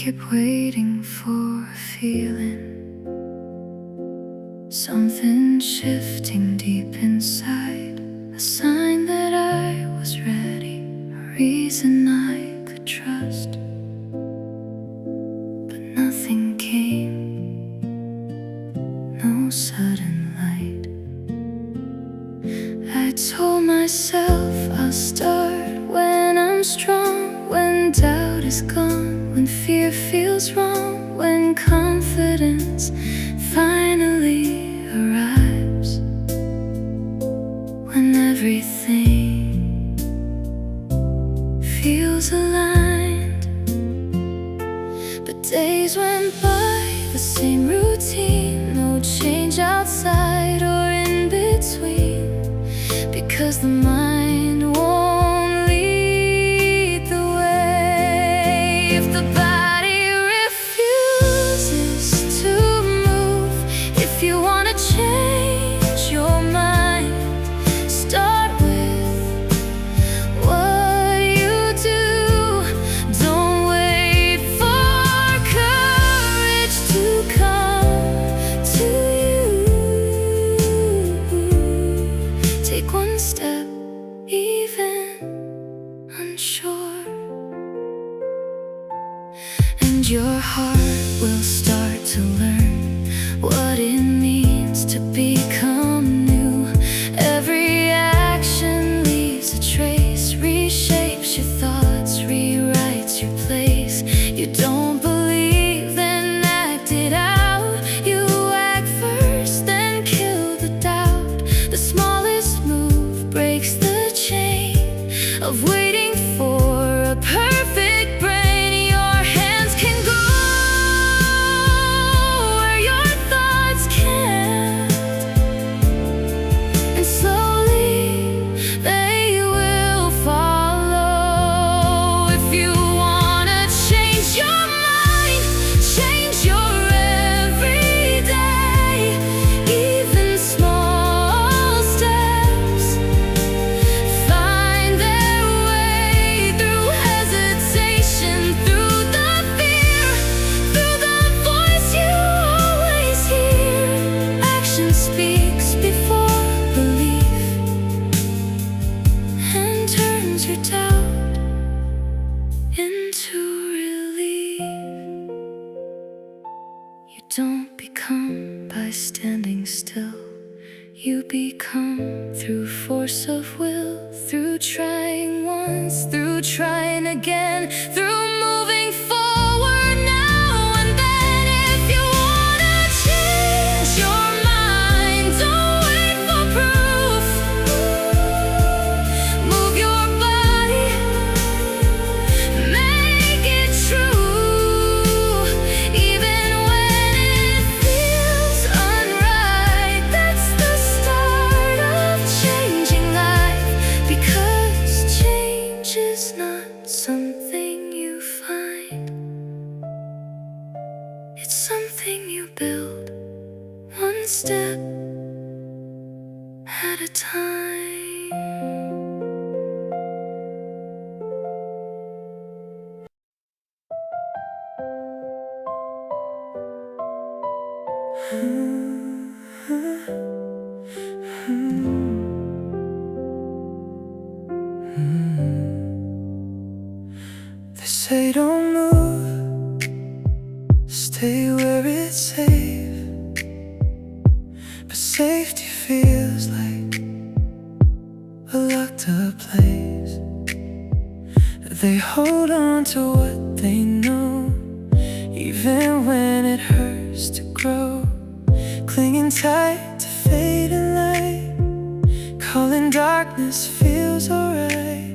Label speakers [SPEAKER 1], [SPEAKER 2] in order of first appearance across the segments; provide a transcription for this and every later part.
[SPEAKER 1] kept waiting for a feeling, something shifting deep inside, a sign that I was ready, a reason I could trust. But nothing came, no sudden light. I told myself I'll start when I'm strong, when doubt is gone, when fear feels wrong, when confidence finally arrives, when everything feels aligned. But days went by, the same routine, no change outside or in between, because the mind won't lead the way. If the body refuses to move, if you wanna change your mind, start with what you do. Don't wait for courage to come to you. Take one step, even unsure, and your heart will start to learn what it means to become new. Every action leaves a trace, reshapes your thoughts, rewrites your place. You don't believe, then act it out. You act first, then kill the doubt. The smallest move breaks the chain of waiting for a perfect brain. Your hands can go where your thoughts can't, and slowly they will follow. If you wanna change your mind, change your everyday, even small steps find their way through hesitation, through the fear, through the voice you always hear. Action speaks before belief and turns your doubt into relief. You don't become by standing still. You become through force of will, through trying once, through trying again, through moving forward now and then. If you wanna change your mind, don't wait for proof. Move your body, make it true, even when it feels unright. That's the start of changing life, because change is not something you find, it's something you build, one step at a time.
[SPEAKER 2] They say don't move, stay where it's safe, but safety feels like a locked up place. They hold on to what they know, even when it hurts to grow, clinging tight to fading light, calling darkness feels alright.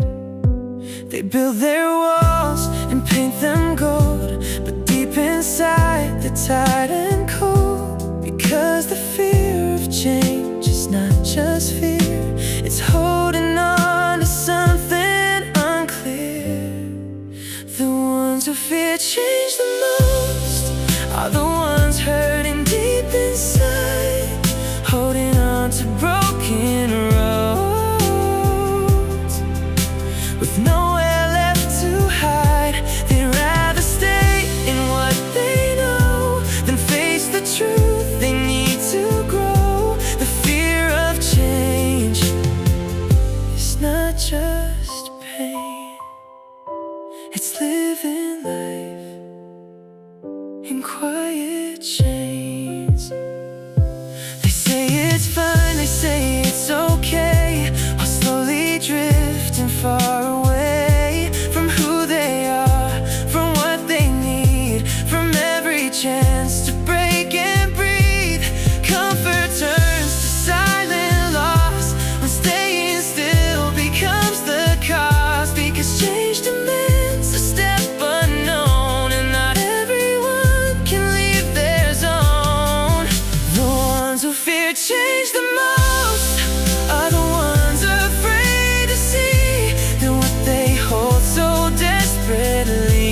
[SPEAKER 2] They build their walls and paint them gold, but deep inside they're tired and cold, because the fear of change is not just fear, it's holding on to something unclear. The ones who fear change the most are the ones hurting deep inside, holding on to broken roads with nowhere left to hide. They'd rather stay in in quiet chains. They say it's fine, they say it's okay, while slowly drifting far away from who they are, from what they need, from every chance to break and breathe. Comfort turns to silent loss when staying still becomes the cause, because change demands a step unknown, and not everyone can leave their zone. The ones who fear change the most are the ones afraid to see that what they hold so desperately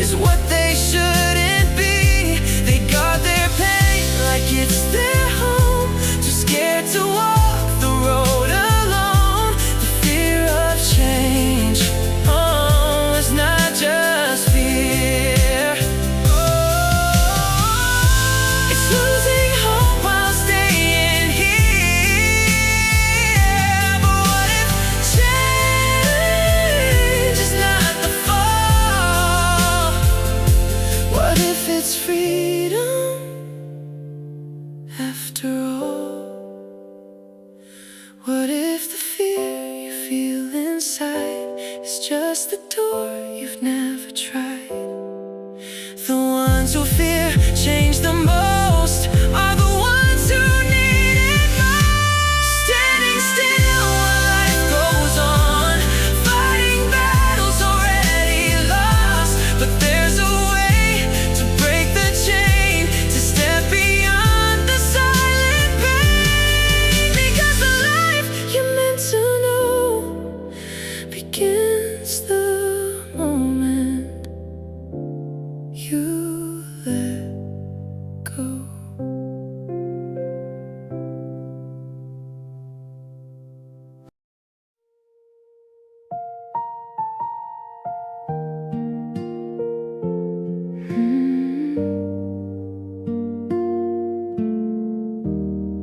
[SPEAKER 2] is what they shouldn't be. They guard their pain like it's their home, too scared to walk the road alone. The fear of change, oh, it's not just fear. It's losing hope while staying here. But what if change is not the fall? What if it's freedom after all? What if the fear you feel inside is just the door you've never tried? The ones who fear change the most are the ones who need it most. Standing still while life goes on, fighting battles already lost. But there's a way to break the chain, to step beyond the silent pain, because the life you're meant to know begins the moment you let go.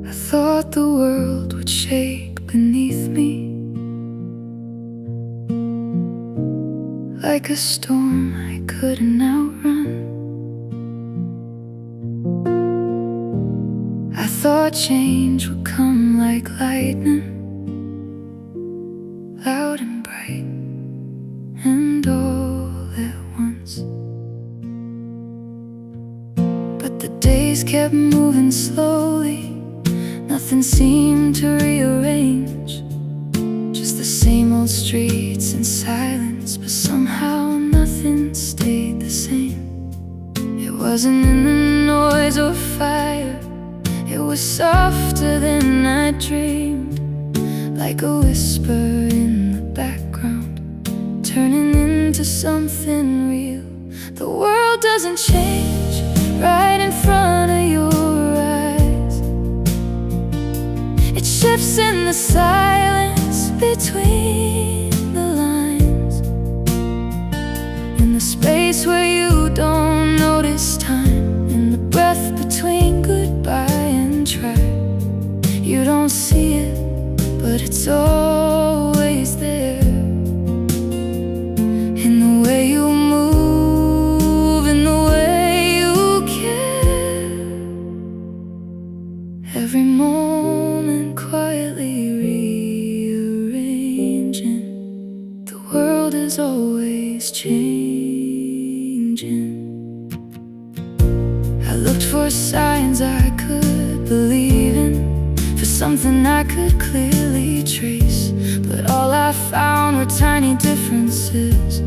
[SPEAKER 2] I thought the world would shake beneath me like a storm I couldn't outrun. I thought change would come like lightning, loud and bright, and all at once. But the days kept moving slowly, nothing seemed to rearrange, just the same old streets and silence. But somehow nothing stayed the same. It wasn't in the noise or fire, it was softer than I dreamed, like a whisper in the background, turning into something real. The world doesn't change right in front of your eyes, it shifts in the silence between the lines, in the space where you don't notice time, in the breath between goodbye and try. You don't see it, but it's always there, in the way you move, in the way you care. Every moment quietly rearranging. The world is always changing. I looked for signs I could believe in, for something I could clearly trace, but all I found were tiny differences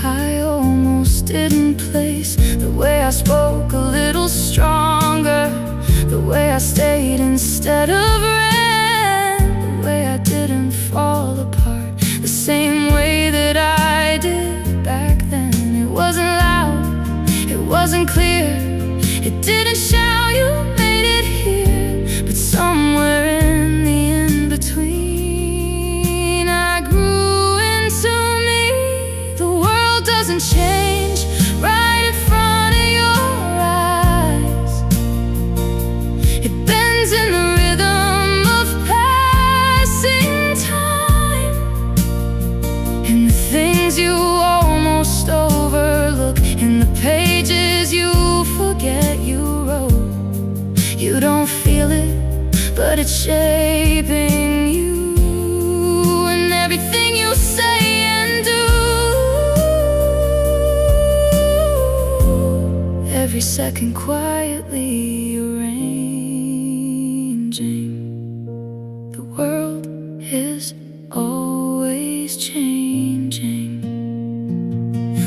[SPEAKER 2] I almost didn't place. The way I spoke a little stronger, the way I stayed instead of ran, the way I didn't fall apart the same way that I did back then. It wasn't loud, it wasn't clear, it didn't shout you made it here, but somewhere in the in-between I grew into me. The world doesn't change right in front of your eyes, it bends in the rhythm of passing time, and the things you almost overlooked
[SPEAKER 1] it's shaping you and everything you say and do. Every second quietly arranging. The world is always changing.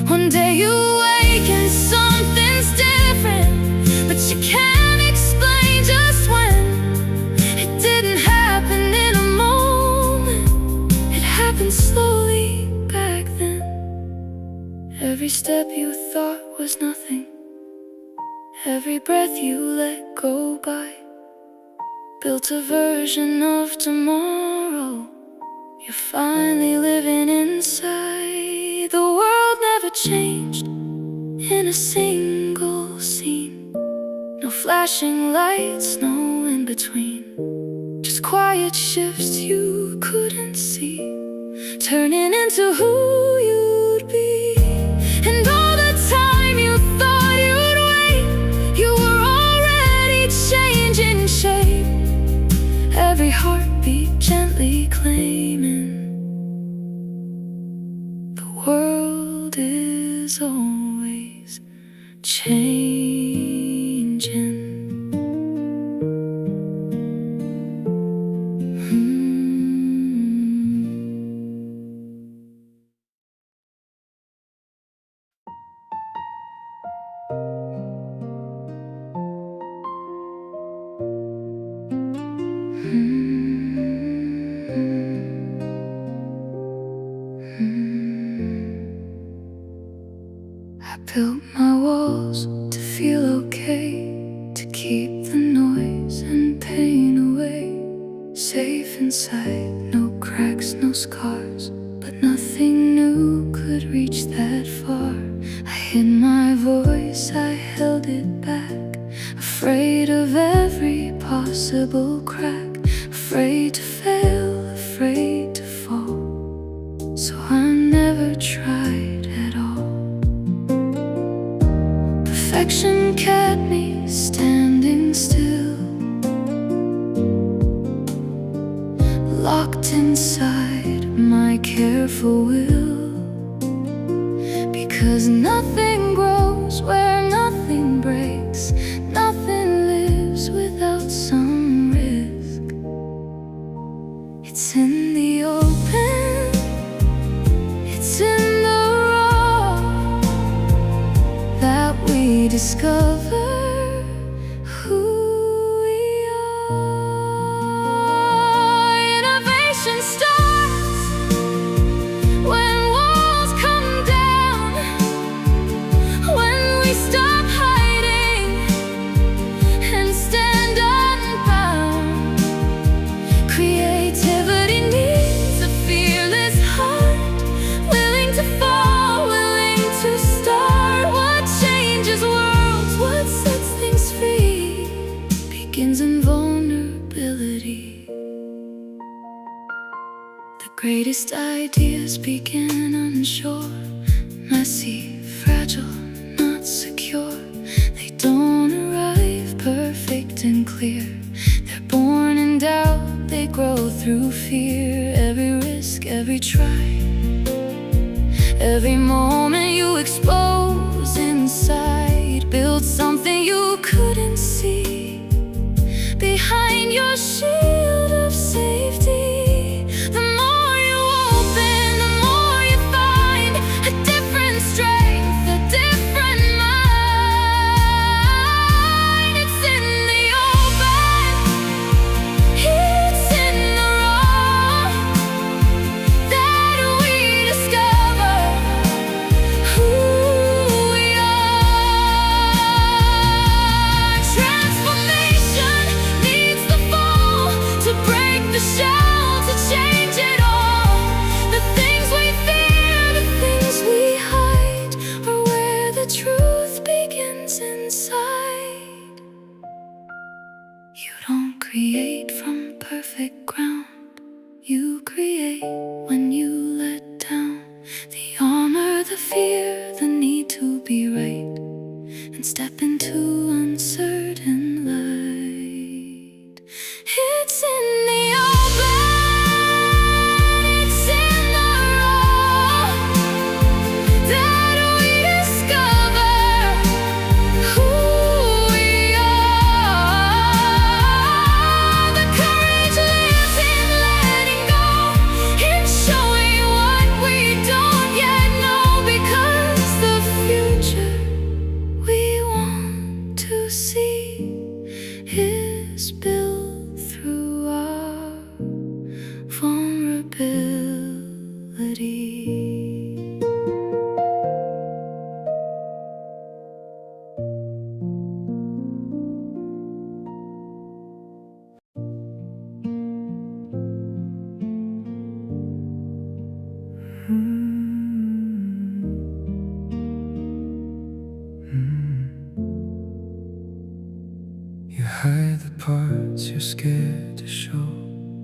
[SPEAKER 1] One day you wake and something's different, but you can't explain just when. It didn't happen in a moment, it happened slowly back then. Every step you thought was nothing, every breath you let go by, built a version of tomorrow you're finally living inside. The world never changed in a single scene. No flashing lights, no in between. Just quiet shifts you couldn't see, turning into who you'd be. And all the time you thought you'd wait, you were already changing shape. Every heartbeat gently claiming the world is always changing. I built my walls to feel okay, to keep the noise and pain away. Safe inside, no cracks, no scars, but nothing new could reach that far. I hid my voice, I held it back, afraid of every possible crack, afraid to fail, afraid to fall. So I never tried at all. Perfection kept me standing still, locked inside my careful will. Because nothing grows where nothing breaks, nothing lives without some risk. It's in the open, it's in the raw, that we discover who we are. Innovation starts when walls come down, when we stop hiding and stand unbound. Creativity needs a fearless heart, willing to fall, willing to start. What changes worlds, what sets things free, begins in vulnerability. The greatest ideas begin unsure, messy, fragile, not secure. They don't arrive perfect and clear. They're born in doubt, they grow through fear. Every risk, every try, every moment you expose inside, build something you couldn't see behind your shield of safety. The more you open, the more you find a different strength, a different mind. It's in the open, it's in the raw, that we discover who we are. Transformation needs the fall to break the shell, to change it all. The things we fear, the things we hide, are where the truth begins inside. You don't create from perfect ground, you create when you let down the armor, the fear, the need to be right, and step into uncertain light. It's in
[SPEAKER 2] parts you're scared to show,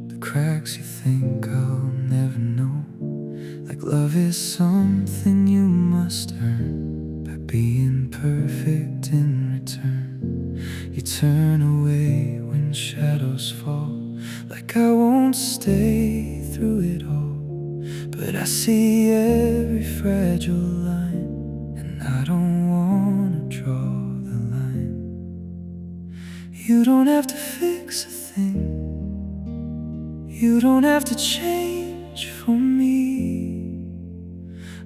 [SPEAKER 2] the cracks you think I'll never know. Like love is something you must earn by being perfect in return. You turn away when shadows fall, like I won't stay through it all. But I see every fragile line, and I don't wanna draw the line. You don't have to fix a thing, you don't have to change for me.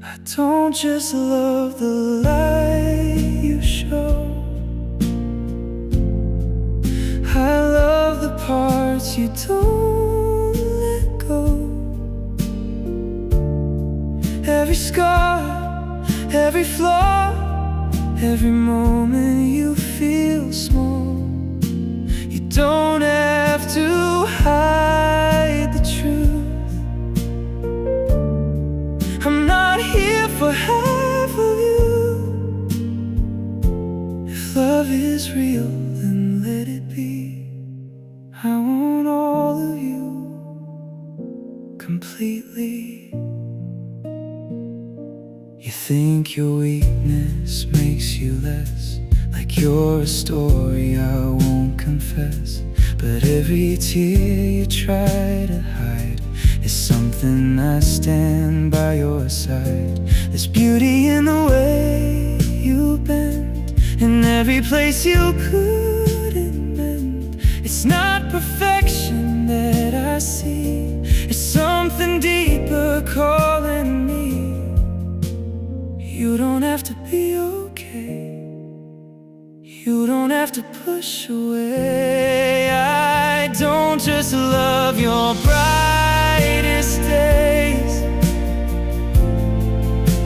[SPEAKER 2] I don't just love the light you show, I love the parts you don't let go. Every scar, every flaw, every moment you feel small. You don't have to hide the truth. I'm not here for half of you. If love is real, then let it be. I want all of you completely. You think your weakness makes you less, like you're a story I won't confess. But every tear you try to hide is something I stand by your side. There's beauty in the way you bend, in every place you couldn't mend. It's not perfection that I see, it's something deeper calling me. You don't have to be okay, you don't have to push away. I don't just love your brightest days,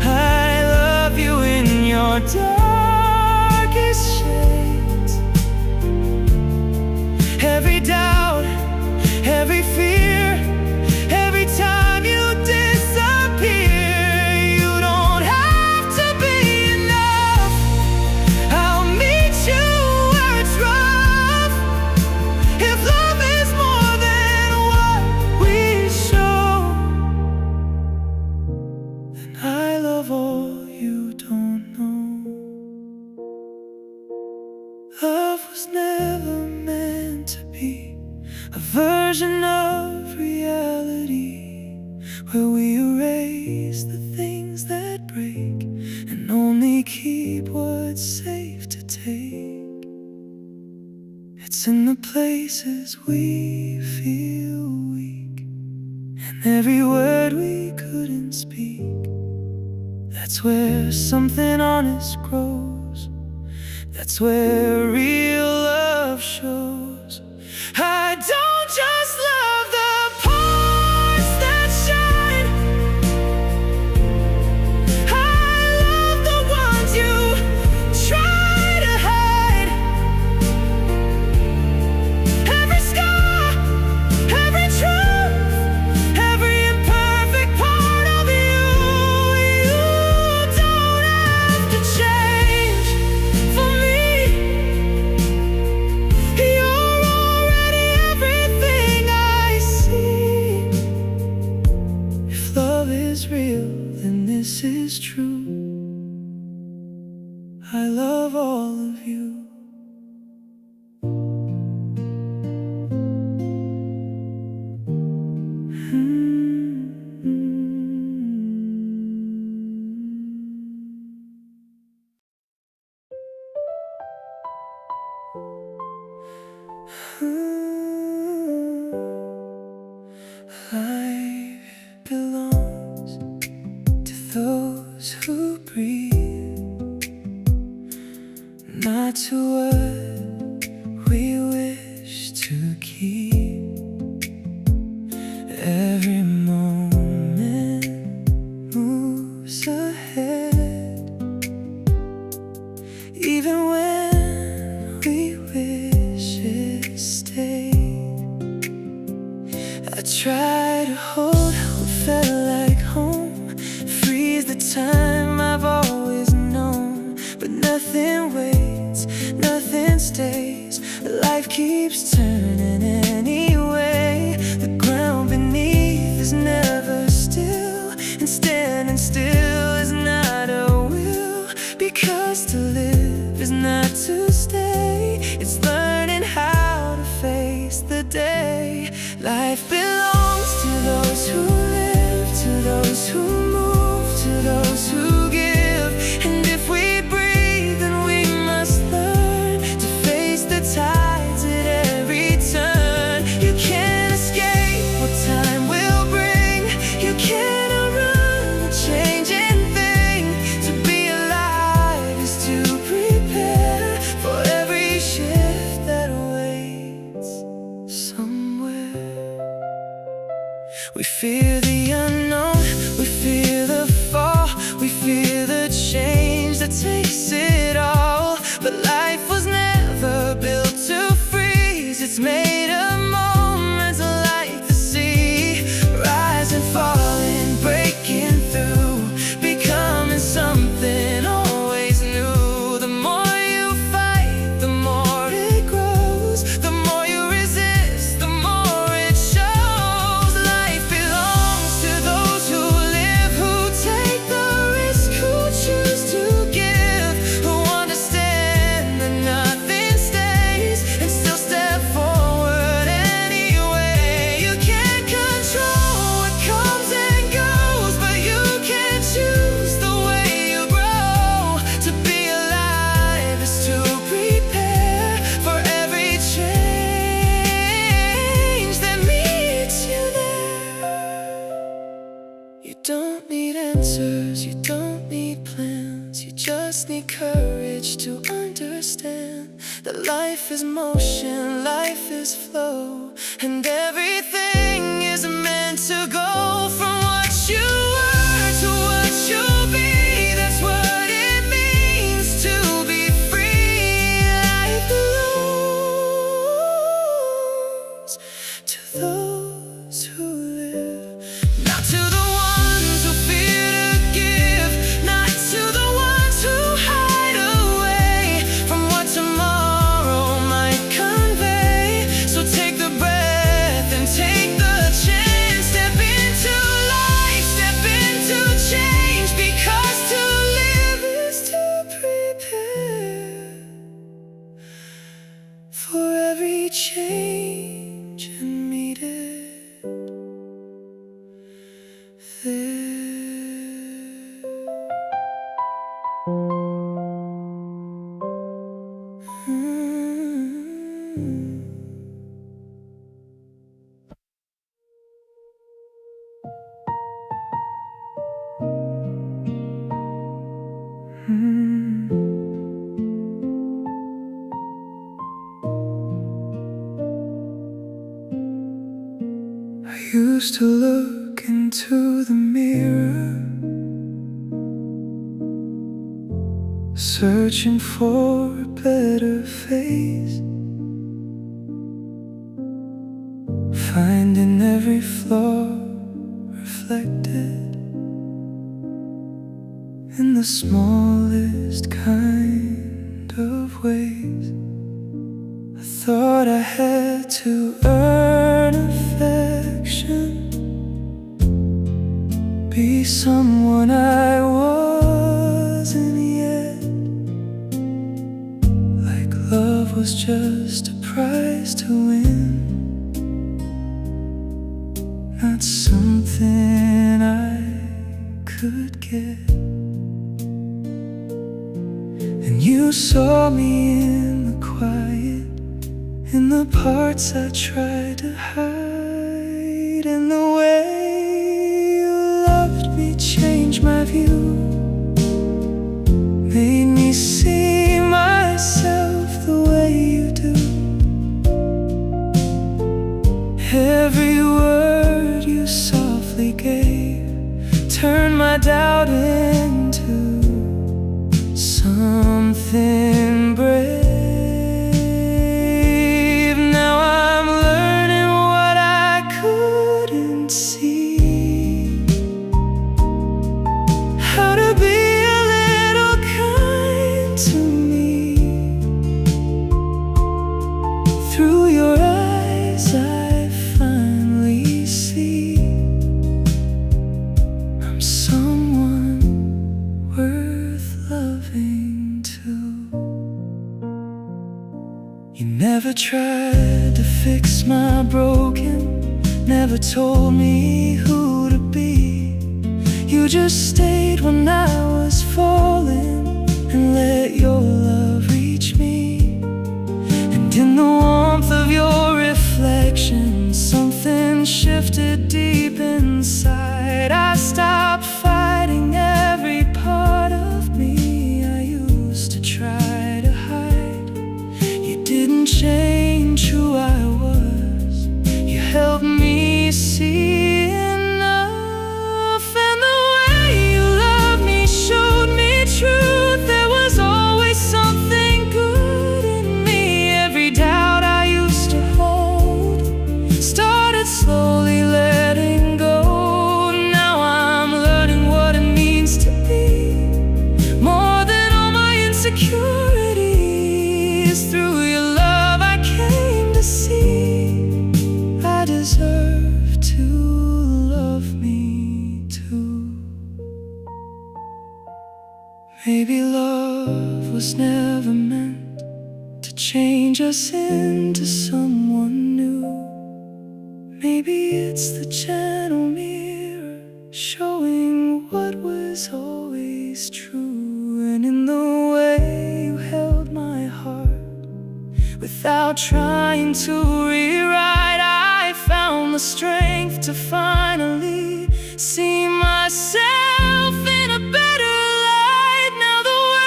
[SPEAKER 2] I love you in your darkest shades. Every doubt, every fear, every time you disappear. Love was never meant to be a version of reality where we erase the things that break and only keep what's safe to take. It's in the places we feel weak and every word we couldn't speak. That's where something honest grows, that's where real love shows. I don't just love the parts that shine, I love the ones you try to hide. Every scar, every truth, every imperfect part of you. You don't have to change for me. You're already everything I see. If love is real, then this is true. I love all of you. Life belongs to those who breathe, not to what we wish to keep. Every moment moves ahead, even when we wish it stayed. I try to hold what felt like home, freeze the time I've always known, but nothing waits, nothing just need courage to understand that life is motion, life is flow, and everything is meant to go from what you were to what you'll be. That's what it means to be free. Life belongs to those who live, not to the ones who fear to give, not to the ones who hide away from what tomorrow might convey. So take the breath and take the chance. Step into life, step into change, because to live is to prepare for every change and meet it there. I used to look into the mirror, searching for a better face, finding every flaw reflected in the smallest kind of ways. I thought I had to earn affection, be someone I wasn't yet, like love was just a prize to win, not something I could get. And you saw me in the quiet, in the parts I tried to hide, in the way you loved me changed my view, made me see myself the way you do. Every word you softly gave turned my doubt into something brave. Now I'm learning what I couldn't see, how to be a little kind to me. Through your eyes I finally see I'm someone worth loving too. You never tried to fix my broken, never told me who to be. You just stayed when I was falling and let your love reach me. And in the warmth of your reflection, something shifted deep inside. I stopped fighting every part of me I used to try to hide. You didn't change who I was, you helped me see enough. And the way you loved me showed me truth. There was always something good in me. Every doubt I used to hold started slowly letting go. Now I'm learning what it means to be more than all my insecurities. Through your love I came to see I deserve to love me too. Maybe love was never meant to change us into someone new. Maybe it's the gentle mirror showing what was always true. And in the way you held my heart without trying to rewrite, I found the strength to finally see myself in a better light. Now the way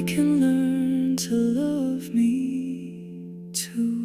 [SPEAKER 2] I can learn to love me too.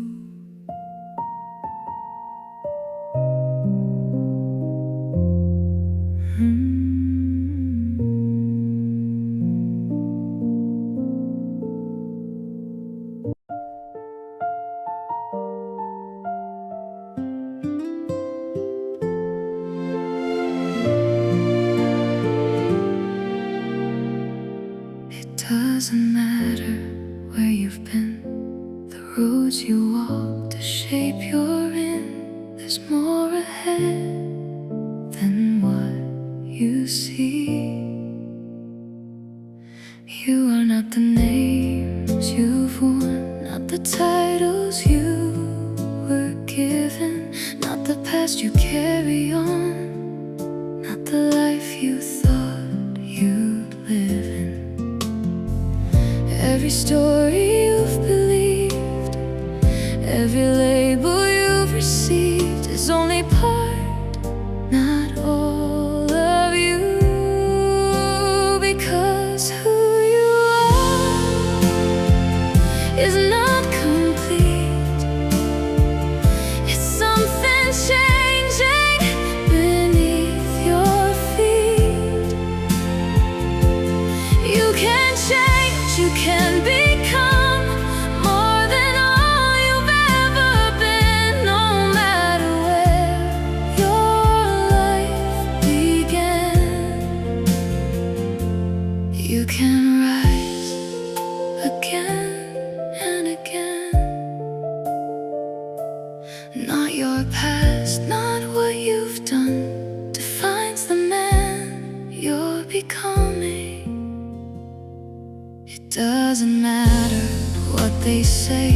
[SPEAKER 1] Doesn't matter where you've been, the roads you walk, the shape you're in. There's more ahead than what you see. You are not the names you've won, not the titles you were given, not the past you carry on, not the life you thought you'd live in. Every story you've believed, every label you've received is only part, not all of you. Because who you are is not complete. It's something changing beneath your feet. You can change, you can become more than all you've ever been. No matter where your life began, you can rise again and again. Not your past, not what you've done defines the man you're becoming. It doesn't matter what they say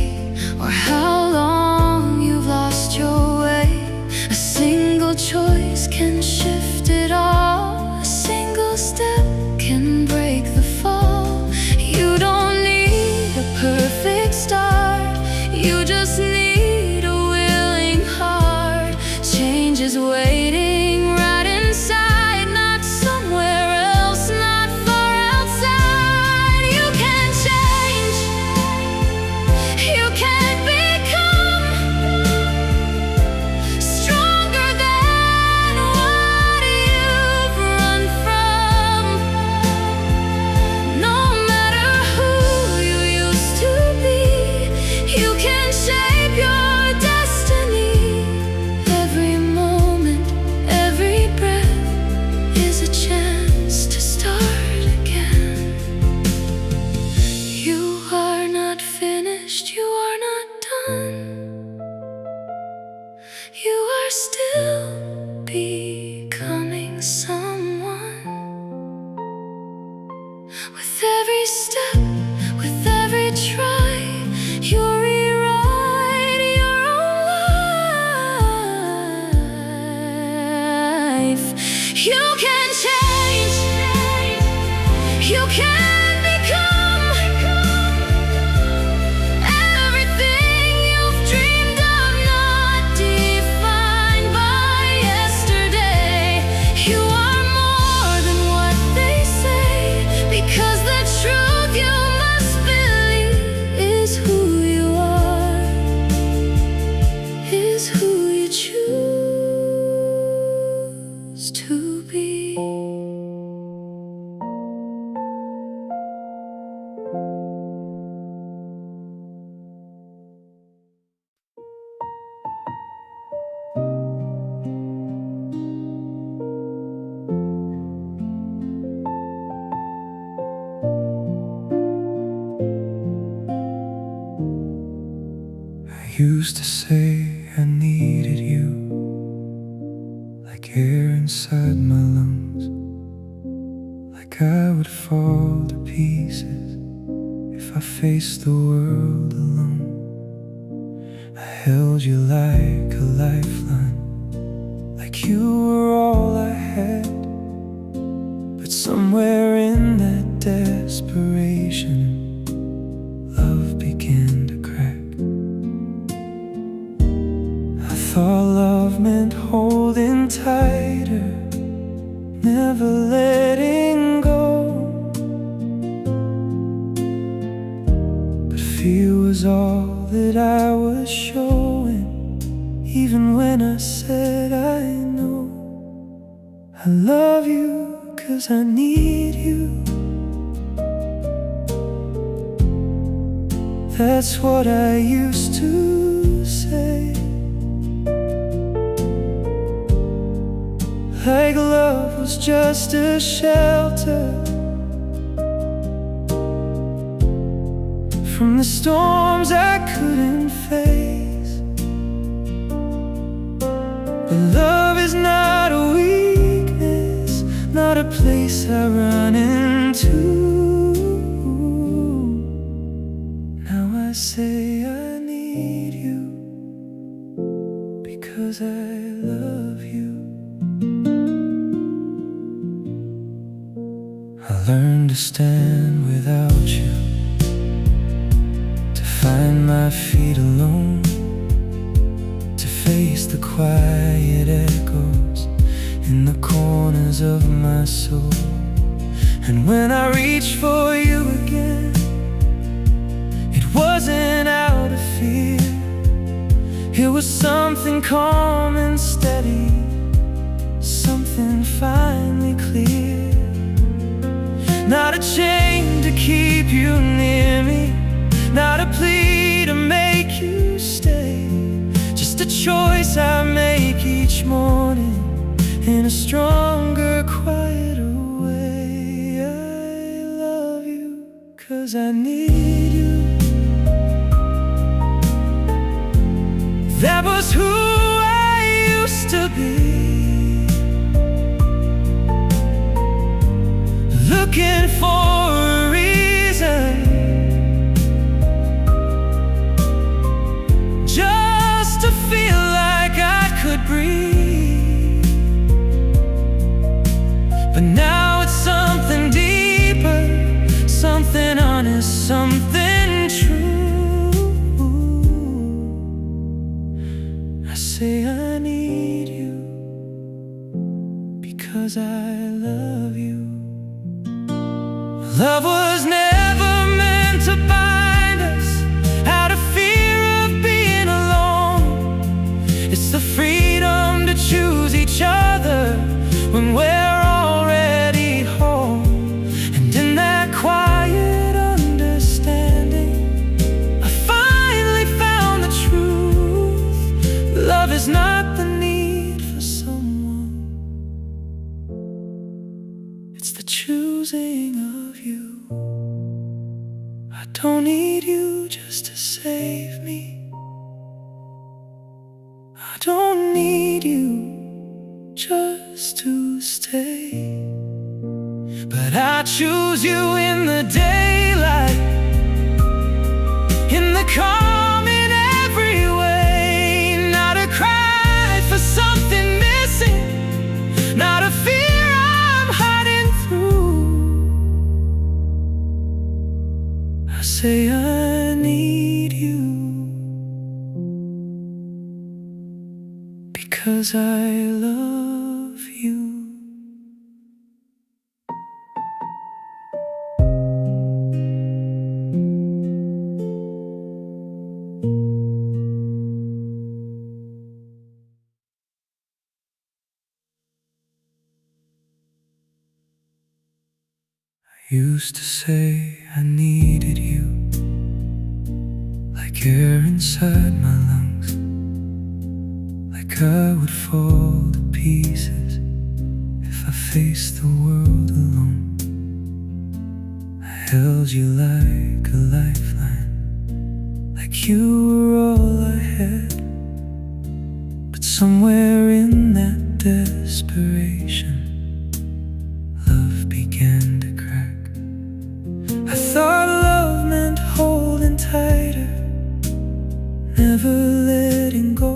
[SPEAKER 1] or how long you've lost your way. A single choice can shift it all. A single step can break the fall. You don't need a perfect start, you just need a willing heart. Change is waiting right inside, not somewhere else, not far outside. You can change, you can become stronger than what you've run from. No matter who you used to be, you can shape your destiny. Every moment, every breath is a chance to start again. You are not finished, you are not done. You are still becoming someone. With every step, with every try, you rewrite your own life. You can change, you can become everything you've dreamed of, not defined by yesterday. You are more than what they say, because the truth you must believe is who you are, is who you choose to be.
[SPEAKER 2] I used to say I needed you, like air inside my lungs, like I would fall to pieces if I faced the world alone. I held you like a lifeline, like you were all I had. But somewhere in that desperation, love began to crack. I thought love meant holding tighter, never letting go. fear was all that I was showing, even when I said I know. I love you 'cause I need you. That's what I used to say. Like love was just a shelter from the storms I couldn't face. But love is not a weakness, not a place I run into. Now I say I need you because I love you. I learned to stand without you, to find my feet alone, to face the quiet echoes in the corners of my soul. And when I reach for you again, it wasn't out of fear. It was something calm and steady, something finally clear. Not a chain to keep you near me, not a plea to make you stay, just a choice I make each morning in a stronger, quieter way. I love you 'cause I need you. That was who I used to be, looking for a reason just to feel like I could breathe. But now it's something deeper, something honest, something true. I say I need you because I love you. Love was never meant to bind us out of fear of being alone. It's the freedom to choose each other when we're already home. And in that quiet understanding, I finally found the truth. Love is not the need for someone, it's the choosing of you. I don't need you just to save me, I don't need you just to stay. But I choose you in the daylight, in the calm, in every way. Not a cry for something missing, not a fear I'm hiding through. I say I need you because I love you. I used to say I needed you, like air inside my lungs, like I would fall to pieces if I faced the world alone. I held you like a lifeline, like you were all I had. But somewhere in that desperation, love began to crack. I thought love meant holding tighter, never letting go.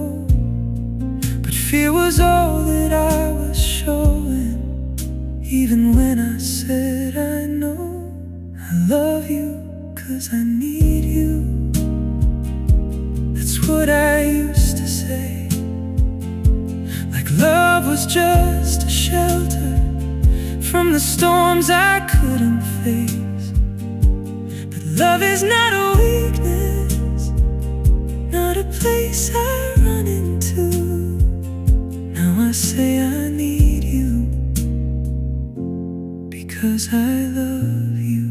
[SPEAKER 2] But fear was all that I was showing, even when I said I know. I love you 'cause I need you. That's what I used to say. Like love was just a shelter from the storms I couldn't face. But love is not a weakness, place I run into. Now I say I need you because I love you.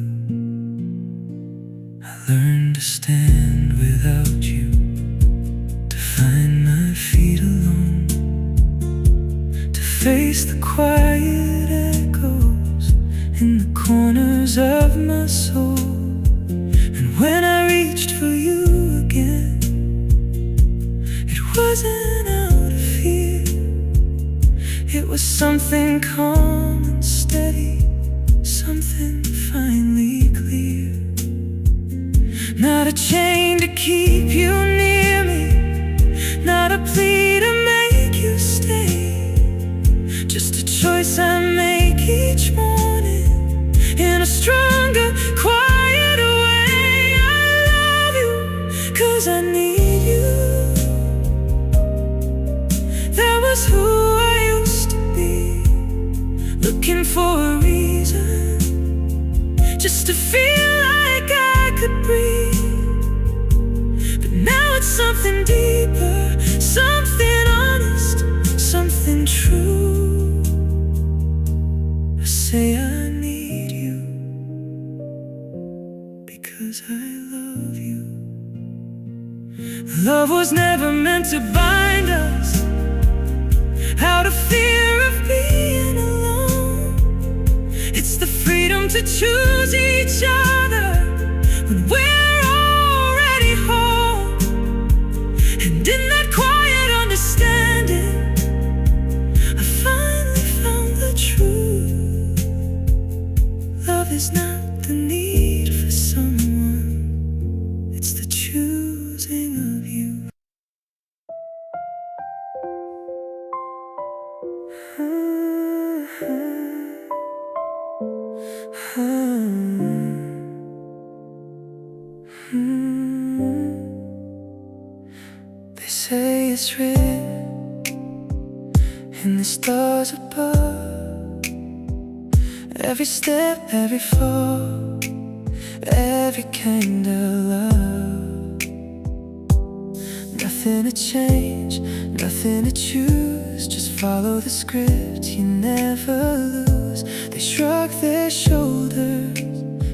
[SPEAKER 2] I learned to stand without you, to find my feet alone, to face the quiet echoes in the corners of my soul. And when I reached for you again, it wasn't out of fear. It was something calm and steady, something finally clear. Not a chain to keep you near me, not a plea to make you stay, just a choice I make each morning in a stronger, quieter way. I love you 'cause I need you. That was who I used to be, looking for a reason just to feel like I could breathe. But now it's something deeper, something honest, something true. I say I need you because I love you. Love was never meant to bind us out of fear of being alone. It's the freedom to choose each other when we're already home. And in that quiet understanding, I finally found the truth. Love is not the need for someone, it's the choosing of you. They say it's written in the stars above, every step, every fall, every kind of love. Nothing to change, nothing to choose, just follow the script, you never lose. They shrug their shoulders,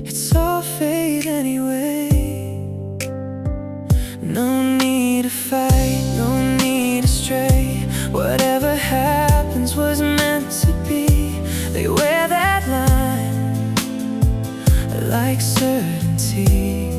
[SPEAKER 2] it's all fate anyway. No need to fight, no need to stray. Whatever happens was meant to be. They wear that line like certainty,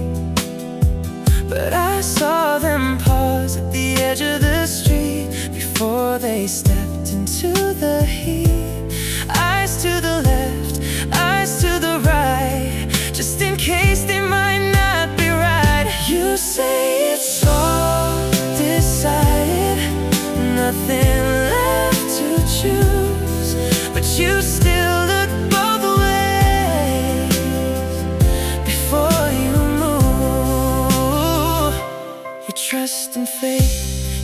[SPEAKER 2] but I saw them pause at the edge of the street before they stepped into the heat. Eyes to the left, eyes to the right, just in case they might not be right. You say it's all decided, nothing left to choose, but you still look both ways before you move. You trust in fate,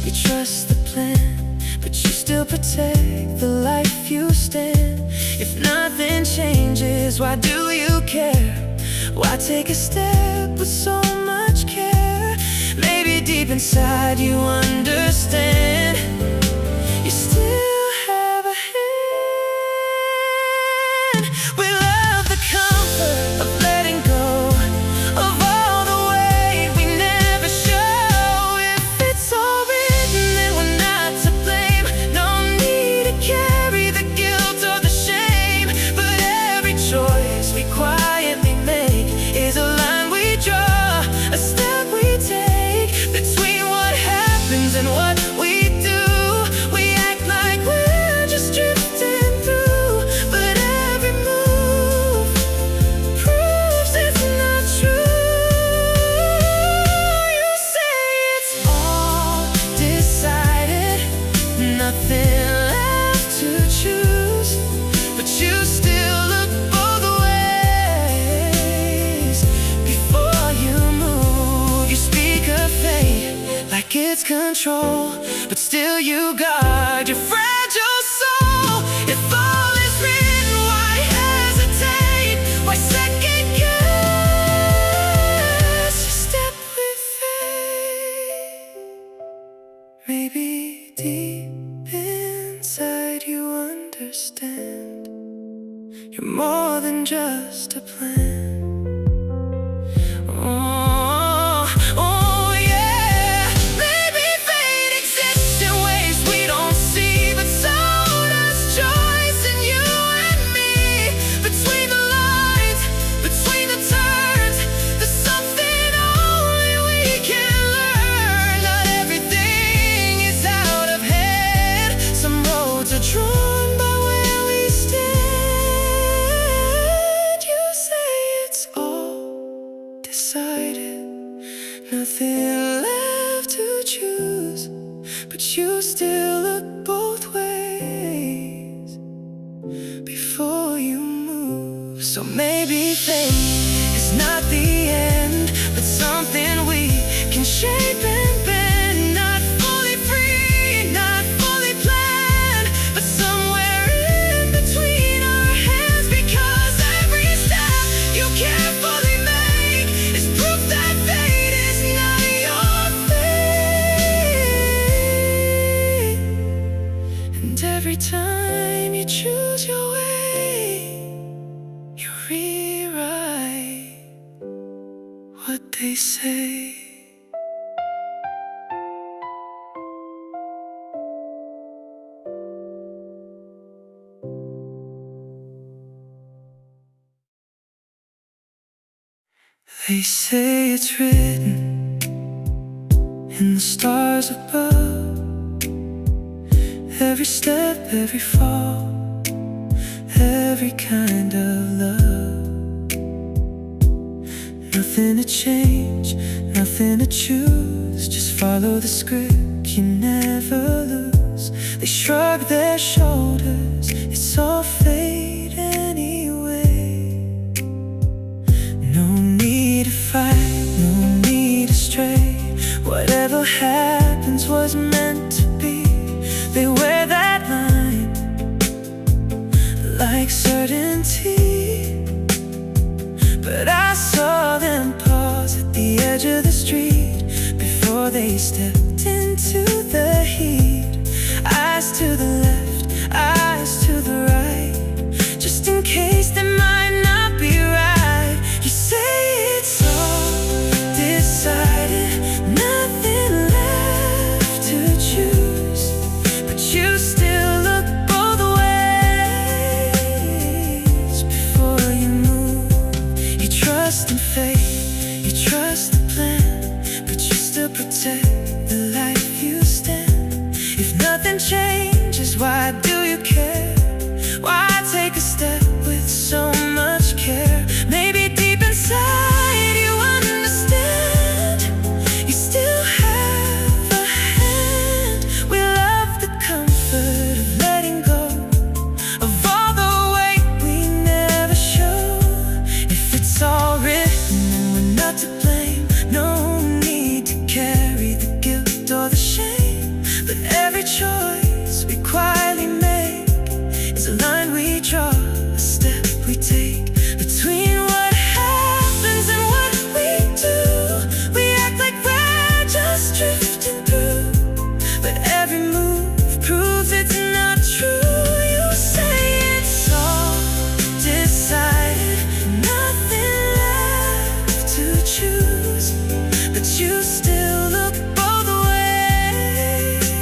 [SPEAKER 2] you trust the plan, but you still protect the life you stand. If nothing changes, why do you care? Why take a step with so much care? Maybe deep inside you understand, you still have a hand. We love the comfort of letting go, of all the way we never show. If it's all written, then we're not to blame. No need to carry the guilt or the shame, but every choice we quietly make is a line we draw, a step we take between what happens and what we do. We act like we're just drifting through, but every move proves it's not true. You say it's all decided, nothing left to choose, but you still look both ways before you move. You speak of fate like it's control, but still you guard your fragile soul. If all is written, why hesitate? Why second guess? Step with faith. decided, nothing left to choose, but you still look both ways before you move. So maybe fate is not the end, but something we can shape and bend. Not fully free, not fully planned, but somewhere in between our hands. Because every step you carefully make is proof that fate is not your fate. And every time you choose your way, you rewrite what they say. They say it's written in the stars above. Every step, every fall, every kind of love. Nothing to change, nothing to choose. Just follow the script, you never lose. They shrug their shoulders, it's all fate anyway. No need to fight, no need to stray. Whatever happens was meant to be. They wear that line like certainty, but I saw them pause at the edge of the street before they stepped into the heat. Eyes to the left, eyes to the right, just in case they might not be right. You say it's all decided, nothing left to choose, but you still look both ways before you move. You trust in fate, you trust the plan, but you still protect the life you stand. If nothing changes, why do you care? Why take a step with so much care? Maybe deep inside you understand, you still have a hand. We love the comfort of letting go of all the weight we never show. If it's all written and we're not to blame, no need to carry the guilt or the shame. But every choice we quietly make is a line we draw, a step we take between what happens and what we do. We act like we're just drifting through, but every move proves it's not true. You say it's all decided, nothing left to choose, but you still look both ways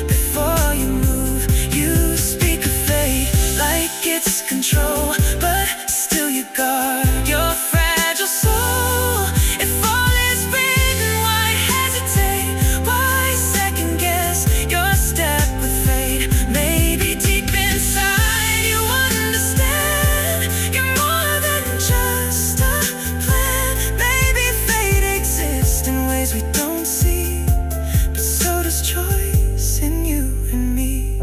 [SPEAKER 2] before you move. You speak of fate like it's control, but still you guard your fragile soul. If all is written, why hesitate? Why second guess your step with fate? Maybe deep inside you understand, you're more than just a plan. Maybe fate exists in ways we don't see, but so does choice in you and me.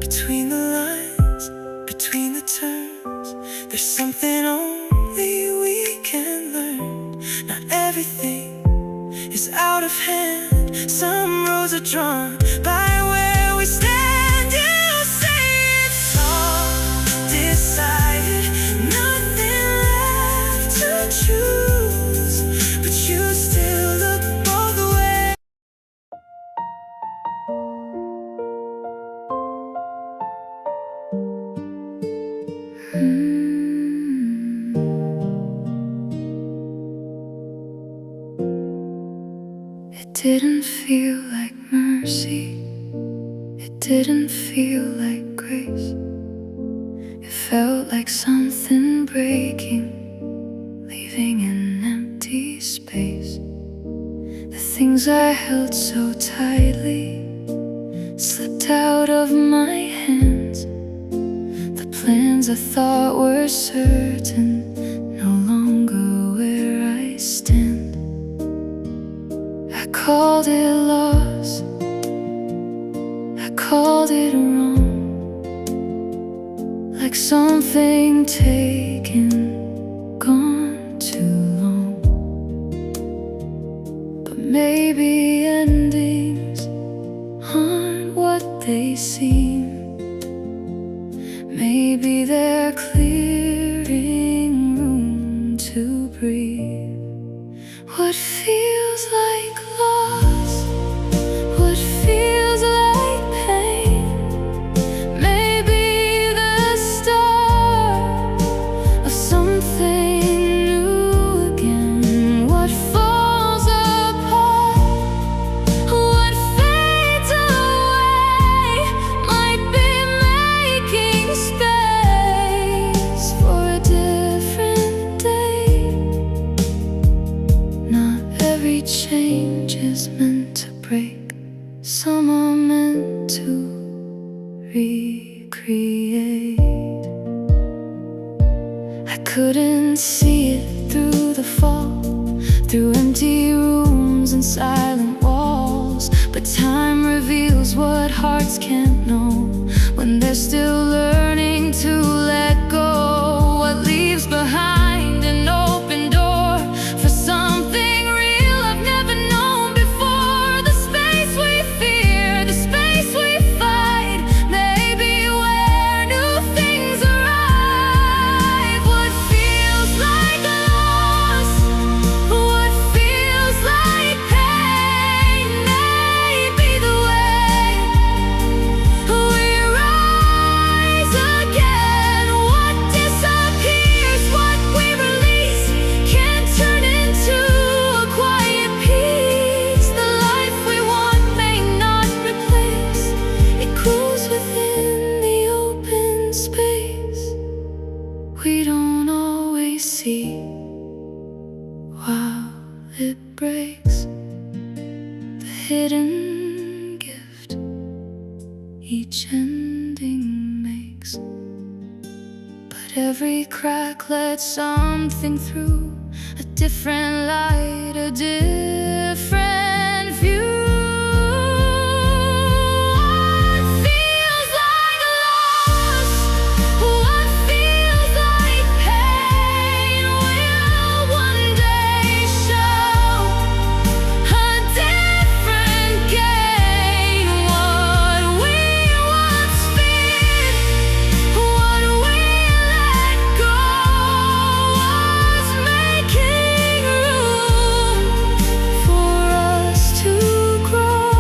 [SPEAKER 2] Between the lines, between the turns, there's something only we can learn. Not everything is out of hand. Some roads are drawn by where we stand. You say it's all decided, nothing left to choose, but you still look both ways. It didn't feel like mercy, it didn't feel like grace. It felt like something breaking, leaving an empty space. The things I held so tightly slipped out of my hands. The plans I thought were certain, no longer where I
[SPEAKER 1] called it loss, I called it wrong, like something taken, gone too long. But maybe endings aren't what they seem. Maybe they're clearing room to breathe. What feels like loss, what feels like pain, maybe the start of something new again. What falls apart, what fades away, might be making space for a different day. Not every change is meant to break. Some are meant to recreate. I couldn't see it through the fall, through empty rooms and silent walls. But time reveals what hearts can't know when they're still learning to let go. What leaves behind an open door for something real I've never known before. The space we fear, the space we fight, maybe where new things arrive. What feels like loss, what feels like pain, may be the way we rise again. What disappears, what we release, can turn into a quiet peace. The life we want may not replace, it grows within the open space we don't always see while it breaks. The hidden gift each ending makes, but every crack lets something through, a different light, a different view. What feels like loss, what feels like pain, will one day show a different gain. What we once feared, what we let go, was making room for us to grow.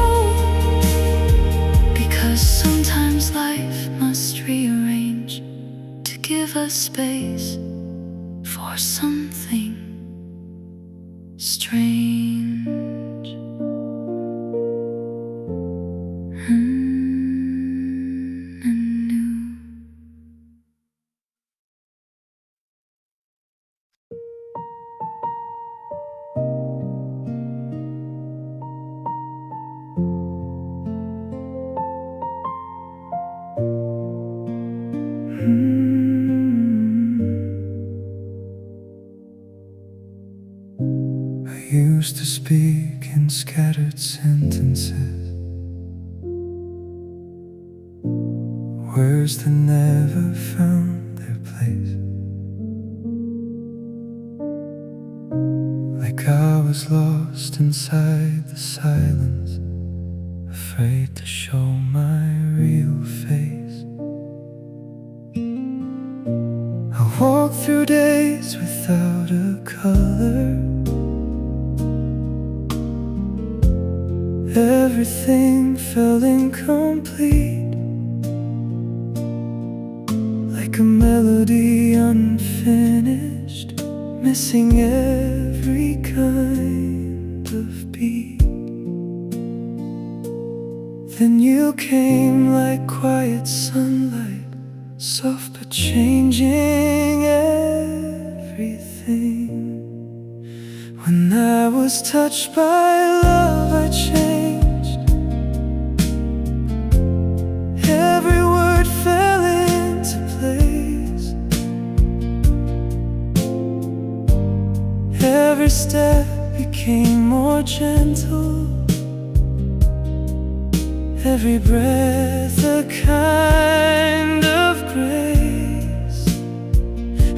[SPEAKER 1] Because sometimes life must rearrange to give us space for something strange and new.
[SPEAKER 2] I used to speak in scattered sentences, words that never found their place. Like I was lost inside the silence, afraid to show my real face. I walked through days without a color. Everything felt incomplete, like a melody unfinished, missing every kind of beat. Then you came like quiet sunlight, soft but changing everything. When I was touched by love, I changed. Every word fell into place. Every step became more gentle, every breath a kind of grace.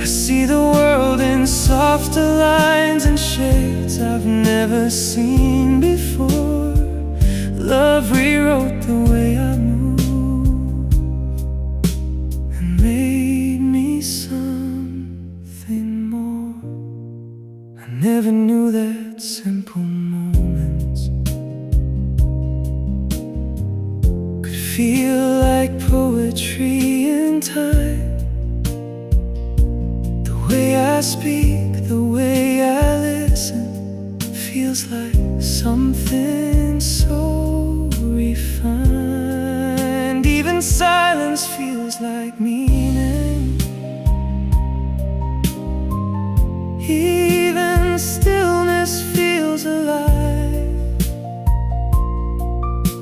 [SPEAKER 2] I see the world in softer lines and shades I've never seen before. Love rewrote the way I move and made me something more. I never knew that simple moments could feel like poetry in time. The way I speak, the way I listen, feels like something so refined. Even silence feels like meaning. Even stillness feels alive.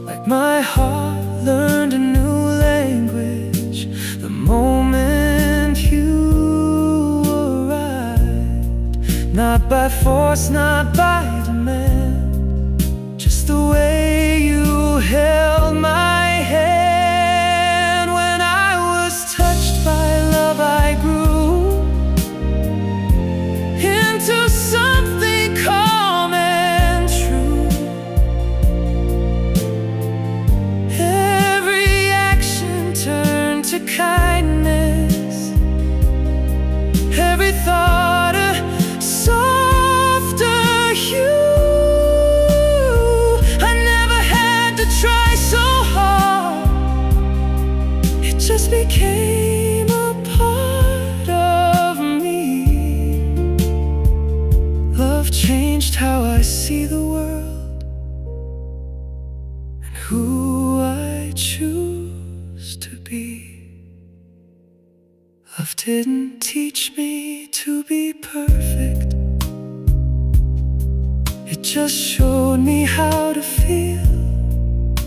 [SPEAKER 2] Like my heart learned a new language the moment you arrived. Not by force, not by demand, just the way you held my hand. When I was touched by love, I grew into something calm and true. Every action turned to kindness, every thought a softer hue. I never had to try so hard, it just became a part of me. Love changed how I see the world and who I choose to be. Love didn't teach me to be perfect, it just showed me how to feel,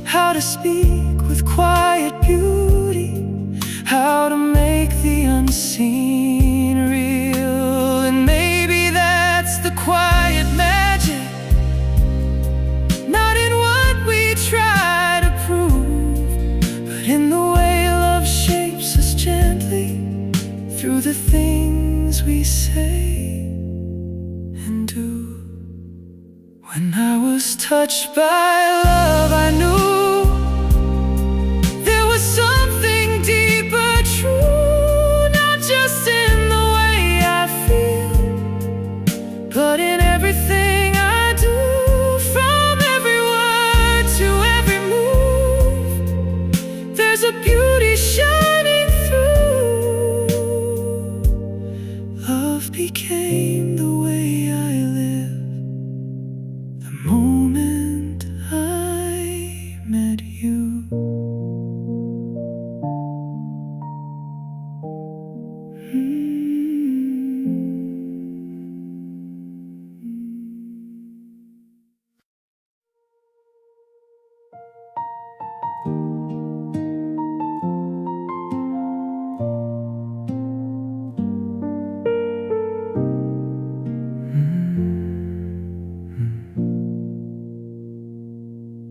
[SPEAKER 2] how to speak with quiet beauty, how to make the unseen real. And maybe that's the quiet magic, not in what we try to prove, but in the way love shapes us gently through the things we say and do. When I was touched by love, I knew there was something deeper true, not just in the way I feel, but in everything I do. From every word to every move, there's a beauty shining through. Love became the way I live the moment I met you.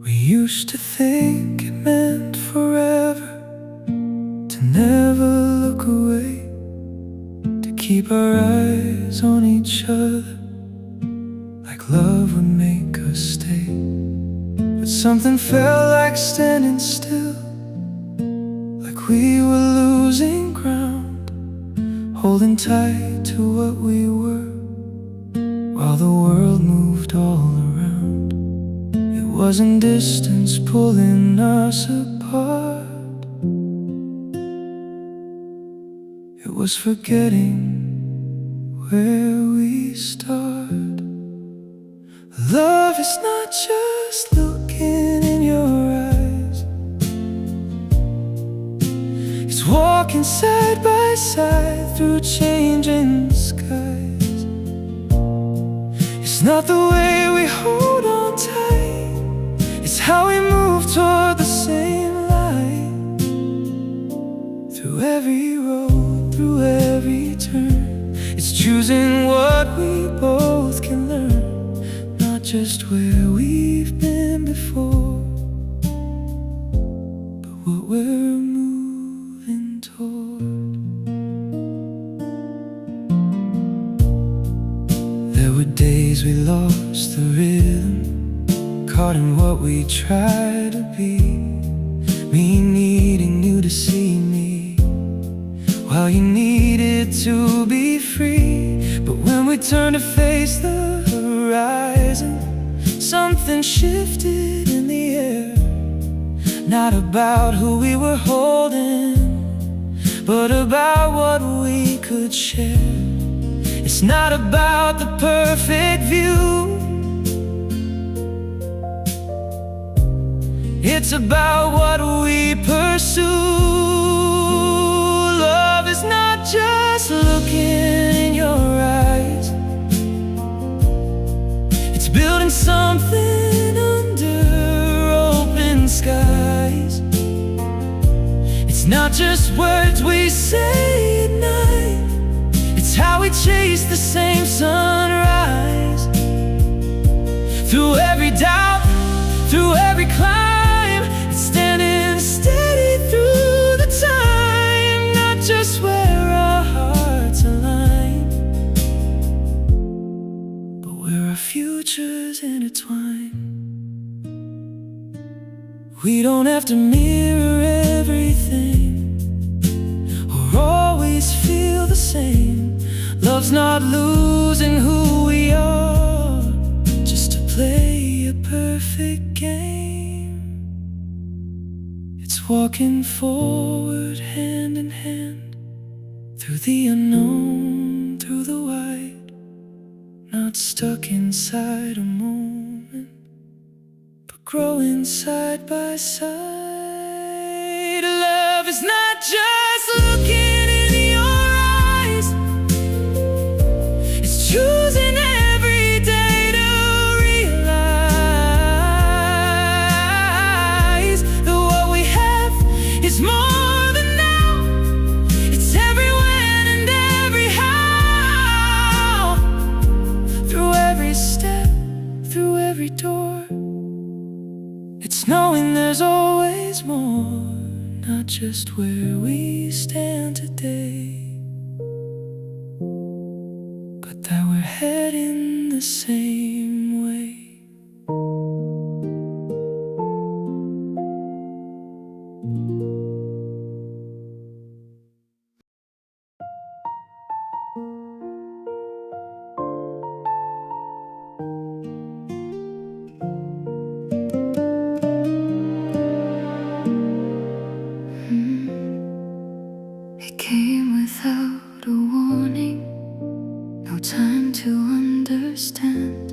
[SPEAKER 2] We used to think it meant forever to never look away, to keep our eyes on each other, like love would make us stay. But something felt like standing still, like we were losing ground, holding tight to what we were, while the world moved all around. It wasn't distance pulling us apart, it was forgetting where we start. Love is not just looking in your eyes, it's walking side by side through changing skies. It's not the way we hold on tight, it's how we move toward the same light. Through every road, through every turn, it's choosing what we both can learn. just where we've been before, but what we're moving toward. There were days we lost the rhythm, caught in what we tried to be. Me needing you to see me, while you needed to be free. But when we turned to face the horizon, something shifted in the air. Not about who we were holding, but about what we could share. It's not about the perfect view, it's about what we pursue. Love is not just looking in your eyes, it's building something under open skies. It's not just words we say at night, it's how we chase the same sunrise. Through every doubt, through every climb, it's standing steady through the time. Not just where our hearts align, but where our futures intertwine. We don't have to mirror everything or always feel the same. Love's not losing who we are just to play a perfect game. It's walking forward hand in hand, through the unknown, through the wide. Not stuck inside a moment, but growing side by side. Love is not just looking in your eyes, it's choosing every day to realize that what we have is more than now. It's every when and every how. Through every step, through every door, it's knowing there's always more. Not just where we stand today, but that we're heading the same way.
[SPEAKER 1] It came without a warning, no time to understand.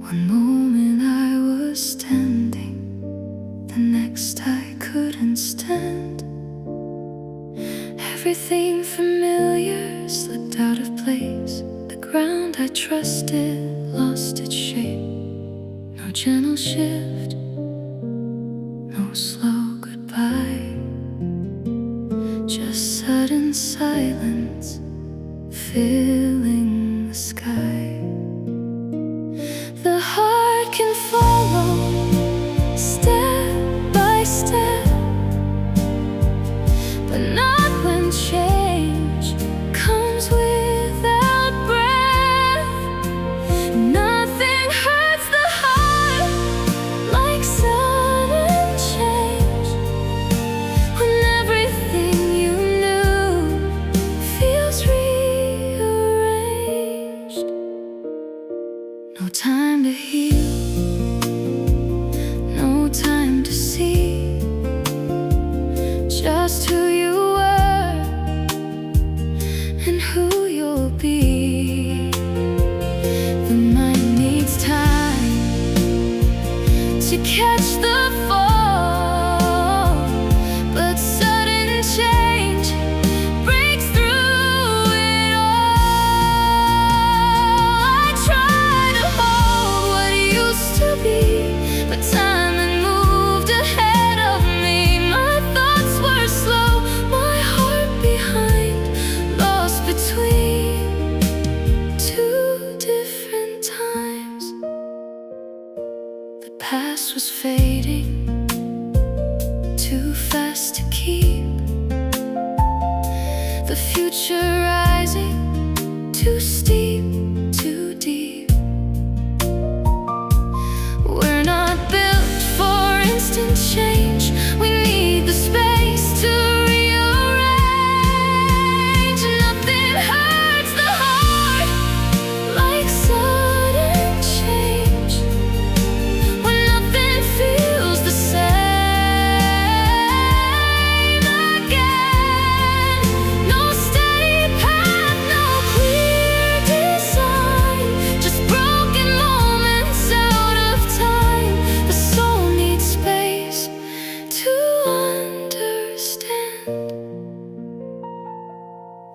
[SPEAKER 1] One moment I was standing, the next I couldn't stand. Everything familiar slipped out of place. The ground I trusted lost its shape. No gentle shift, no slow goodbye, just sudden silence filling the sky. The heart can follow step by step, but not when change comes without breath. Nothing hurts the heart like sudden change, when everything you knew feels rearranged. No time to heal, no time to see, just who you were and who you'll be. The mind needs time to catch the fall, but sudden change breaks through it all. I try to hold what you fading, too fast to keep. The future rising, too steep, too deep. We're not built for instant change. We need the space to rearrange. Nothing hurts the heart like sudden change, when nothing feels the same again. No steady path, no clear design, just broken moments out of time. The soul needs space to understand,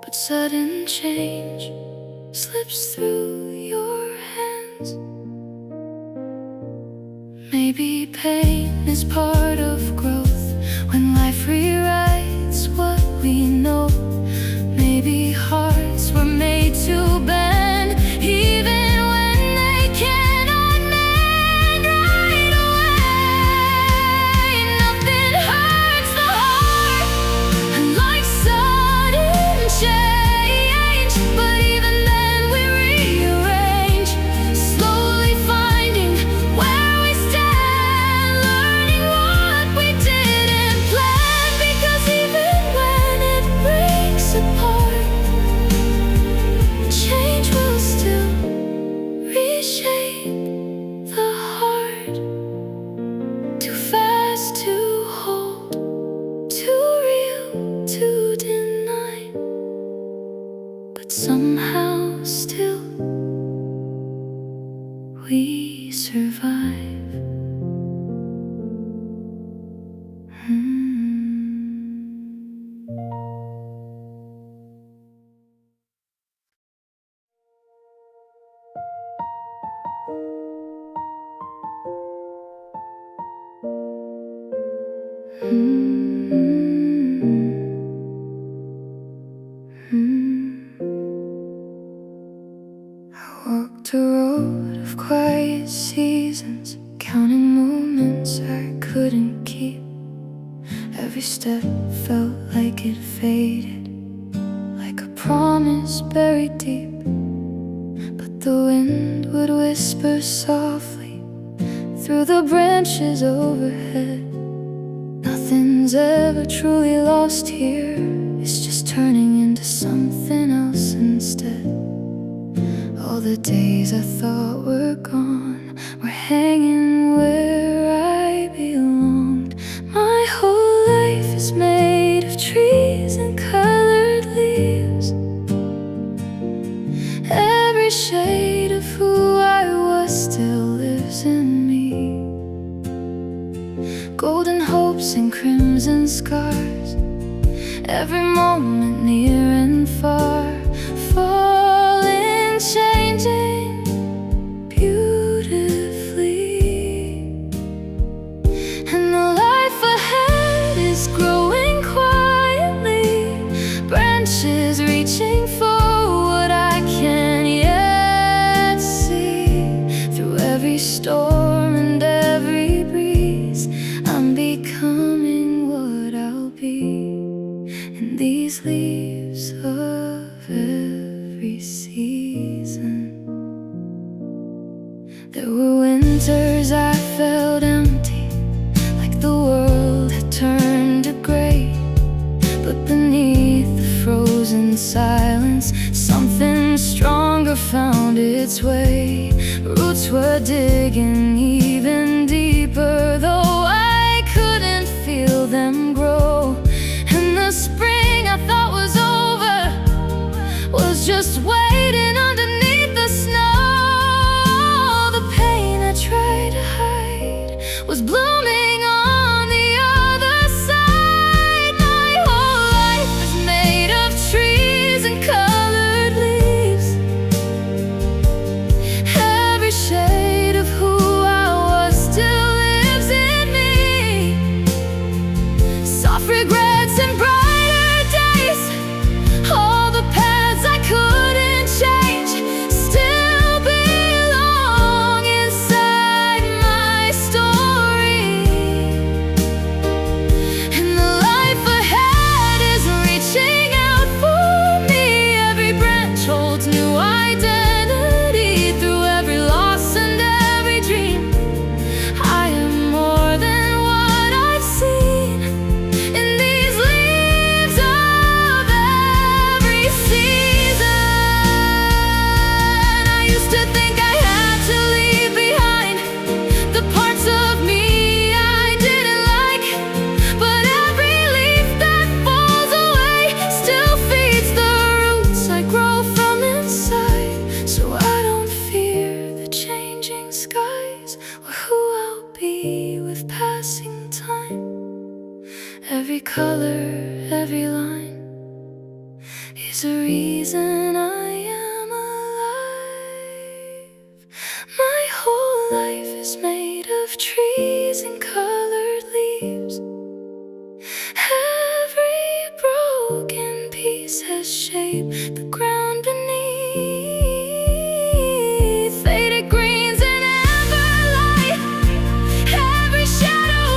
[SPEAKER 1] but sudden change slips through your hands. Maybe pain is part of growth when life rewrites what we know. Maybe hearts were made to bend, even when they cannot mend right away. Nothing hurts the heart like sudden change, but even then we rearrange, slowly finding where we stand, learning what we didn't plan. Because even when it breaks apart, change will still reshape the heart. Too fast to hold, too real to deny, but somehow still we survive. I walked a road of quiet seasons, counting moments I couldn't keep. Every step felt like it faded, like a promise buried deep. But the wind would whisper softly through the branches overhead. Nothing's ever truly lost here, it's just turning into something else instead. All the days I thought were gone were hanging where I belonged. My whole life is made of trees and colored leaves. Every shade of who I was still lives in me. Golden hopes and crimson scars, every moment near and far, falling, changing beautifully. And the life ahead is growing quietly, branches reaching for what I can't yet see. Through every storm and every breeze, I'm becoming what I'll be. In these leaves of every season, there were winters I felt empty, like the world had turned to gray. But beneath the frozen silence, something stronger found its way. Roots were digging even deeper, though I couldn't feel them grow. And the spring I thought was over was just waiting underneath the snow. The pain I tried to hide was blooming on the other side. My whole life is made of trees and colored leaves. Every shade of who I color, every line is a reason I am alive. My whole life is made of trees and colored leaves. Every broken piece has shaped the ground beneath. Faded greens and amber light, every shadow,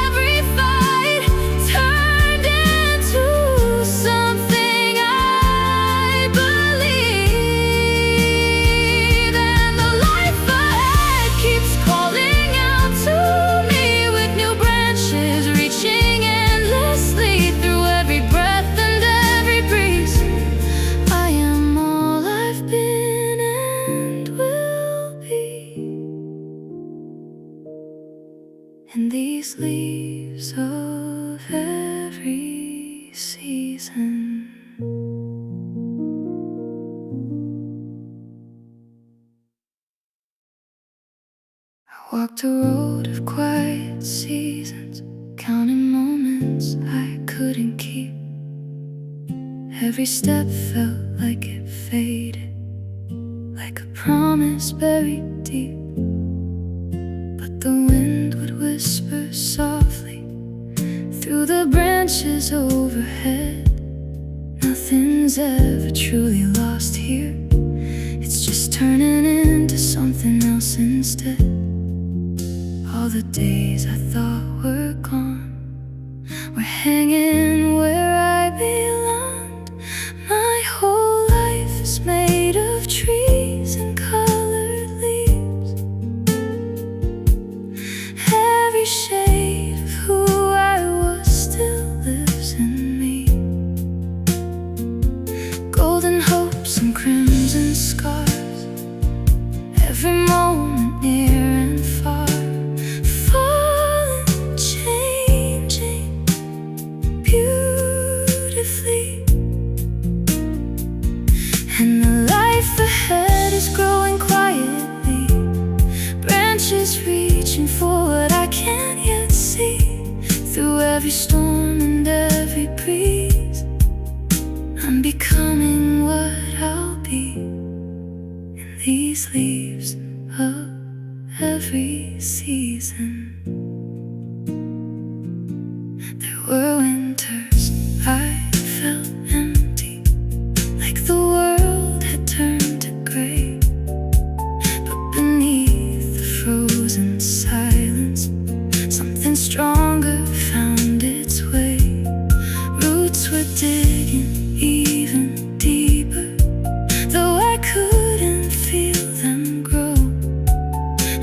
[SPEAKER 1] every fight turned into something I believe. And the life ahead keeps calling out to me with new branches reaching endlessly through every breath and every breeze. I am all I've been and will be. And these leaves of every season. I walked a road of quiet seasons, counting moments I couldn't keep. Every step felt like it faded, like a promise buried deep. But the wind would whisper softly through the branches overhead. Nothing's ever truly lost here, it's just turning into something else instead. All the days I thought were gone were hanging where I belonged. My whole life is made of trees and colored leaves. Every shade of who I was still lives in me. Golden hopes and crimson scars, every moment near and far, falling, changing beautifully. And the life ahead is growing quietly, branches reaching for what I can't yet see. Through every storm and every breeze, I'm becoming what I'll be. In these leaves of every season. There were winters I felt empty, like the world had turned to gray. But beneath the frozen silence, something stronger found its way. Roots were digging even deeper, though I couldn't feel them grow.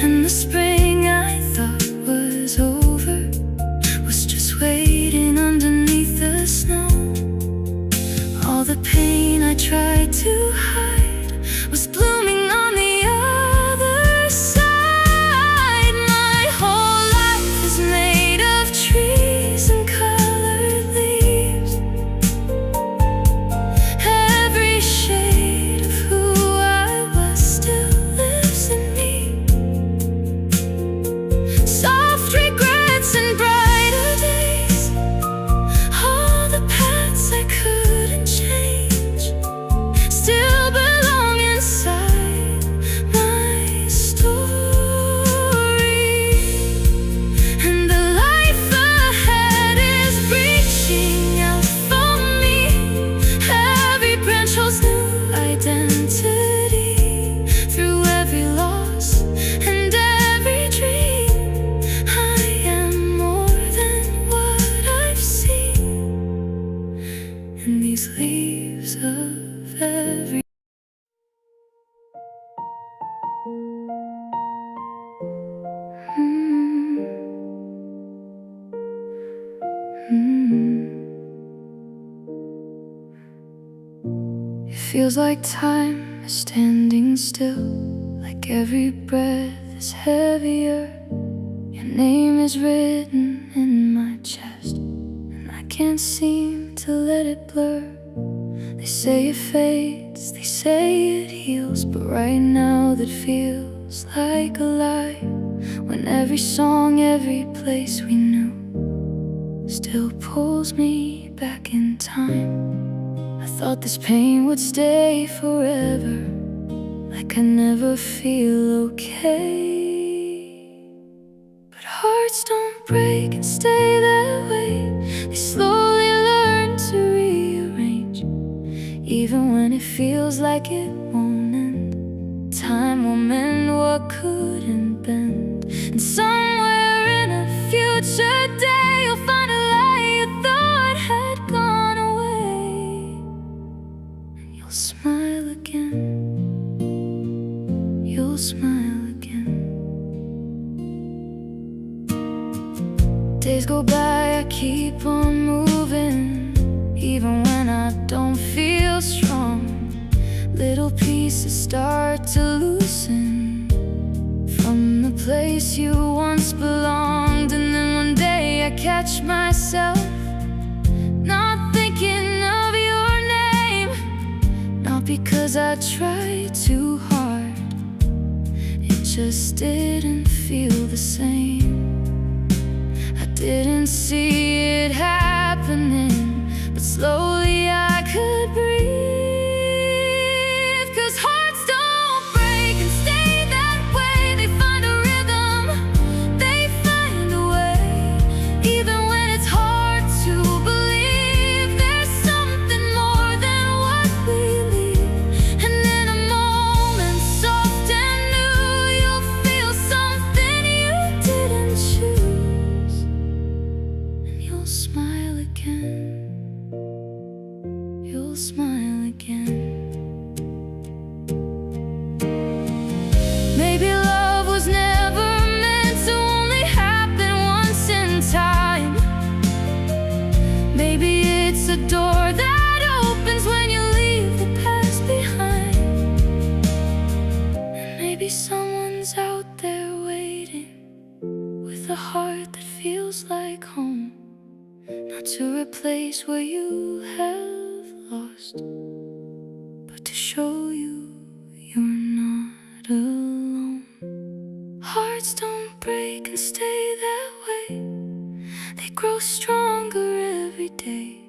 [SPEAKER 1] And the spring I thought was over was just waiting underneath the snow. All the pain I tried to hide was blooming on the other side. My whole life is made of trees and colored leaves. Every shade of who I was still lives in me. Soft regrets and brighter days, all the paths I couldn't change, still belong inside my story. And the life ahead is reaching out for me. Every branch holds new identity. Through every loss and every dream, I am more than what I've seen. In these leaves of every It feels like time is standing still, like every breath is heavier. Your name is written in my chest, and I can't seem to let it blur. They say it fades, they say it heals, but right now that feels like a lie. When every song, every place we knew still pulls me back in time. I thought this pain would stay forever, like I never feel okay. But hearts don't break and stay that way. They slowly learn to rearrange, even when it feels like it won't end. Time will mend what couldn't bend, and somewhere in a future day you'll find a light you thought had gone away, and you'll smile again. You'll smile again. Days go by, I keep on moving, even when I don't feel strong. Little pieces start to loosen from the place you once belonged. And then one day I catch myself not thinking of your name, not because I tried too hard, it just didn't feel the same. I didn't see it happening, but slowly I could breathe. You'll smile again. Maybe love was never meant to only happen once in time. Maybe it's a door that opens when you leave the past behind. And maybe someone's out there waiting with a heart that feels like home, not to replace what you have lost, but to show you you're not alone. Hearts don't break and stay that way. They grow stronger every day,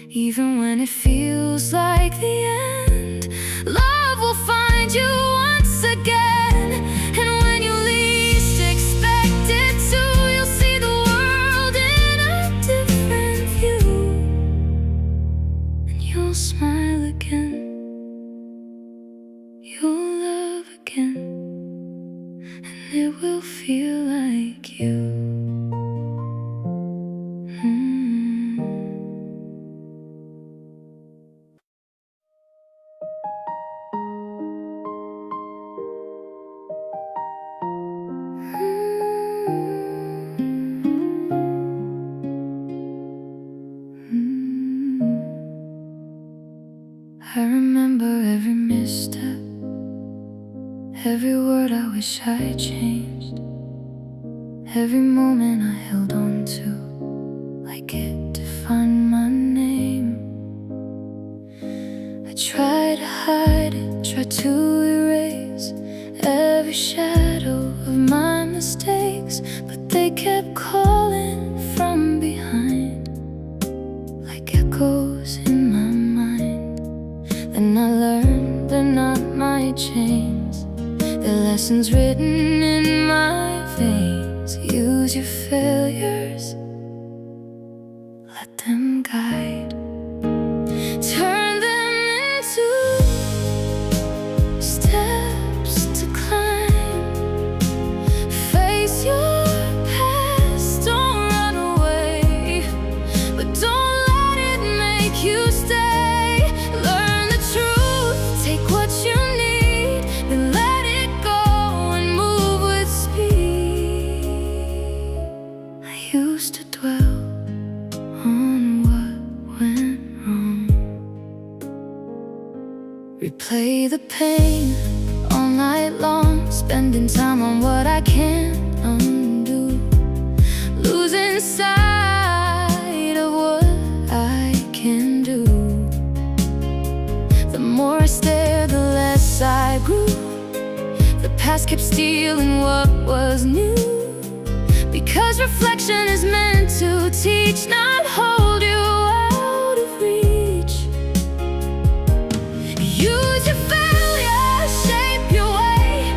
[SPEAKER 1] even when it feels like the end. Love will find you once again, and when you least expect it to, you'll see the world in a different view, and you'll smile again. You'll love again, and it will feel like you. I remember every misstep, every word I wish I changed, every moment I held on to like it defined my name. I tried to hide it, tried to erase every shadow of my mistakes, but they kept calling from behind like echoes in my mind. Then I learned they're not my chains, they're lessons written in my veins. Use your failures, let them guide, turn them into steps to climb. Face your past, don't run away, but don't let it make you stay. Learn the truth, take what you need, then let it go and move with speed. I used to dwell on what went wrong, replay the pain all night long, spending time on what I can't undo, losing sight of what I can do. The more I stared, the less I grew. The past kept stealing what was new, Because reflection is meant to teach, not hold you out of reach. Use your failure, shape your way,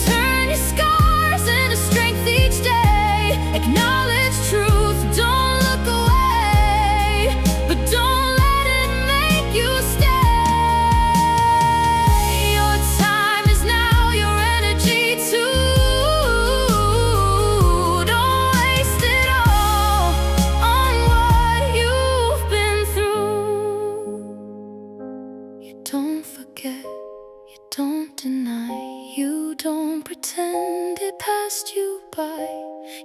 [SPEAKER 1] turn your scars into strength each day. Acknowledge truth, don't look away, but don't let it make you stay. Your time is now, your energy too. Don't waste it all on what you've been through. You don't forget, you don't deny, you don't pretend it passed you by.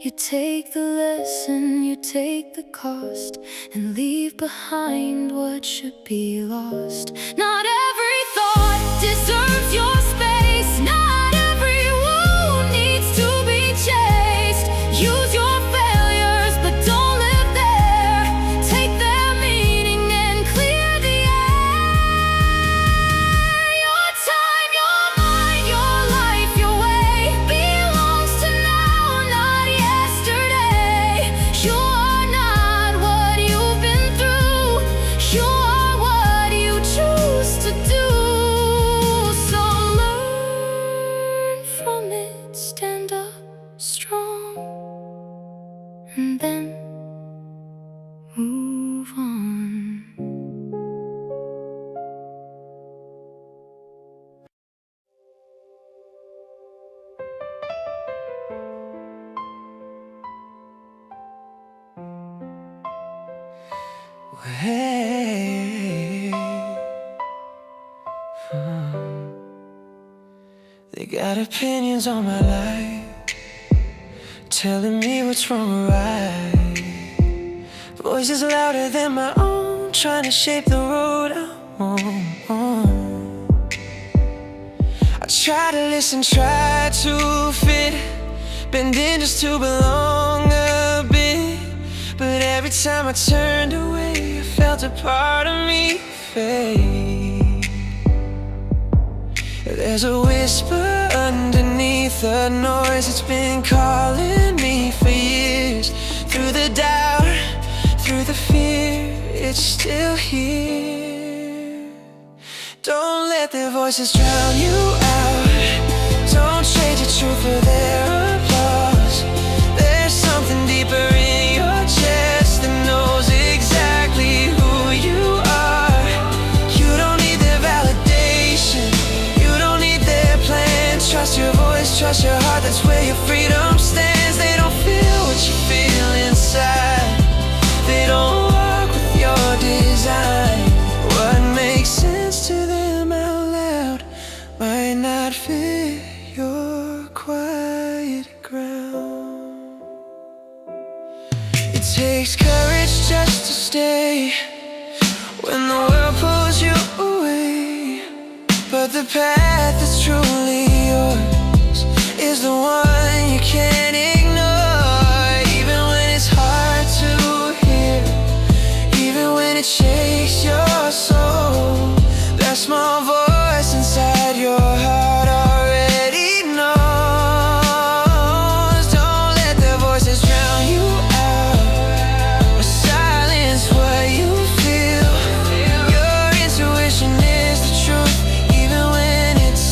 [SPEAKER 1] You take the lesson, you take the cost, and leave behind what should be lost. Not every thought deserves your space, not every wound needs to be chased. Use your failures, but don't live there. Take their meaning and clear the air. Your time, your mind, your life, your way belongs to now, not yesterday. You are not what you've been through, you are what you choose to do. So learn from it, stand up strong, and then move on.
[SPEAKER 2] Hey, they got opinions on my life, telling me what's wrong or right. Voices louder than my own, trying to shape the road I want. I try to listen, try to fit, bending just to belong a bit. But every time I turned away, I felt a part of me fade. There's a whisper underneath the noise that's been calling me for years. Through the doubt, through the fear, it's still here. Don't let their voices drown you out. Don't trade your truth for their applause. There's something deeper in your chest that knows exactly who you are. You don't need their validation, you don't need their plan. Trust your voice, trust your heart, that's where your freedom stands. They don't feel what you feel inside, they don't walk with your design. What makes sense to them out loud might not fit your quiet ground. It takes courage just to stay when the world pulls you away. But the path that's truly yours is the one you can't ignore. Even when it's hard to hear, even when it shakes your soul, that small voice inside your heart already knows. Don't let their voices drown you out or silence what you feel. Your intuition is the truth, even when it's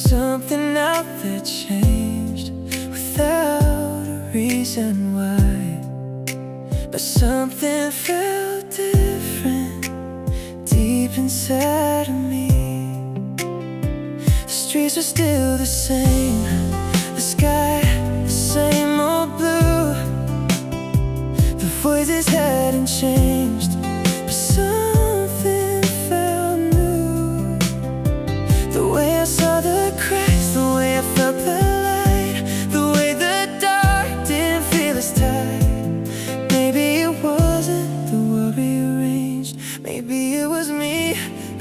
[SPEAKER 2] something out there changed without a reason why. But something felt different deep inside of me. The streets were still the same, the sky the same old blue. The voices hadn't changed, but something felt new. The way I saw the cracks, the way I felt the light, the way the dark didn't feel as tight. Maybe it wasn't the world rearranged, maybe it was me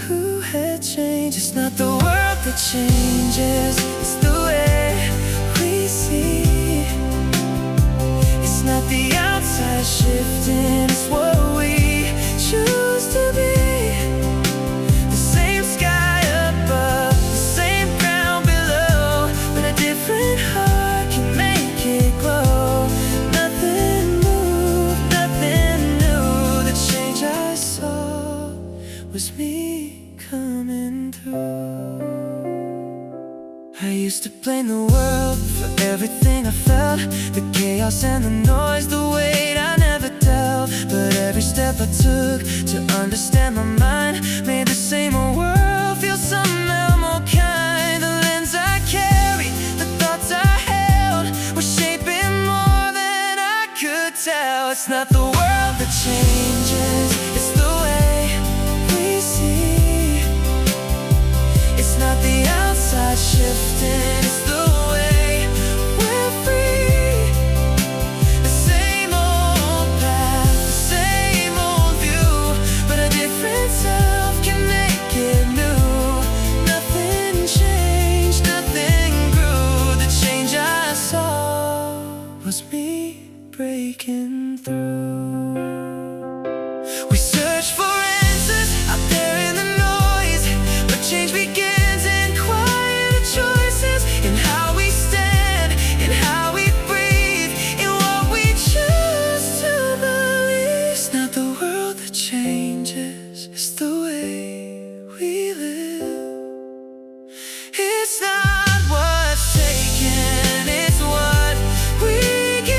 [SPEAKER 2] who had changed. It's not the world that changes, it's the way we see. It's not the outside shifting, it's what we choose to be. The same sky above, the same ground below, but a different heart can make it glow. Nothing moved, nothing new. The change I saw was me coming through. I used to blame the world for everything I felt, the chaos and the noise, the weight I never dealt. But every step I took to understand my mind made the same old world feel somehow more kind. The lens I carried, the thoughts I held were shaping more than I could tell. It's not the world that changes, it's the way we see. It's not the outside shifting, it's the way we're free. The same old path, the same old view, but a different self can make it new. Nothing changed, nothing grew. The change I saw was me breaking through. We search for answers out there in the noise, but change begins in quieter choices, in how we stand, in how we breathe, in what we choose to believe. It's not the world that changes, it's the way we live. It's not what's taken, it's what we give.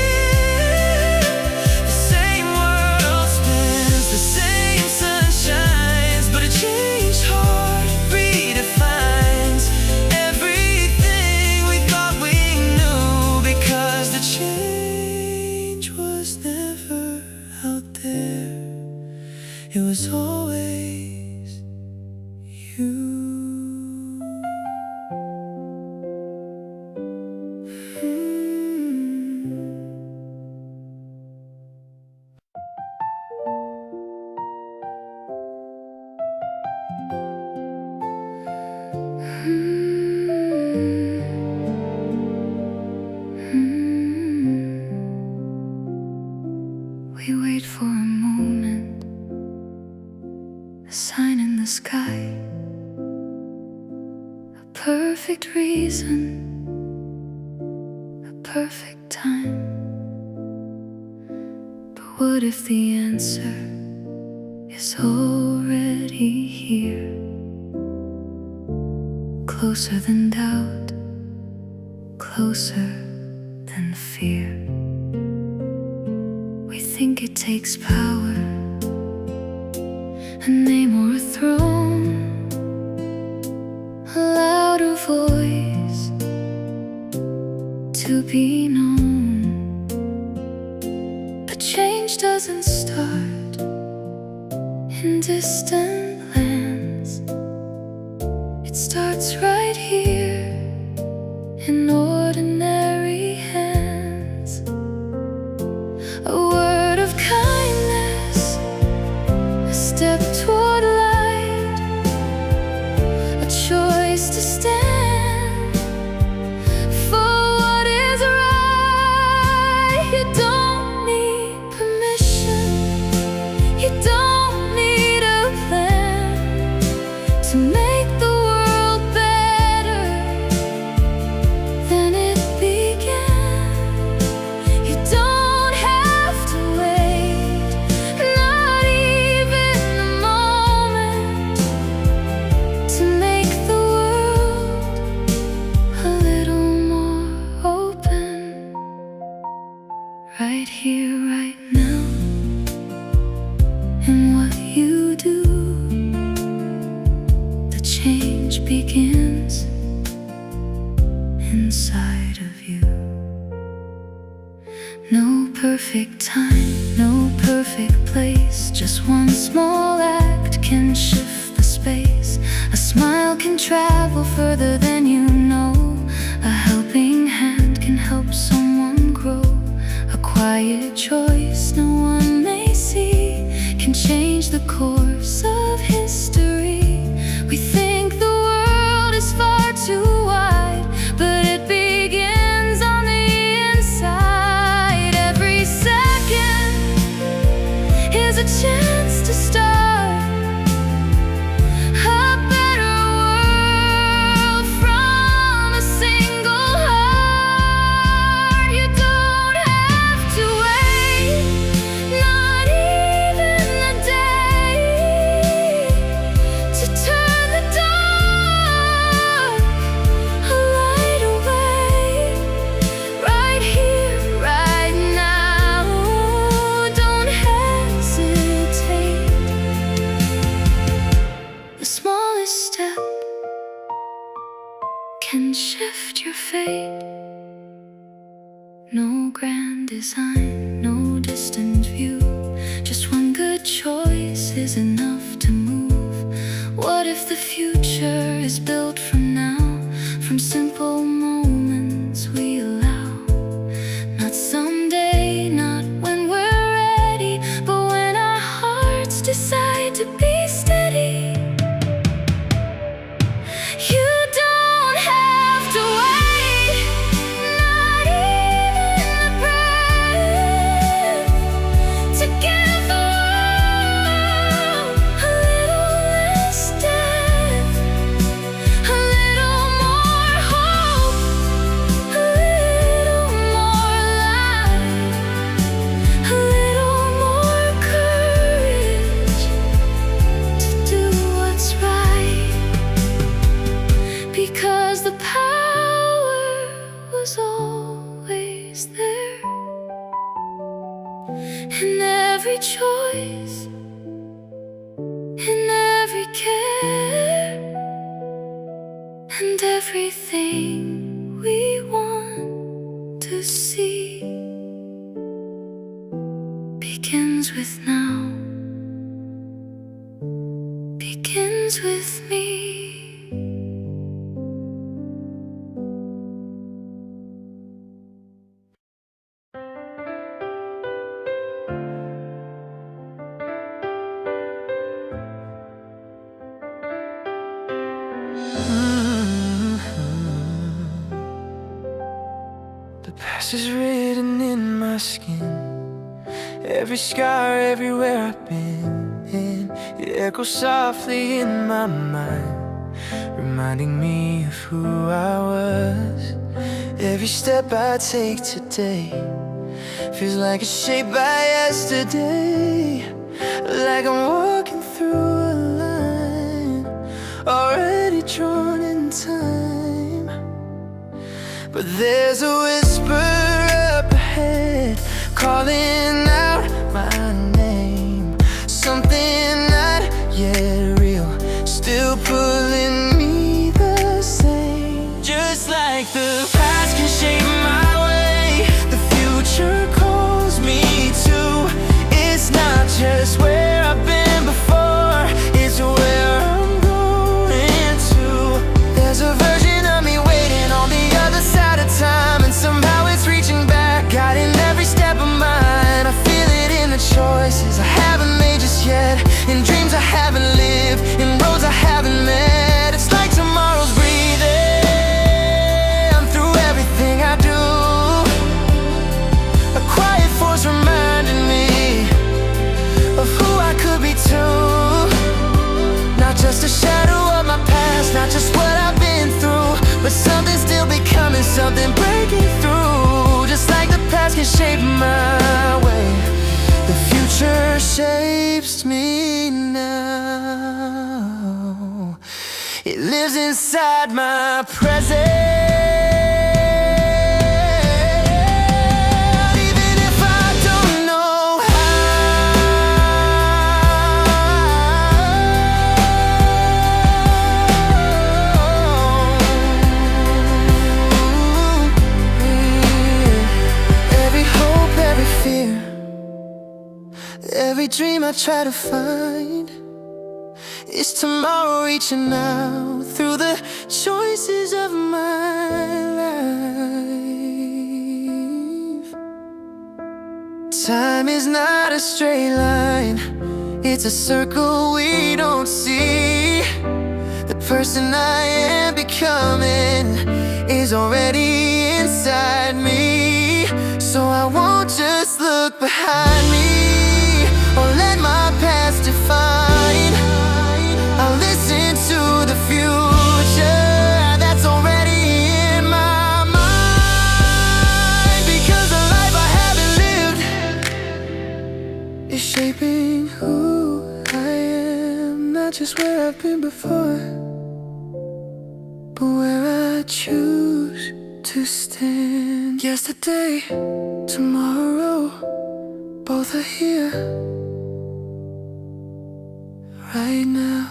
[SPEAKER 2] The same world spins, the same sun shines, but a changed heart redefines everything we thought we knew. Because the change was never out there, it was always you.
[SPEAKER 1] We wait for a moment, a sign in the sky, a perfect reason, a perfect time. But what if the answer is already here? Closer than doubt, closer than fear. We think it takes power, a name or a throne, a louder voice to be known. But change doesn't start in distant lands, it starts right here in ordinary hands. A word of kindness, a step toward light, a choice to stand for what is right. You don't need permission, you don't need a plan to make the world better than it began. You don't have to wait, not even a moment, to make the world begins inside of you. No perfect time, no perfect place. Just one small act can shift the space. A smile can travel further than you know. A helping hand can help someone grow. A quiet choice no one may see can change the course of history. We think the world is far too wide, but it begins on the inside. Every second is a chance to start a better world from a single heart. You don't have to wait, not even a day, to turn the dark a light away. Right here, right now, don't hesitate. The smallest step can shift your fate. No grand design, no distant view. Just one good choice is enough to move. What if the future is built from now, from simple moments we allow? Not someday, not when we're ready, but when our hearts decide to be steady. You don't have to wait, not even a breath, to give the world a little less death, a little more hope, a little more light, a little more courage to do what's right. Because the power was always there in every choice, in every care, and everything we want to see begins with now, begins with me.
[SPEAKER 2] The past is written in my skin. Every scar, everywhere I've been, it echoes softly in my mind, reminding me of who I was. Every step I take today feels like it's shaped by yesterday, like I'm walking through a line already drawn in time. But there's a whisper up ahead calling out my name, something not yet real, still pulling me the same. Just like the past can shape my way, the future calls me to. It's not just where I've been before, it's where I'm going to. There's a version of me waiting on the other side of time, and somehow it's reaching back, guiding every step of mine. I feel it in the choices I haven't made just yet, in dreams I haven't lived, in roads I haven't met. It's like tomorrow's breathing through everything I do, a quiet force reminding me of who I could be too. Not just a shadow of my past, not just what I've been through, but something still becoming, something breaking through. Just like the past can shape my way, the future shapes me now. It lives inside my present. dream I try to find is tomorrow reaching out through the choices of my life. Time is not a straight line, it's a circle we don't see. The person I am becoming is already inside me. So I won't just look behind me or let my past define. I'll listen to the future that's already in my mind. Because the life I haven't lived is shaping who I am. Not just where I've been before, but where I choose to stand. Yesterday, tomorrow, both are here right now.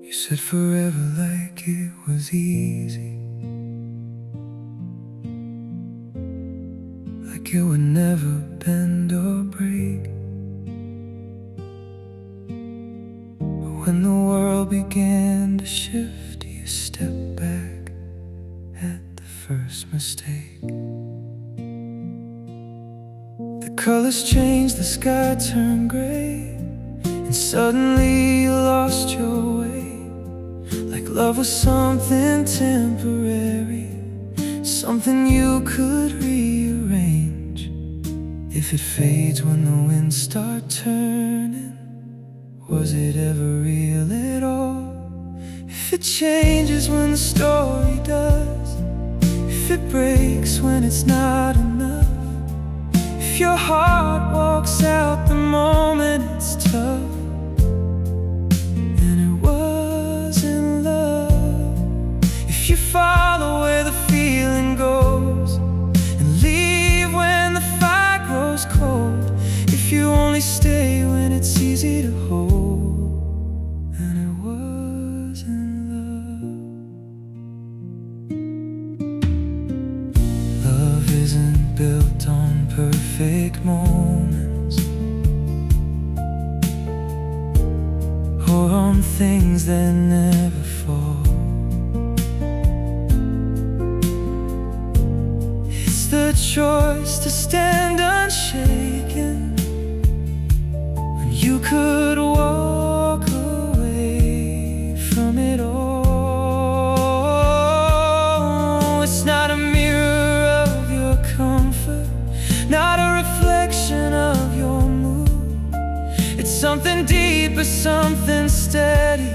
[SPEAKER 2] You said forever like it was easy, like it would never bend or break. But when the world began to shift, you stepped back at the first mistake. The colors changed, the sky turned gray, and suddenly you lost your way. Like love was something temporary, something you could rearrange. If it fades when the winds start turning, was it ever real at all? If it changes when the story does, if it breaks when it's not enough, if your heart walks out the moment it's tough, follow where the feeling goes and leave when the fire grows cold. If you only stay when it's easy to hold, then it wasn't love. Love isn't built on perfect moments or on things that never fall. The choice to stand unshaken when you could walk away from it all. It's not a mirror of your comfort, not a reflection of your mood. It's something deeper, something steady,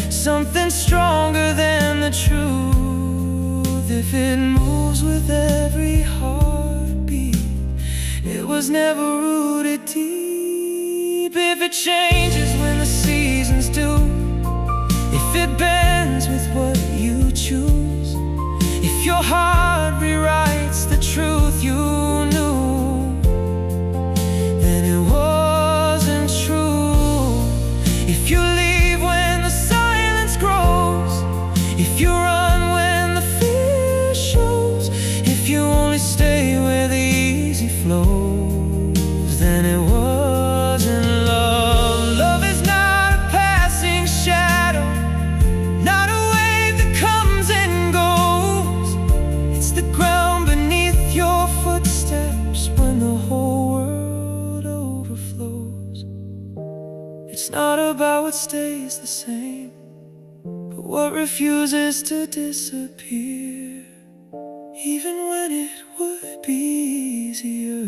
[SPEAKER 2] something stronger than the truth. If it moves with every heartbeat, it was never rooted deep. If it changes when the seasons do, if it bends with what you choose, if your heart rewrites the truth you knew, then it wasn't true. If you leave when the silence grows, if you run when the fear shows, if you only stay where the easy flows, then it wasn't love. Love is not a passing shadow, not a wave that comes and goes. It's the ground beneath your footsteps when the whole world overflows. It's not about what stays the same, but what refuses to disappear, even when it would. it be easier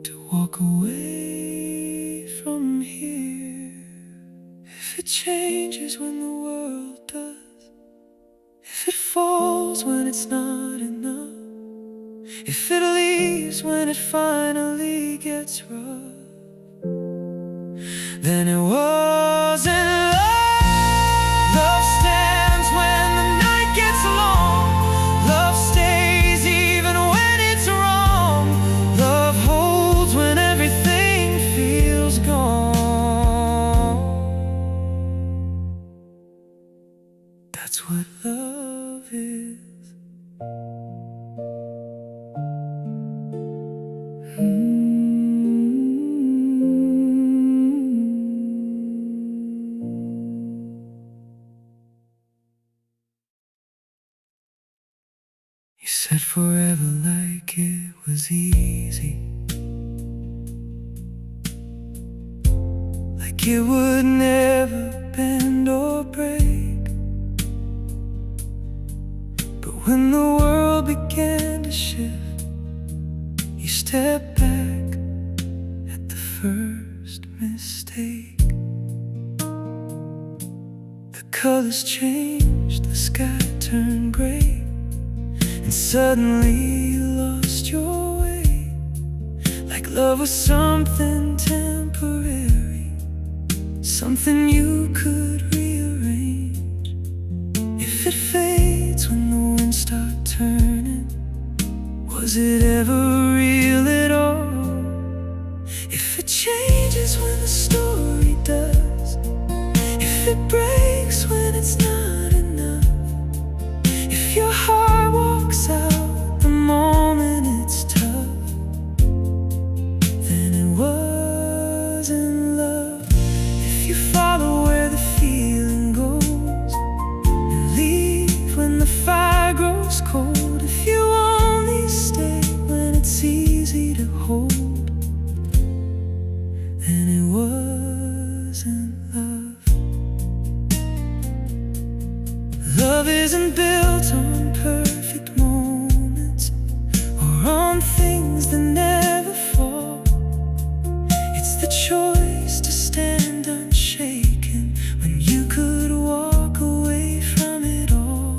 [SPEAKER 2] to walk away from here? If it changes when the world does, if it falls when it's not enough, if it leaves when it finally gets rough, then it wasn't love. Love stands when the night gets long. Love stays even when it's wrong. Love holds when everything feels gone. That's what love is. You said forever like it was easy, like it would never bend or break. But when the world began to shift, you stepped back at the first mistake. The colors changed, the sky turned gray, and suddenly you lost your way. Like love was something temporary, something you could rearrange. If it fades when the winds start turning, was it ever real at all? If it changes when the story does, if it breaks when it's not enough, if your heart walks out the moment it's tough, then it wasn't love. If you follow where the feeling goes and leave when the fire grows cold, if you only stay when it's easy to hold, then it wasn't love. Love isn't built on perfect moments or on things that never fall. It's the choice to stand unshaken when you could walk away from it all.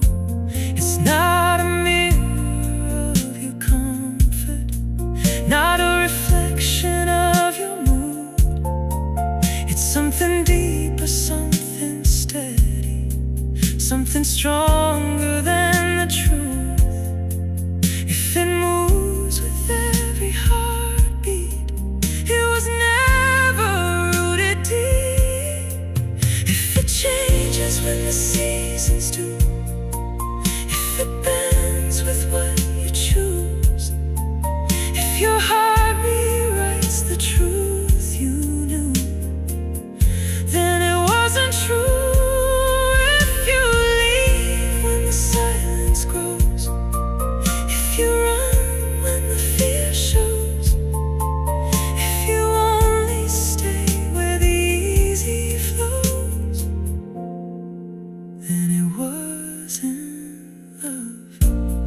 [SPEAKER 2] It's not a mirror of your comfort, not a reflection of your mood. It's something deeper, something steady, something stronger than the truth. If it moves with every heartbeat, it was never rooted deep. If it changes when the seasons do, if it bends with what you choose, if your heart rewrites the truth you knew, then it wasn't true.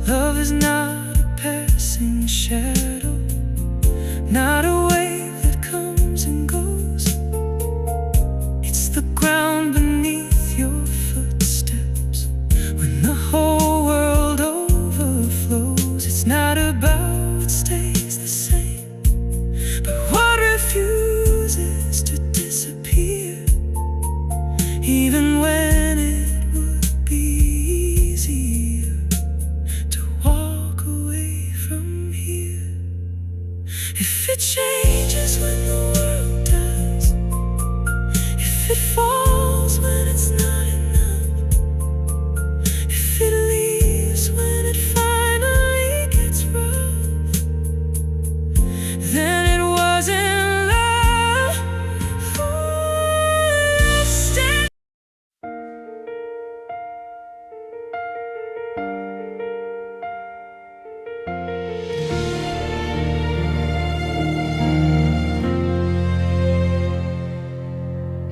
[SPEAKER 2] Love is not a passing shadow, not a wave that comes and goes. It's the ground beneath your footsteps when the whole world overflows. It's not about what stays the same, but what refuses to disappear, even when it would be easier to walk away from here. If it changes when the world does, if it falls when it's not enough, if it leaves when it finally gets rough, then it wasn't love.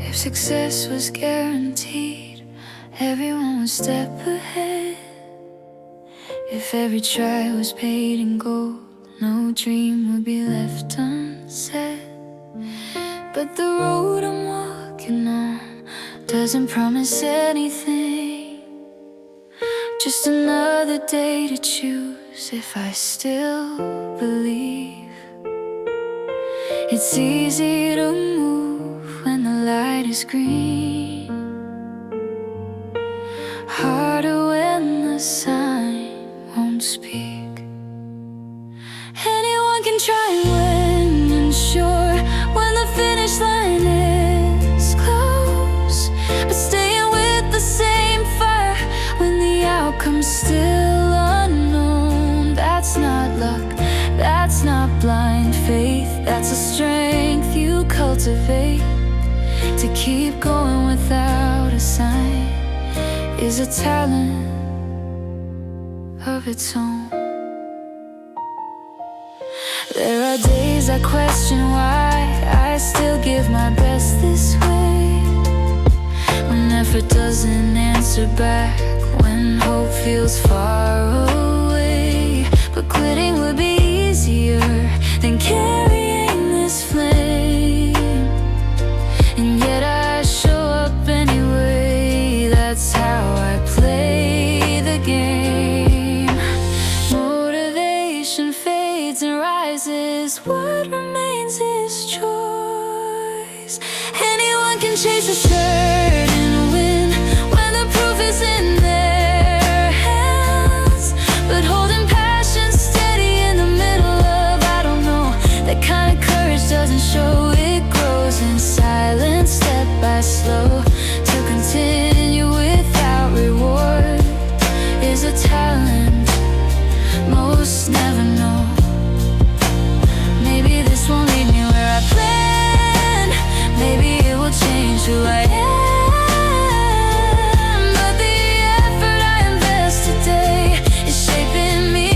[SPEAKER 1] If success was guaranteed, everyone would step ahead. If every try was paid in gold, no dream would be left unsaid. But the road I'm walking on doesn't promise anything. Just another day to choose if I still believe. It's easy to move when the light is green, harder when the sign won't speak. Anyone can try when unsure, when the finish line is close. But staying with the same fire when the outcome's still unknown, that's not luck, that's not blind faith. That's a strength you cultivate. To keep going without a sign is a talent of its own. There are days I question why I still give my best this way, when effort doesn't answer back, when hope feels far away. But quitting would be easier than carrying this flame, and yet I show up anyway. That's how I play the game. Motivation fades and rises, what remains is choice. Anyone can chase a certain win when the proof is in their hands. But holding passion steady in the middle of I don't know, that kind of courage doesn't show. It grows in silence, step by slow. To continue without reward is a talent most never know. Maybe this won't lead me where I planned, maybe it will change who I am. But the effort I invest today is shaping me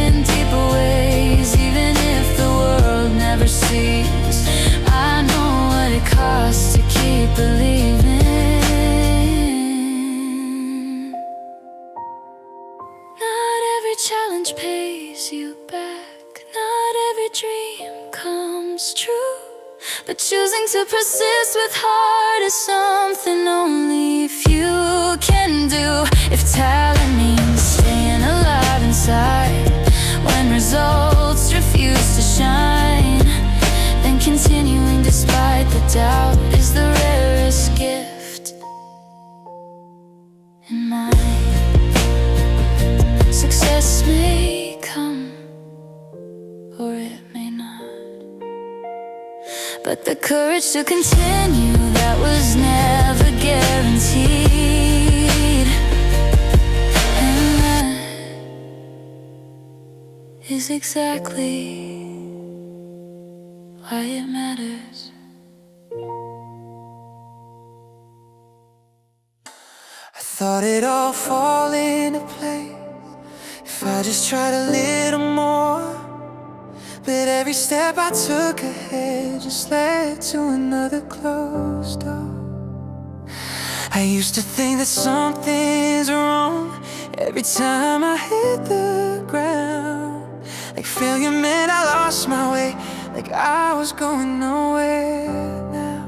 [SPEAKER 1] in deeper ways. Even if the world never sees, I know what it costs to keep believing. Not every challenge pays you back, not every dream comes true. But choosing to persist with heart is something only few can do. If talent means staying alive inside when results refuse to shine, then continuing despite the doubt is the rarest gift in mine. Success may come or it may not, but the courage to continue, that was never guaranteed. And that is exactly why it matters.
[SPEAKER 2] I thought it'd all fall into place if I just tried a little more. But every step I took ahead just led to another closed door. I used to think that something's wrong every time I hit the ground. Like failure meant I lost my way, like I was going nowhere now.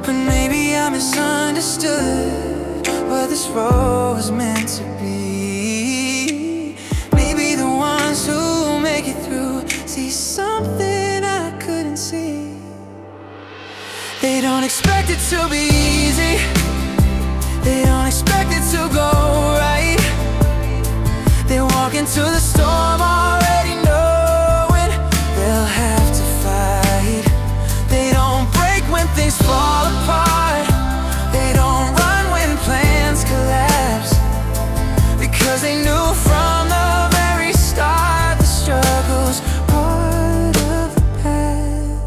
[SPEAKER 2] But maybe I misunderstood what this road was meant to be. Maybe the ones who make it through see something I couldn't see. They don't expect it to be easy, they don't expect it to go right. They walk into the storm already knowing they'll have to fight. They don't break when things fall apart, they don't run when plans collapse, because they knew from the very start the struggle's part of the path.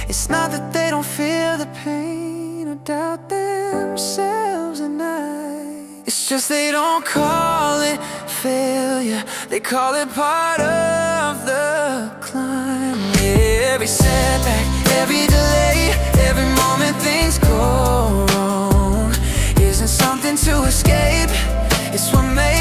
[SPEAKER 2] It's not that they don't feel the pain or doubt themselves at night. It's just they don't call it failure, they call it part of the climb. Yeah, every setback, every delay, every moment things go wrong isn't something to escape, it's what makes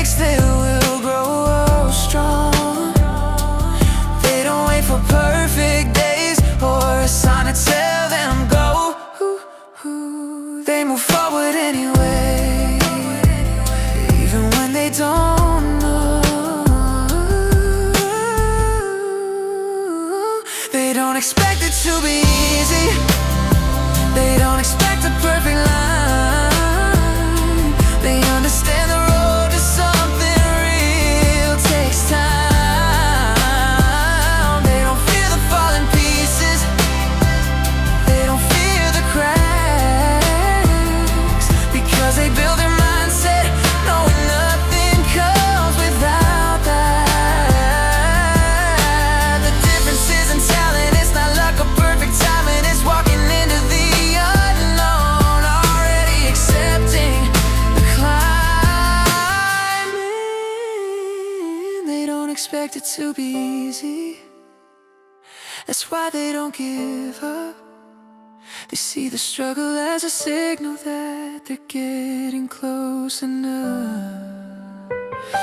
[SPEAKER 2] expect it to be easy. That's why they don't give up. They see the struggle as a signal that they're getting close enough.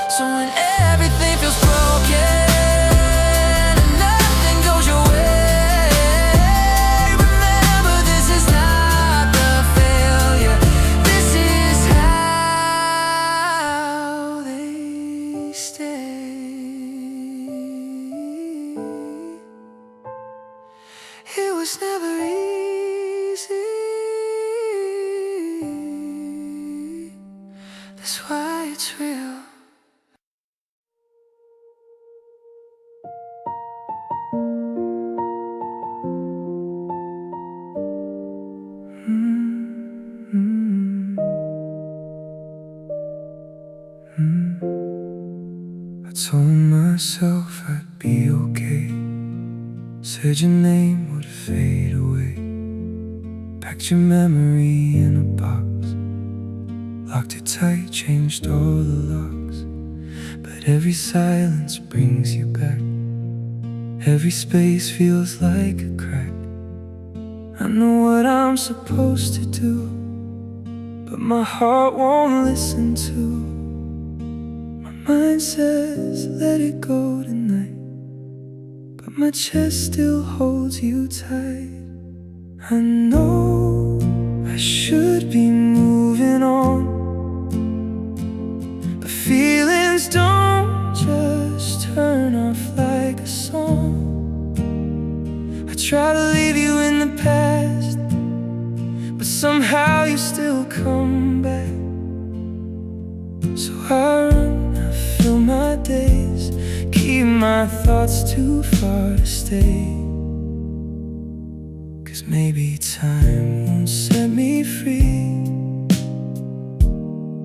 [SPEAKER 2] So when everything feels broken and nothing goes your way, remember this is not the failure. This is how they stay. It was never easy. That's why it's real. I told myself I'd be okay. Said your name would fade away. Packed your memory in a box, locked it tight, changed all the locks. But every silence brings you back. Every space feels like a crack. I know what I'm supposed to do, but my heart won't listen to. My mind says let it go tonight, but my chest still holds you tight. I know I should be moving on, but feelings don't just turn off like a song. I try to leave you in the past, but somehow you still come back. So I run, I fill my days, keep my thoughts too far to stay. 'Cause maybe time won't set me free,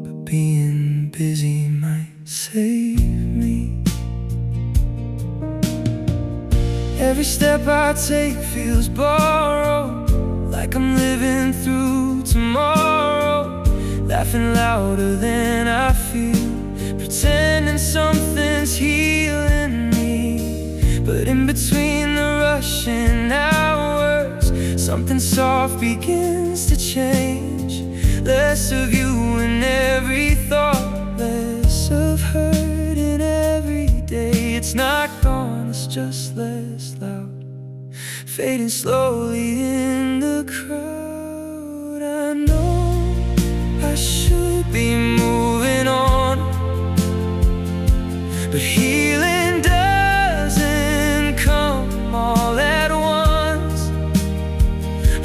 [SPEAKER 2] but being busy might save me. Every step I take feels borrowed, like I'm living through tomorrow. Laughing louder than I feel, pretending something's healing me. But in between the rushing hours, something soft begins to change. Less of you in every thought, less of hurt in every day. It's not gone, it's just less loud, fading slowly in the crowd. I know I should be moving on, but healing doesn't come all at once.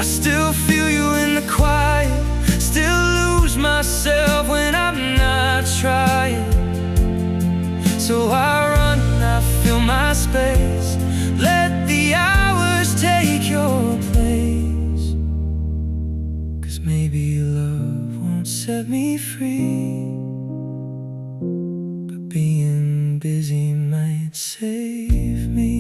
[SPEAKER 2] I still feel you in the quiet, still lose myself when I'm not trying. So I run, I fill my space, let the hours take your place. 'Cause maybe love won't set me free, but being busy might save me.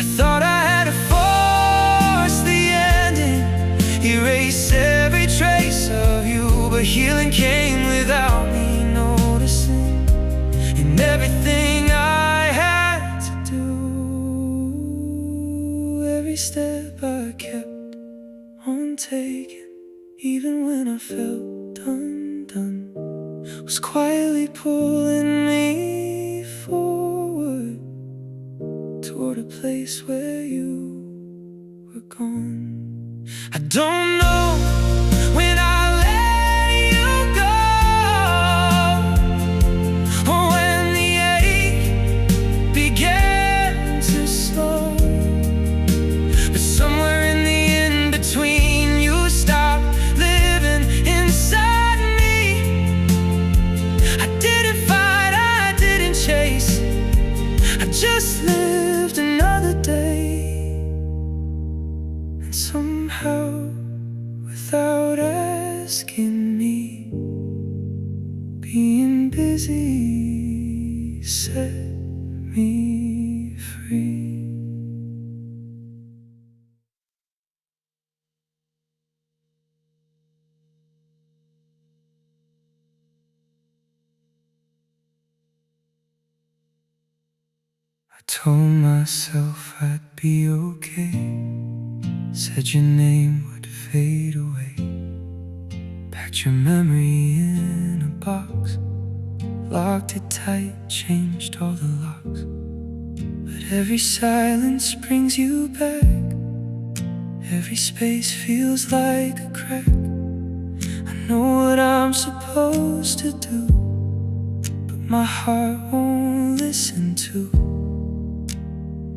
[SPEAKER 2] I thought I had to force the ending, erase every trace of you, but healing came without me noticing. And everything I had to do, every step I kept on taking, even when I felt undone, was quietly pulling me forward toward a place where you were gone. I don't know when I let you go, or when the ache began to slow, but somewhere in the in-between you stopped living inside me. I didn't fight, I didn't chase, I just lived another day. And somehow, without asking me, being busy set me free. I told myself I'd be okay. Said your name would fade away. Packed your memory in a box, locked it tight, changed all the locks. But every silence brings you back. Every space feels like a crack. I know what I'm supposed to do, but my heart won't listen to.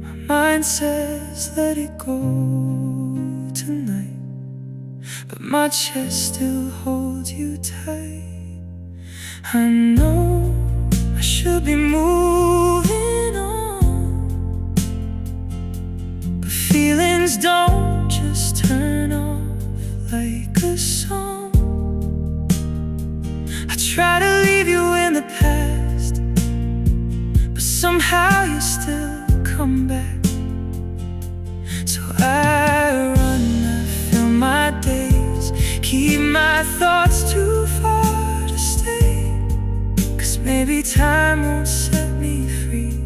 [SPEAKER 2] My mind says let it go tonight, but my chest still holds you tight. I know I should be moving on, but feelings don't just turn off like a song. I try to leave you in the past, but somehow you still come back. So I run, I fill my days, keep my thoughts too far to stay. 'Cause maybe time won't set me free,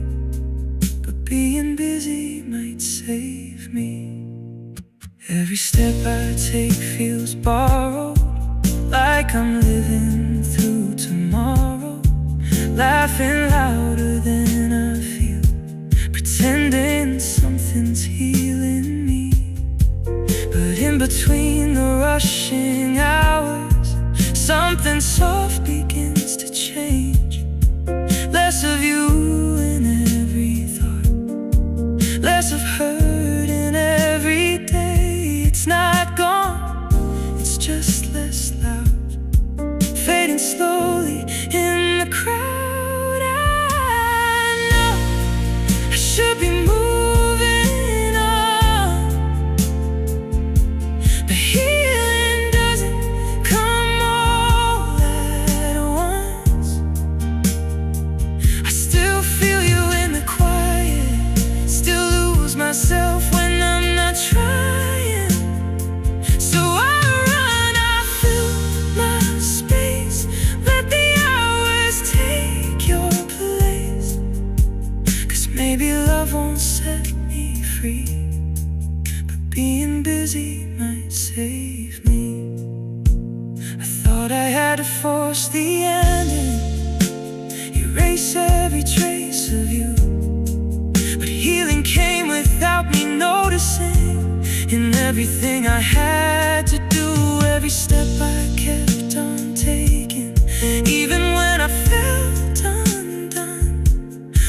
[SPEAKER 2] but being busy might save me. Every step I take feels borrowed, like I'm living through tomorrow, laughing louder than I feel, pretending something's healing me. But in between the rushing hours, something soft begins to change. Less of you in every thought, less of hurt in every day. It's not gone, it's just less loud, fading slowly in the crowd. I know I should be moving on, but healing doesn't come all at once. I still feel you in the quiet, still lose myself when I'm not trying. So I run, I fill my space, let the hours take your place. 'Cause maybe love won't set me free, but being busy might save me. I thought I had to force the ending, erase every trace of you, but healing came without me noticing. In everything I had to do, every step I kept on taking, even when I felt undone,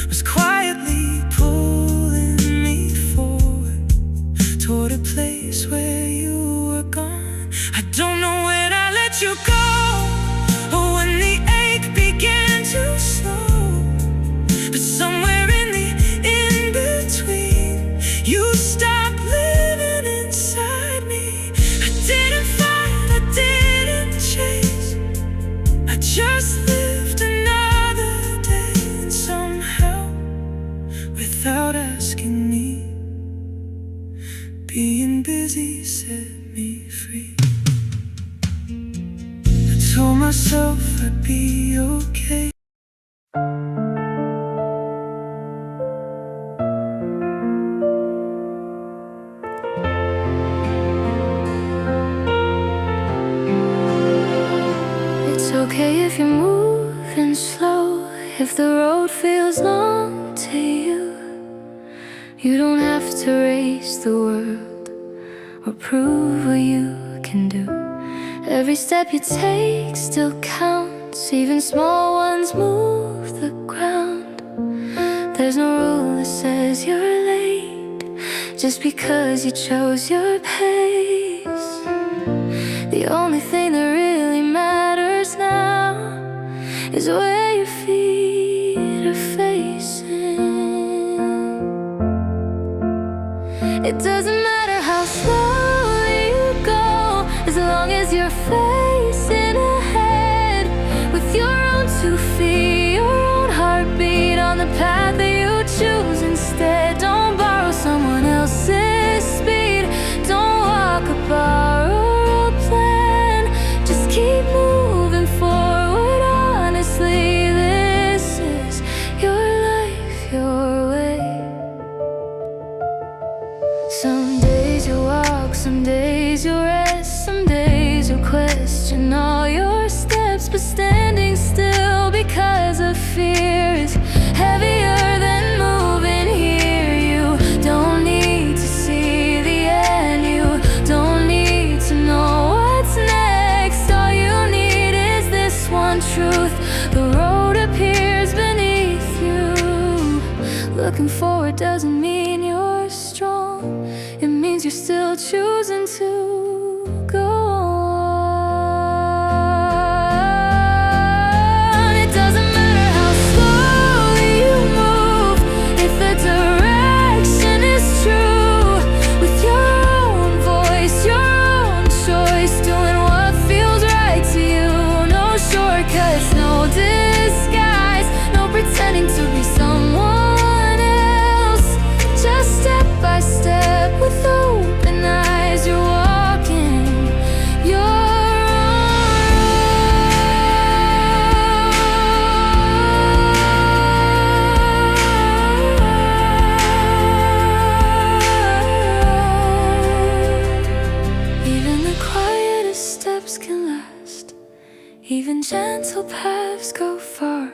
[SPEAKER 2] was quietly pulling me forward toward a place where you were gone. I don't know when I let you go, or when the ache began to slow, but somewhere in the in-between, you stopped living inside me. I didn't fight, I didn't chase, I just lived another day. And somehow, without asking me, being busy set me free. I told myself I'd be okay.
[SPEAKER 1] It's okay if you're moving slow, if the road feels long to you. You don't have to race the world or prove what you can do. Every step you take still counts, even small ones move the ground. There's no rule that says you're late just because you chose your pace. The only thing that really matters now is where your feet are facing. It doesn't matter how slowly you go, as long as you're facing ahead with your own 2 feet, your own heartbeat on the path that you choose instead. Don't borrow someone else's speed, don't walk a borrowed plan, just keep moving forward. Honestly, this is your life, your way. Some days you'll rest, some days you'll question all your steps, but standing still because of fear is heavier than moving here. You don't need to see the end, you don't need to know what's next. All you need is this one truth: the road appears beneath you. Looking forward doesn't mean you're strong, it means you're still choosing to go on. It doesn't matter how slowly you move, if the direction is true. With your own voice, your own choice, doing what feels right to you. No shortcuts, no disguise, no pretending to be someone else. Just step by step with open eyes, you're walking your own road. Even the quietest steps can last, even gentle paths go far.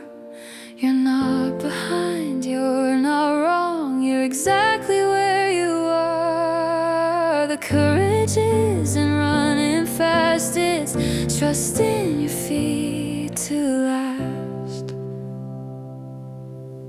[SPEAKER 1] You're not behind, you're not wrong, you're exactly where you are. The courage isn't running fast, it's trusting your feet to last.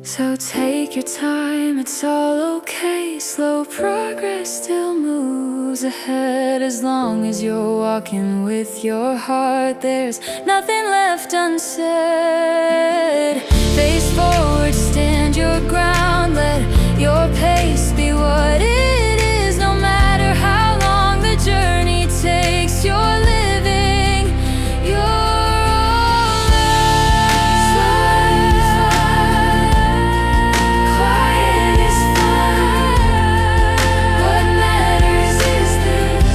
[SPEAKER 1] So take your time, it's all okay. Slow progress still moves ahead. As long as you're walking with your heart, there's nothing left unsaid. Face forward, stand your ground, let your pace be what it is. No matter how long the journey takes, you're living your own life. Quiet is fine, what matters is this: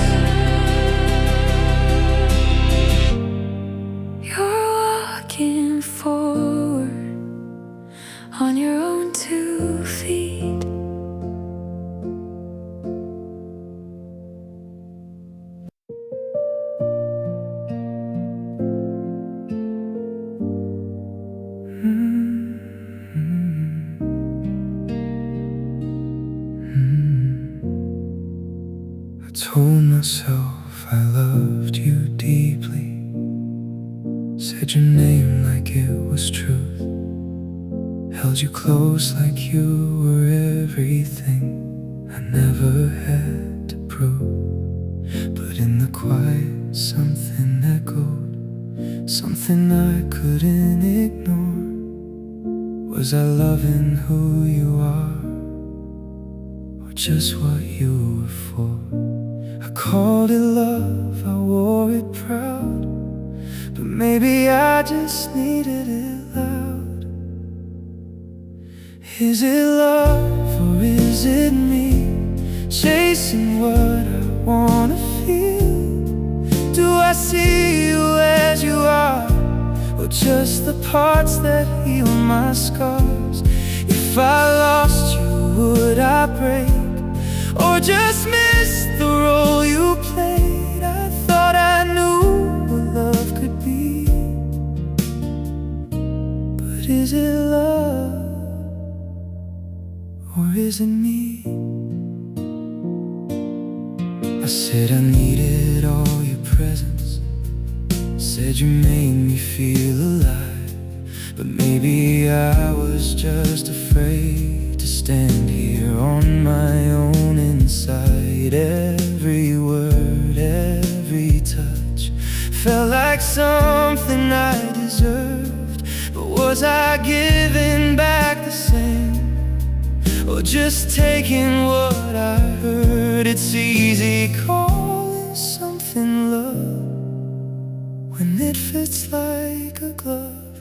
[SPEAKER 1] you're walking forward on your own 2 feet.
[SPEAKER 2] I told myself I loved you deeply, said your name like it was truth, held you close like you were everything I never had to prove. But in the quiet something echoed, something I couldn't ignore. Was I loving who you are, or just what you were for? I called it love, I wore it proud, but maybe I just needed it loud. Is it love or is it me, chasing what I wanna feel? Do I see you as you are, or just the parts that heal my scars? If I lost you, would I break, or just miss the role you played? I thought I knew what love could be, but is it love, or is it me? I said I needed all your presence, said you made me feel alive, but maybe I was just afraid to stand here on my own inside. Every word, every touch felt like something I deserved, but was I giving back the same, or just taking what I heard? It's easy calling something love when it fits like a glove.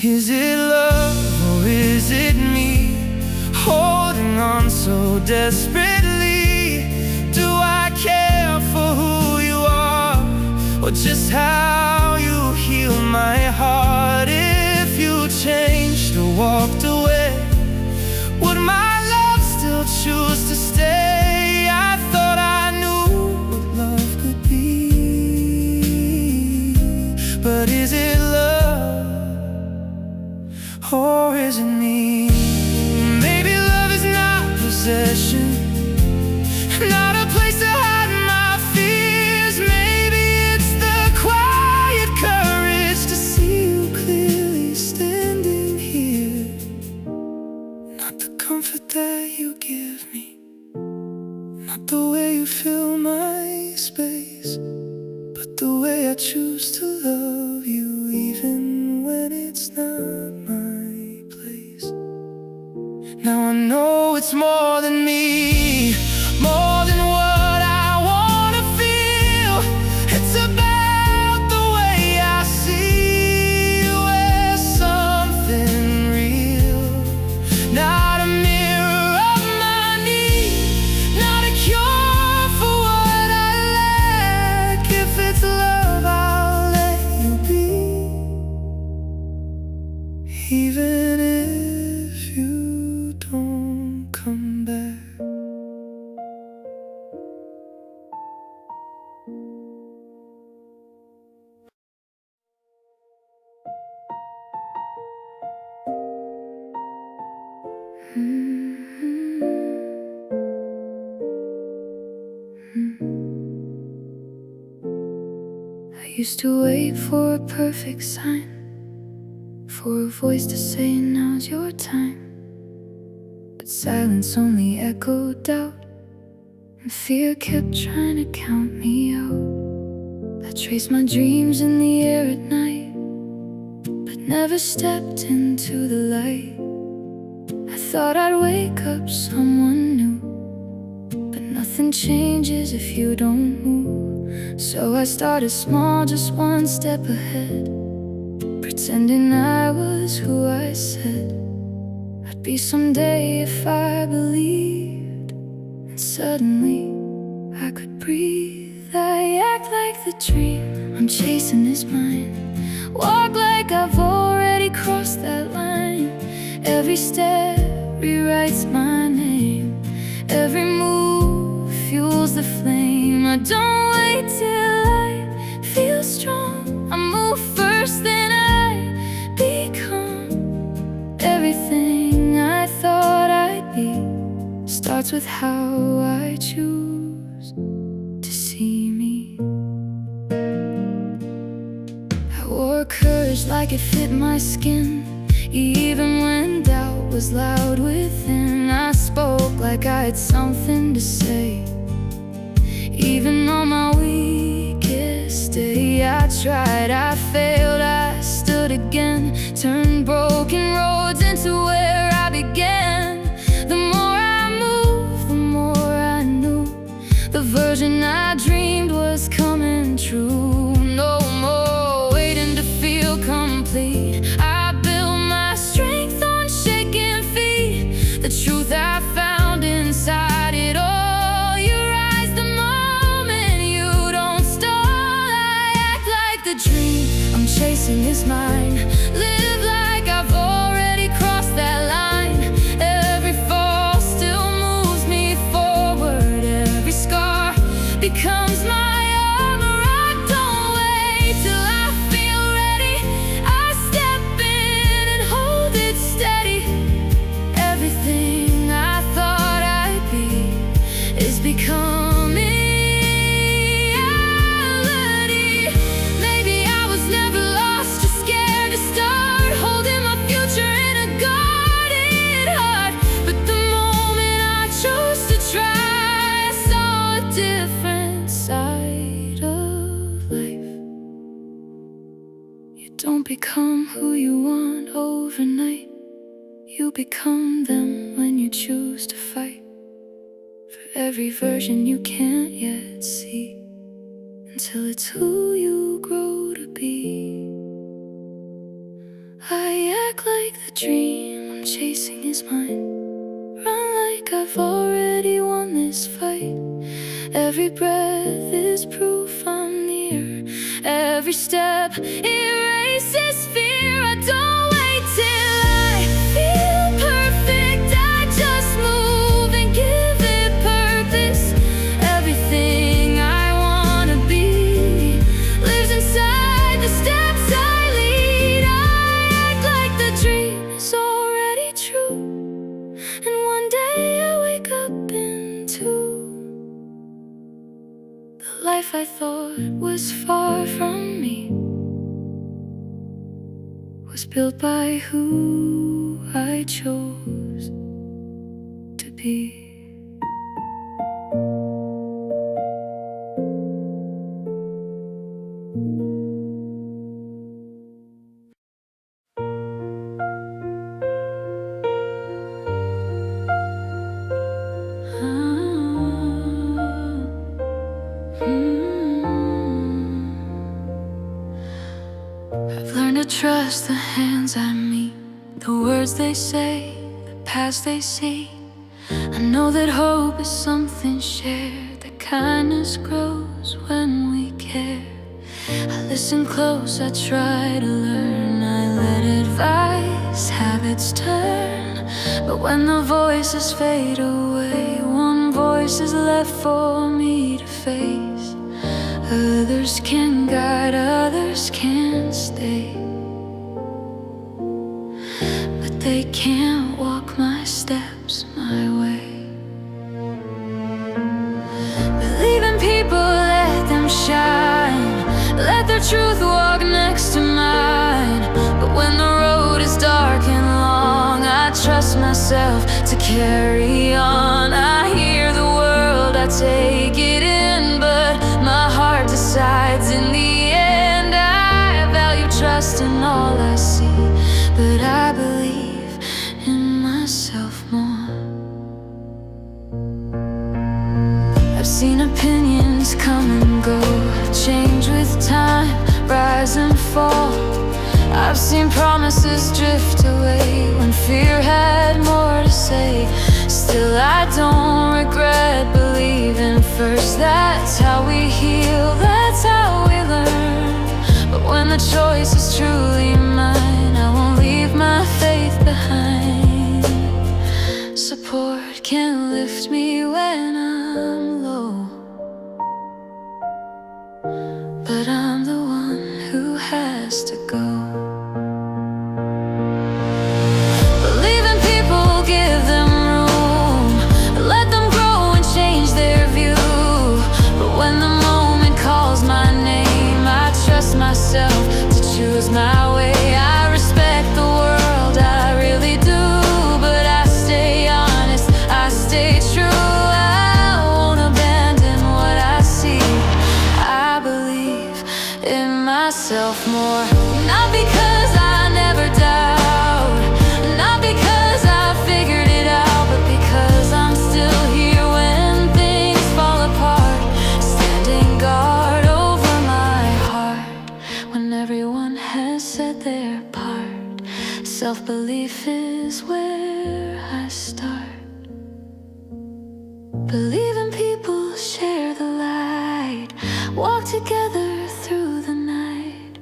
[SPEAKER 2] Is it love or is it me, holding on so desperately? Do I care for who you are, or just how you heal my heart? If you changed or walked away, would my love still choose to stay? I thought I knew what choose to love you even when it's not my place. Now I know it's more than me, more than what I wanna feel. It's about the way I see you as something real, not a mirror of my need, not a cure for what I lack. If it's love, I'll let you be, even if you don't come back.
[SPEAKER 1] I used to wait for a perfect sign, for a voice to say now's your time. But silence only echoed doubt, and fear kept trying to count me out. I traced my dreams in the air at night, but never stepped into the light. I thought I'd wake up someone new, but nothing changes if you don't move. So I started small, just one step ahead, pretending I was who I said I'd be someday if I believed. And suddenly I could breathe. I act like the dream I'm chasing is mine, walk like I've already crossed that line. Every step rewrites my name, every move fuels the flame. I don't wait till I feel strong, I move first, then I become. Everything I thought I'd be starts with how I choose to see me. I wore courage like it fit my skin, even when doubt was loud within. I spoke like I had something to say, even on my weakest day. I tried, I failed, I stood again, turned broken roads into where I began. The more I moved, the more I knew the version I dreamed was coming true. No more waiting to feel complete, I built my strength on shaking feet. The truth I found inside it all, you rise the moment you don't stall. I act like the dream I'm chasing is mine, live like I've already crossed that line. Every fall still moves me forward, every scar becomes my armor. I don't wait till I feel ready, I step in and hold it steady. Everything I thought I'd be is becoming reality. Maybe I was never lost, just scared to start, holding my future in a guarded heart. But the moment I chose to try, I saw a different side of life. You don't become who you want overnight, you become them when you choose to fight for every version you can't yet see, until it's who you grow to be. I act like the dream I'm chasing is mine, run like I've already won this fight. Every breath is proof I'm near, every step erases fear. I don't wait till I feel perfect, I just move and give it purpose. Everything I wanna be lives inside the steps I lead. I act like the dream is already true, and one day I wake up into the life I thought was far from me, was built by who I chose to be. I've learned to trust the hands I meet, the words they say, the paths they see. I know that hope is something shared, that kindness grows when we care. I listen close, I try to learn, I let advice, habits turn. But when the voices fade away, one voice is left for me to face. Others can guide, others can stay, but they can't walk my steps my way. Believe in people, let them shine, let their truth walk next to mine. But when the road is dark and long, I trust myself to carry on. I hear the world, I take it in, but my heart decides in the end. I value trust in all I see, but I believe in myself more. I've seen opinions come and go, change with time, rise and fall. I've seen promises drift away when fear had more to say. Still I don't regret believing first. That's how we heal, that's how we learn. But when the choice is truly mine, I won't leave my faith behind. Support can lift me when I'm low, but I'm the one who has to go. Believe in people, give them room, let them grow and change their view. But when the moment calls my name, I trust myself to choose my way. I respect the world, I really do, but I stay honest, I stay true. I won't abandon what I see. I believe in myself more, not because I never doubt, not because I figured it out, but because I'm still here when things fall apart, standing guard over my heart. When everyone has said their part, self-belief is where I start. Believe in people, share the light, walk together through the night.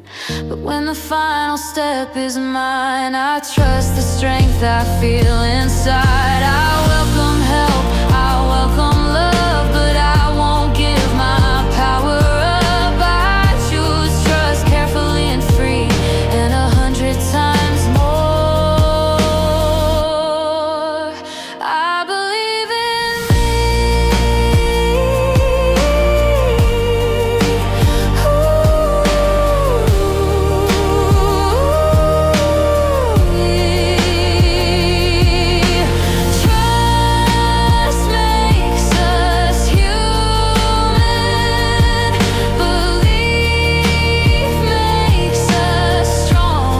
[SPEAKER 1] But when the final step is mine, I trust the strength I feel inside. I welcome help, I welcome love, but I won't give my power up. I choose trust carefully and free, and 100 times more. I believe in me. Trust makes us human. Belief makes us strong.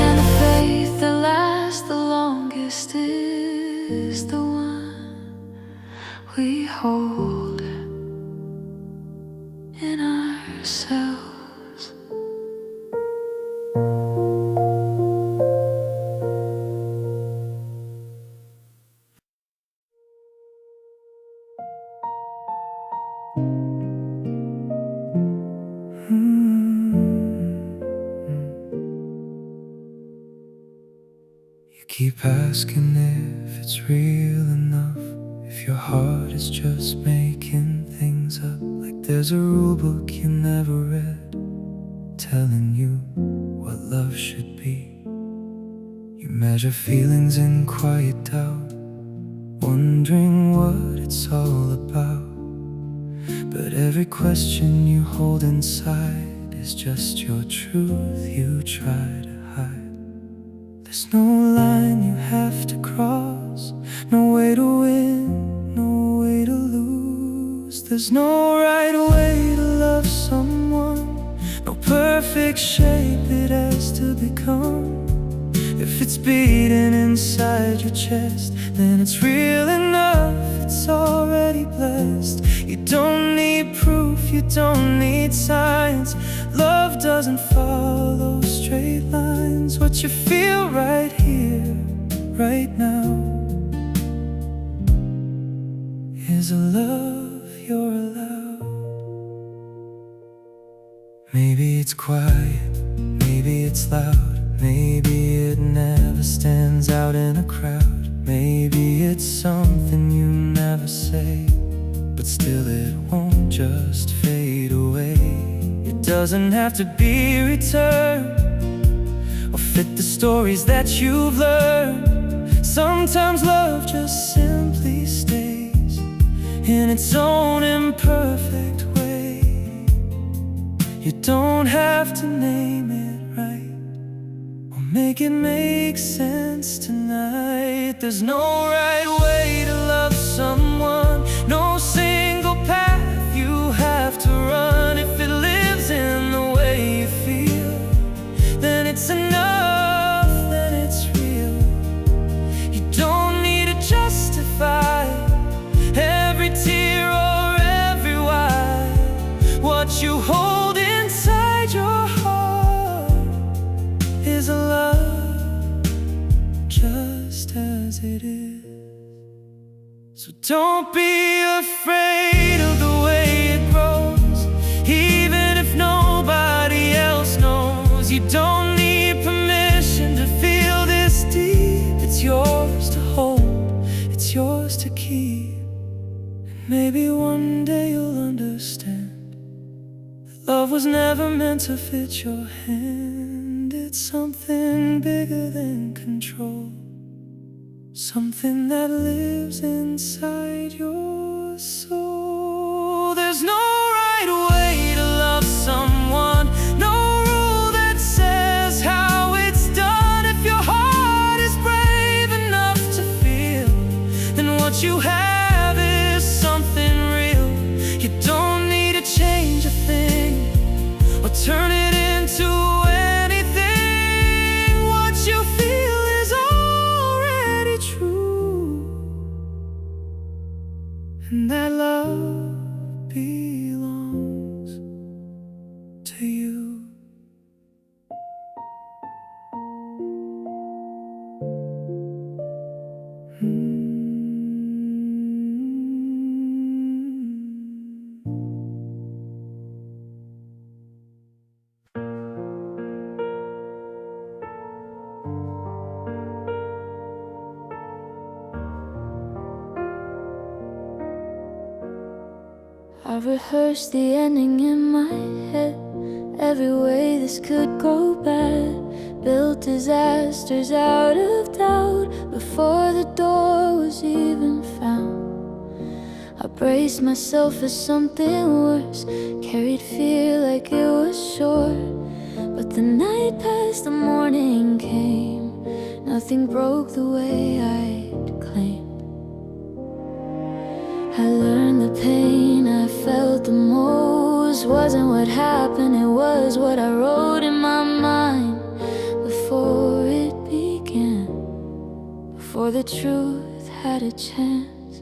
[SPEAKER 1] And the faith that lasts the longest is the one we hold in ourselves.
[SPEAKER 2] You keep asking if it's real enough, if your heart is just making things up, like there's a rule book you never read, telling you what love should be. You measure feelings in quiet doubt, wondering what it's all about. But every question you hold inside is just your truth you try to hide. There's no line you have to cross, no way to win, no way to lose. There's no right way to love someone, no perfect shape it has to become. If it's beating inside your chest, then it's real enough. it's already blessed. You don't need proof, you don't need signs. Love doesn't follow straight lines. What you feel right here, right now, is a love you're allowed. Maybe it's quiet, maybe it's loud, maybe it never stands out in a crowd. Maybe it's something you never say, but still it won't just fade away. It doesn't have to be returned or fit the stories that you've learned. Sometimes love just simply stays in its own imperfect way. You don't have to name it right or make it make sense tonight. There's no right way to love someone, no single path you have to run. If it lives in the way you feel, then it's enough, then it's real. You don't need to justify every tear or every why. What you hold inside your heart is a love just as it is. So don't be afraid of the way it grows, even if nobody else knows. You don't need permission to feel this deep. It's yours to hold, it's yours to keep. And maybe one day you'll understand that love was never meant to fit your hand. It's something bigger than control, something that lives inside your soul. There's no right way to love someone, no rule that says how it's done. If your heart is brave enough to feel, then what you have is something real. You don't need to change a thing or turn it into anything. What you feel is already true, and that love belongs to you.
[SPEAKER 1] I rehearsed the ending in my head, every way this could go bad. Built disasters out of doubt before the door was even found. I braced myself for something worse, carried fear like it was sure. But the night passed, the morning came, nothing broke the way I'd claimed. I learned the pain I felt the most wasn't what happened, it was what I wrote in my mind before it began, before the truth had a chance.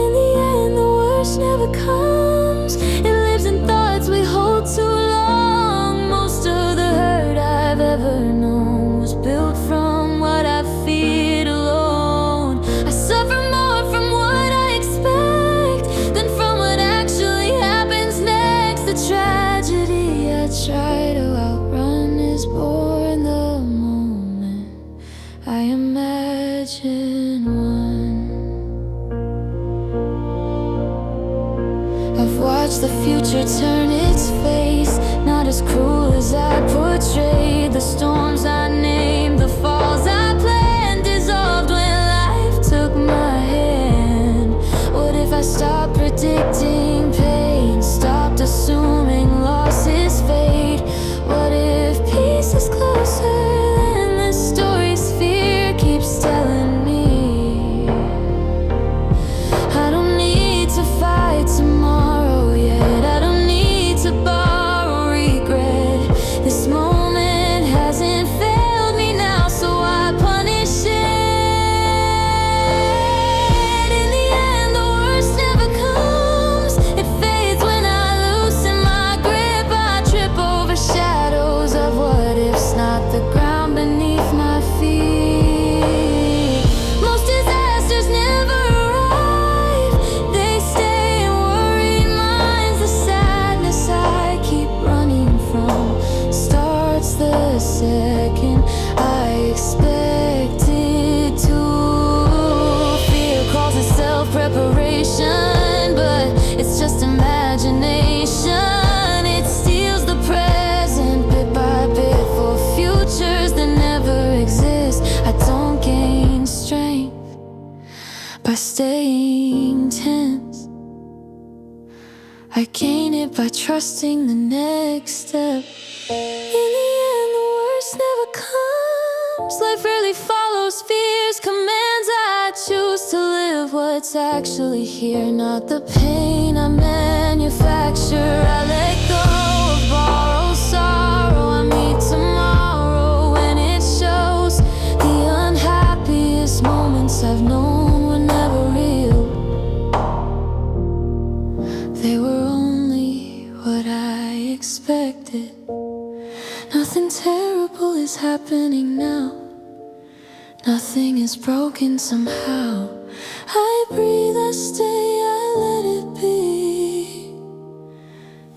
[SPEAKER 1] In the end, the worst never comes, it lives in thoughts we hold too long. Most of the hurt I've ever known was built from what I feared alone. I suffer more from what I expect than from what actually happens next. The tragedy I try to outrun is born the moment I imagine one. I've watched the future turn its face, not as cruel as I portrayed. The storms I named, the falls I planned, dissolved when life took my hand. What if I stopped predicting pain, stopped assuming loss is fate? What if peace is closer than the stories fear keeps telling me? I don't need to fight tomorrow yet, I don't need to borrow regret. This moment hasn't failed me now, so I punish it. I gain it by trusting the next step. In the end, the worst never comes. Life rarely follows fears, commands. I choose to live what's actually here, not the pain I manufacture. I let go of borrowed sorrow. I meet tomorrow when it shows. The unhappiest moments I've known were never real. They were only what I expected. Nothing terrible is happening now. Nothing is broken somehow. I breathe, I stay, I let it be,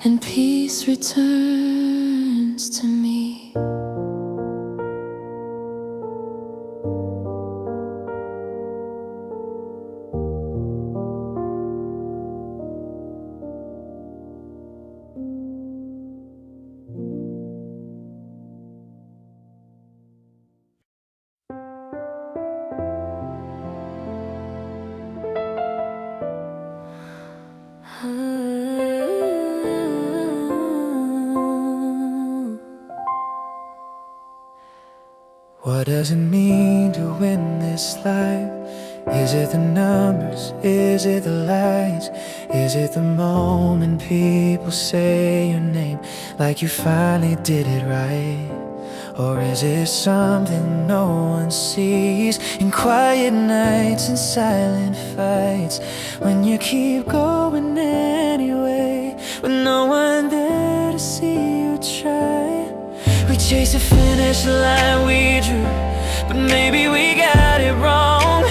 [SPEAKER 1] and peace returns to me.
[SPEAKER 2] What does it mean to win this life? Is it the numbers? Is it the lights? Is it the moment people say your name like you finally did it right? Or is it something no one sees in quiet nights and silent fights, when you keep going anyway with no one there to see you try? We chase a finish line we drew, but maybe we got it wrong.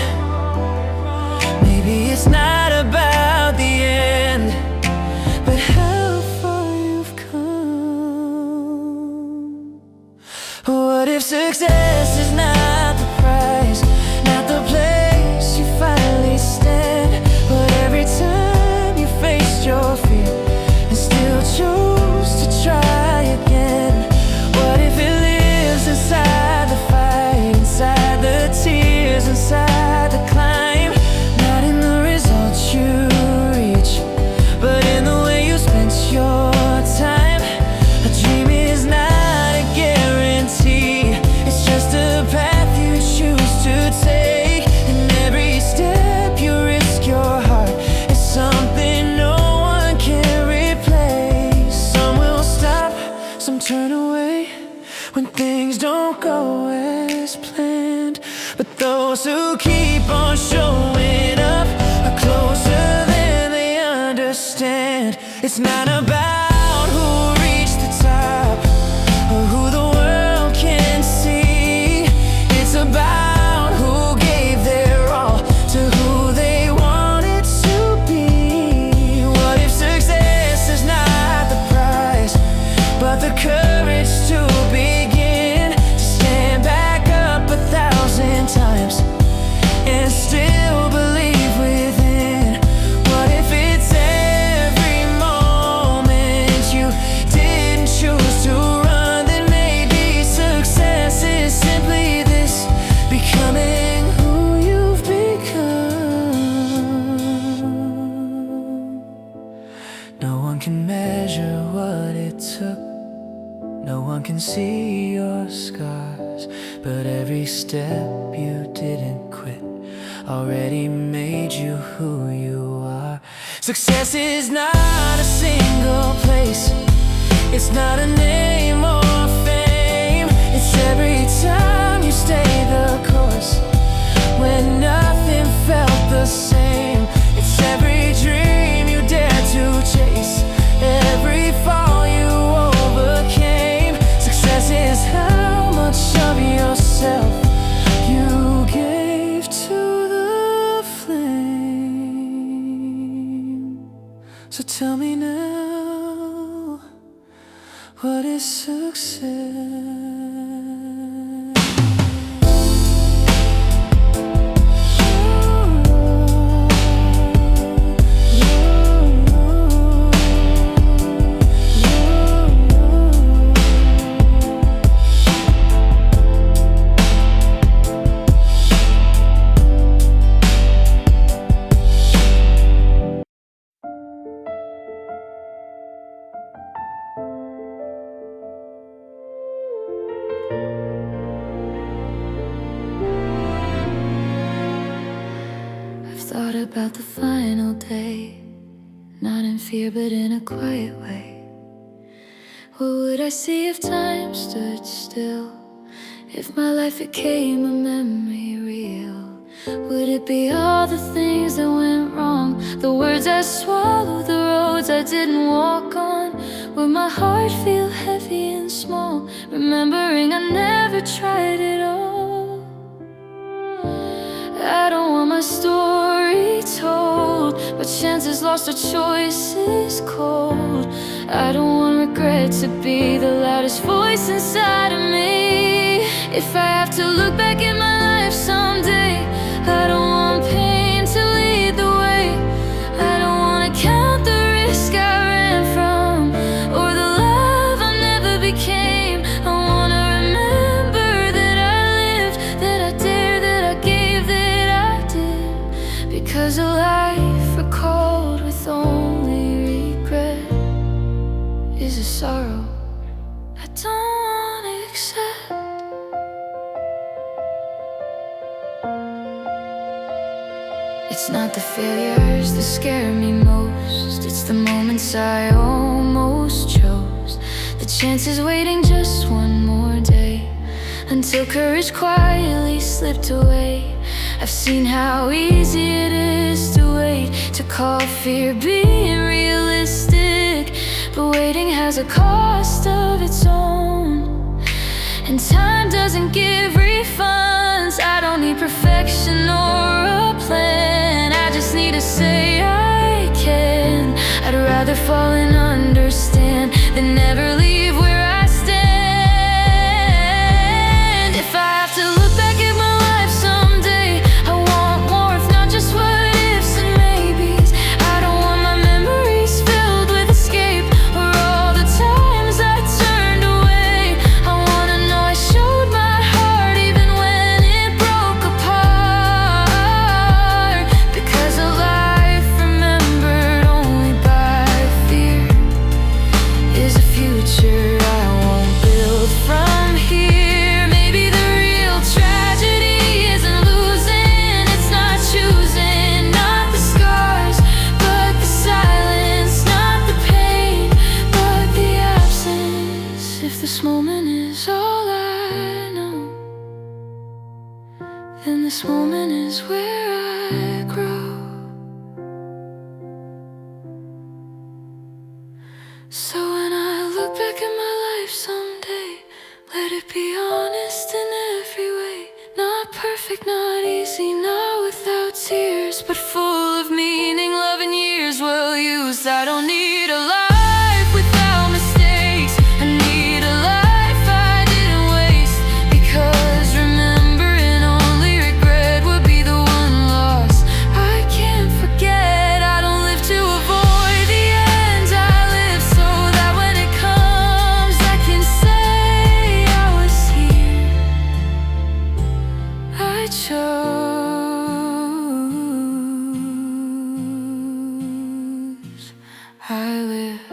[SPEAKER 2] Maybe it's not about the end, but how far you've come. What if success is not the prize, not the place you finally stand, but every time you faced your fear and still chose to try again? What if it lives inside the fight, inside the tears, inside the climb? Not in the results you reach, but in the way you spent your time. A dream is not a guarantee, it's just a path you choose to take. And every step you risk your heart is something no one can replace. Some will stop, some turn away when things don't go as planned, but those who keep on showing up are closer than they understand. It's not about who reached the top or who the world can see. It's about who gave their all to who they wanted to be. What if success is not the prize, but the courage to begin, to stand back up 1,000 times and still believe within? What if it's every moment you didn't choose to run? Then maybe success is simply this, becoming who you've become. No one can measure what it took, no one can see your scars, but every step you didn't quit already made you who you are. Success is not a single place, it's not a name or fame. It's every time you stay the course when nothing felt the same. It's every dream you dared to chase, every fall you overcame. Success is how much of yourself you gave to the flame. So tell me now, what is success?
[SPEAKER 1] about the final day, not in fear but in a quiet way. What would I see if time stood still? If my life became a memory real? Would it be all the things that went wrong, the words I swallowed, the roads I didn't walk on? Would my heart feel heavy and small, remembering I never tried it all? I don't want my story told, but chances lost or choices cold. I don't want regret to be the loudest voice inside of me. If I have to look back at my life someday, I don't want pain to lead the way. I don't want to count the risk I ran from, or the love I never became. I want to remember that I lived, that I dared, that I gave, that I did. Because a life recalled with only regret is a sorrow I don't want to accept. It's not the failures that scare me most, it's the moments I almost chose. The chances waiting just one more day, until courage quietly slipped away. I've seen how easy it is to wait, to call fear being realistic. But waiting has a cost of its own, and time doesn't give refunds. I don't need perfection or a plan, I just need to say I can. I'd rather fall and understand than never leave where I stand. If I have to look back at my life someday, I want warmth, not just what ifs and maybes. I don't want my memories filled with escape, or all the times I turned away. I wanna know I showed my heart even when it broke apart. Because a life remembered only by fear is a future I won't build from here. Maybe the real tragedy isn't losing, it's not choosing, not the scars, but the silence, not the pain, but the absence. If this moment is all I know, then this moment is where I grow. So when I look back at my life someday, let it be honest in every way. Not perfect, not easy, not without tears, but full of meaning, love and years well used. I don't need a life without mistakes, I need a life I didn't waste. Because remembering only regret would be the one loss I can't forget. I don't live to avoid the end, I live so that when it comes I can say I was here. I chose, I lived.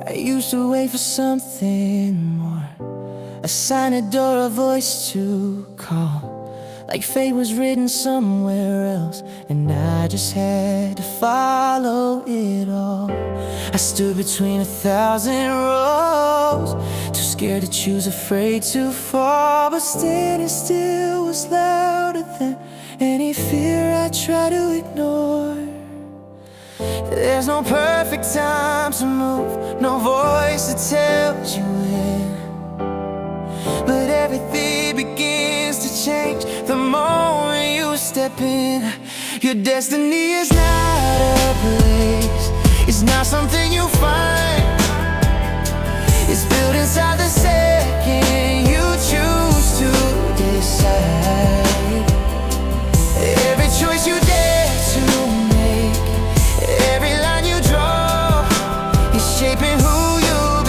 [SPEAKER 2] I used to wait for something more, a sign, a door, a voice to call, like fate was written somewhere else, and I just had to follow it all. I stood between 1,000 rows, too scared to choose, afraid to fall, but standing still was louder than any fear I tried to ignore. There's no perfect time to move, no voice that tells you when, but everything begins to change the moment you step in. Your destiny is not a place, it's not something you find, it's built inside the second you choose to decide. Every choice you dare to make, every line you draw is shaping who you'll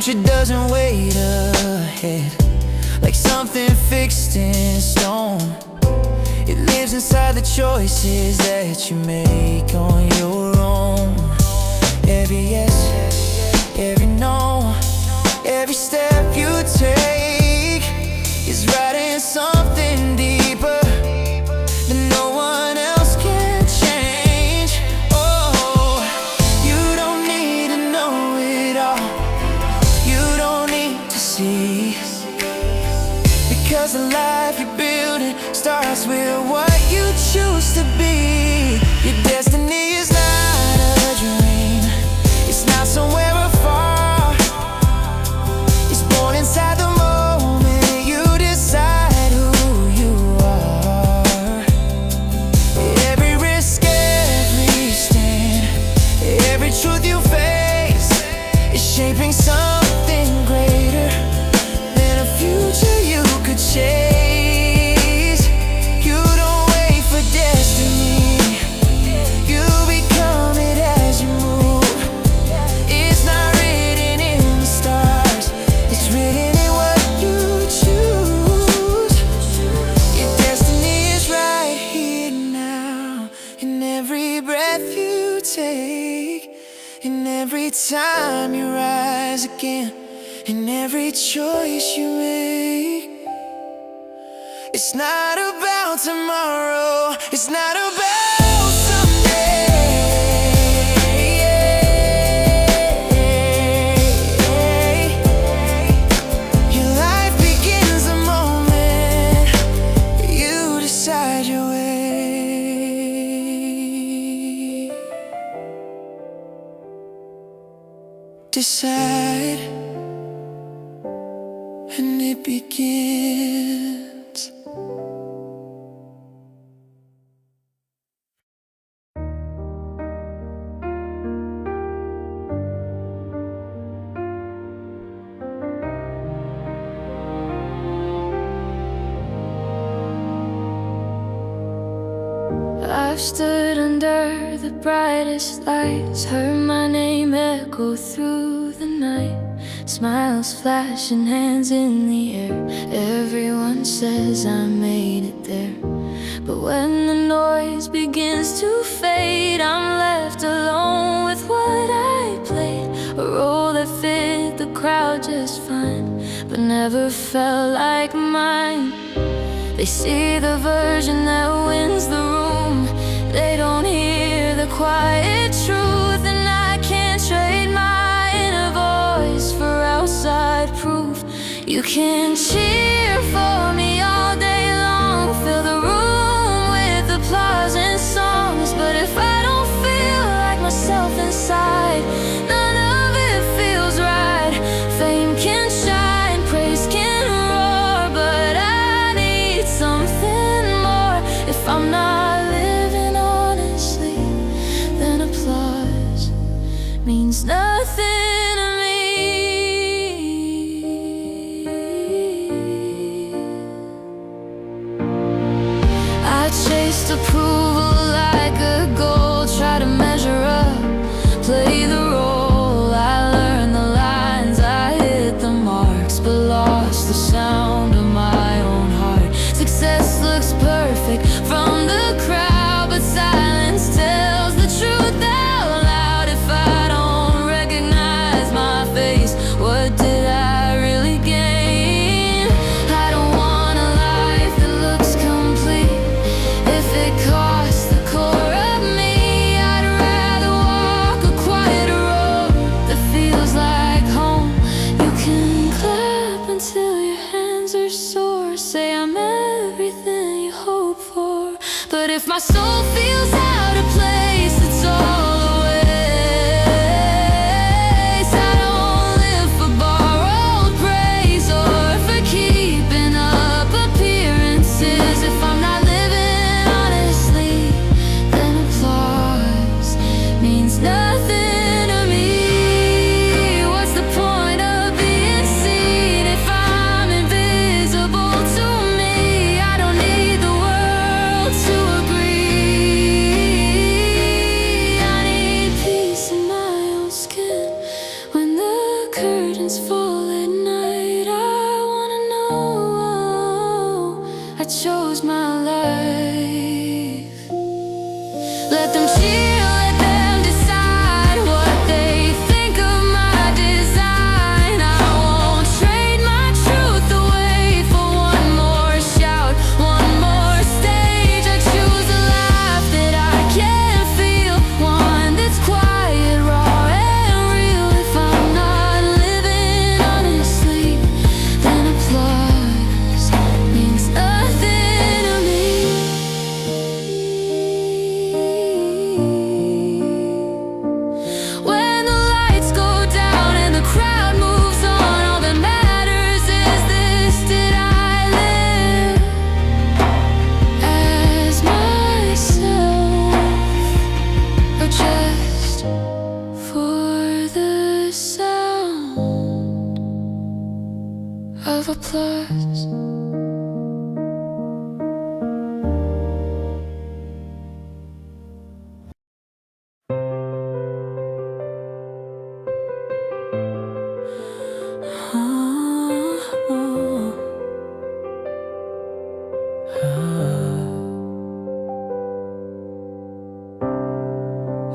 [SPEAKER 2] future doesn't wait ahead like something fixed in stone. It lives inside the choices that you make on your own. Every yes, every no, every step you take is writing something deeper that no one else can change. Oh, you don't need to know it all. You don't need to see, because the life you're building starts with what you choose to be. Your destiny is not a dream. It's not somewhere afar. It's born inside the moment you decide who you are. Every risk, every stand, every truth you face is shaping something greater than a future you could chase. You don't wait for destiny, you become it as you move. It's not written in the stars, it's written in what you choose. Your destiny is right here now, in every breath you take, in every time you rise again, in every choice you make. It's not about tomorrow, it's not about someday. Your life begins the moment you decide your way. Decide, and it begins.
[SPEAKER 1] I've stood under the brightest lights, heard my name echo through the night. Smiles flashing, hands in the air. Everyone says I made it there. But when the noise begins to fade, I'm left alone with what I played. A role that fit the crowd just fine, but never felt like mine. They see the version that wins the room, they don't hear the quiet truth. And I can't trade my inner voice for outside proof. You can cheer for me all day long, fill the room with applause and songs, but if I don't feel like myself inside, none of it feels right. Fame can shine, praise can roar, but I need something more. If I'm not living honestly, then applause means nothing to me. I chased approval like a goal, try to measure up, play the role. I learned the lines, I hit the marks, but lost the sound of my own heart. Success looks perfect from the crowd, but silence tells the truth out loud. If I don't recognize my face, what did I really gain? I don't want a life that looks complete if it costs the core of me. I'd rather walk a quiet road that feels like home. You can clap until your hands are sore, say I'm everything you hope for, but if my soul feels out of place, it's all a waste. I don't live for borrowed praise or for keeping up appearances. If I'm not living honestly, then applause means nothing to me. What's the point of being seen if I'm invisible to me? I don't need the world to agree.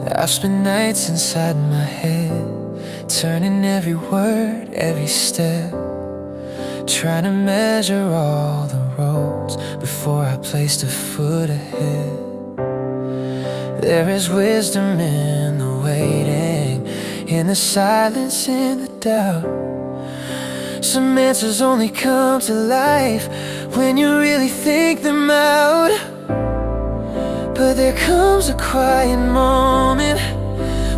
[SPEAKER 2] I've spent nights inside my head, turning every word, every step, trying to measure all the roads before I placed a foot ahead. There is wisdom in the waiting, in the silence, in the doubt. Some answers only come to life when you really think them out. But there comes a quiet moment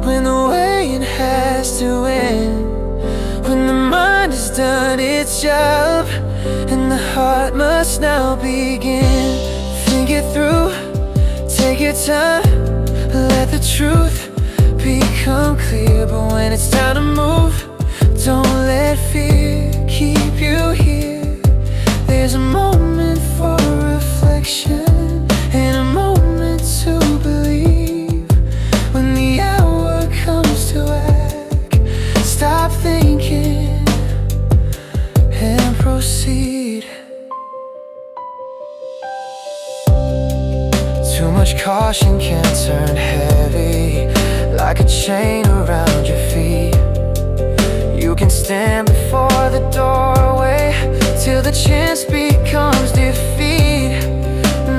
[SPEAKER 2] when the waiting has to end, when the mind has done its job and the heart must now begin. Think it through, take your time, let the truth become clear. But when it's time to move, don't let fear keep you here. There's a moment for reflection and a moment to believe. When the hour comes to act, stop thinking and proceed. Too much caution can turn heavy, like a chain around your feet. You can stand before the doorway till the chance becomes defeat.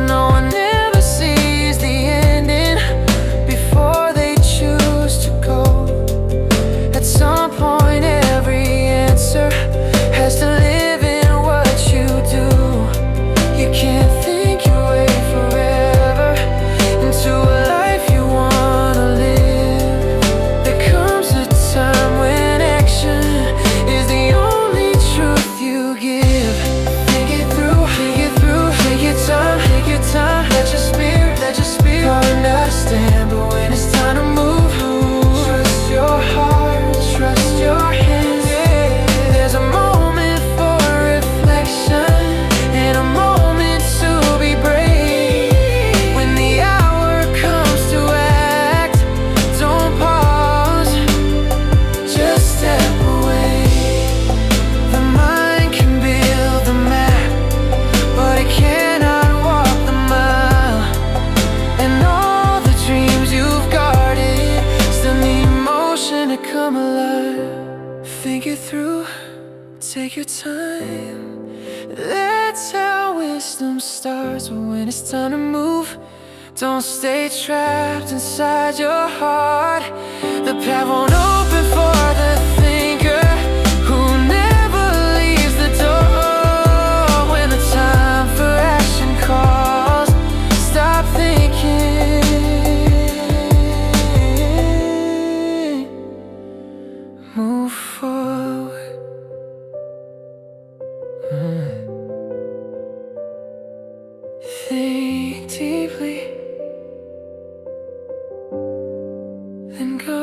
[SPEAKER 2] No one ever sees the ending before they choose to go. At some point every answer has to live in what you do. You can't think your way forever into a life you wanna live. There comes a time when action is the only truth you give. Think it through, take your time, let your spirit understand. But when it's time to move, trust your heart, trust your hands. There's a moment for reflection and a moment to be brave. When the hour comes to act, don't pause, just step away. The mind can build the map, but it cannot walk the mile. And all the dreams you've guarded still need motion to come alive. Think it through, take your time. That's how wisdom starts. But when it's time to move, don't stay trapped inside your heart. The path won't open for the thinker who never leaves the door. When the time for action calls, stop thinking, move forward. Think deeply, then go.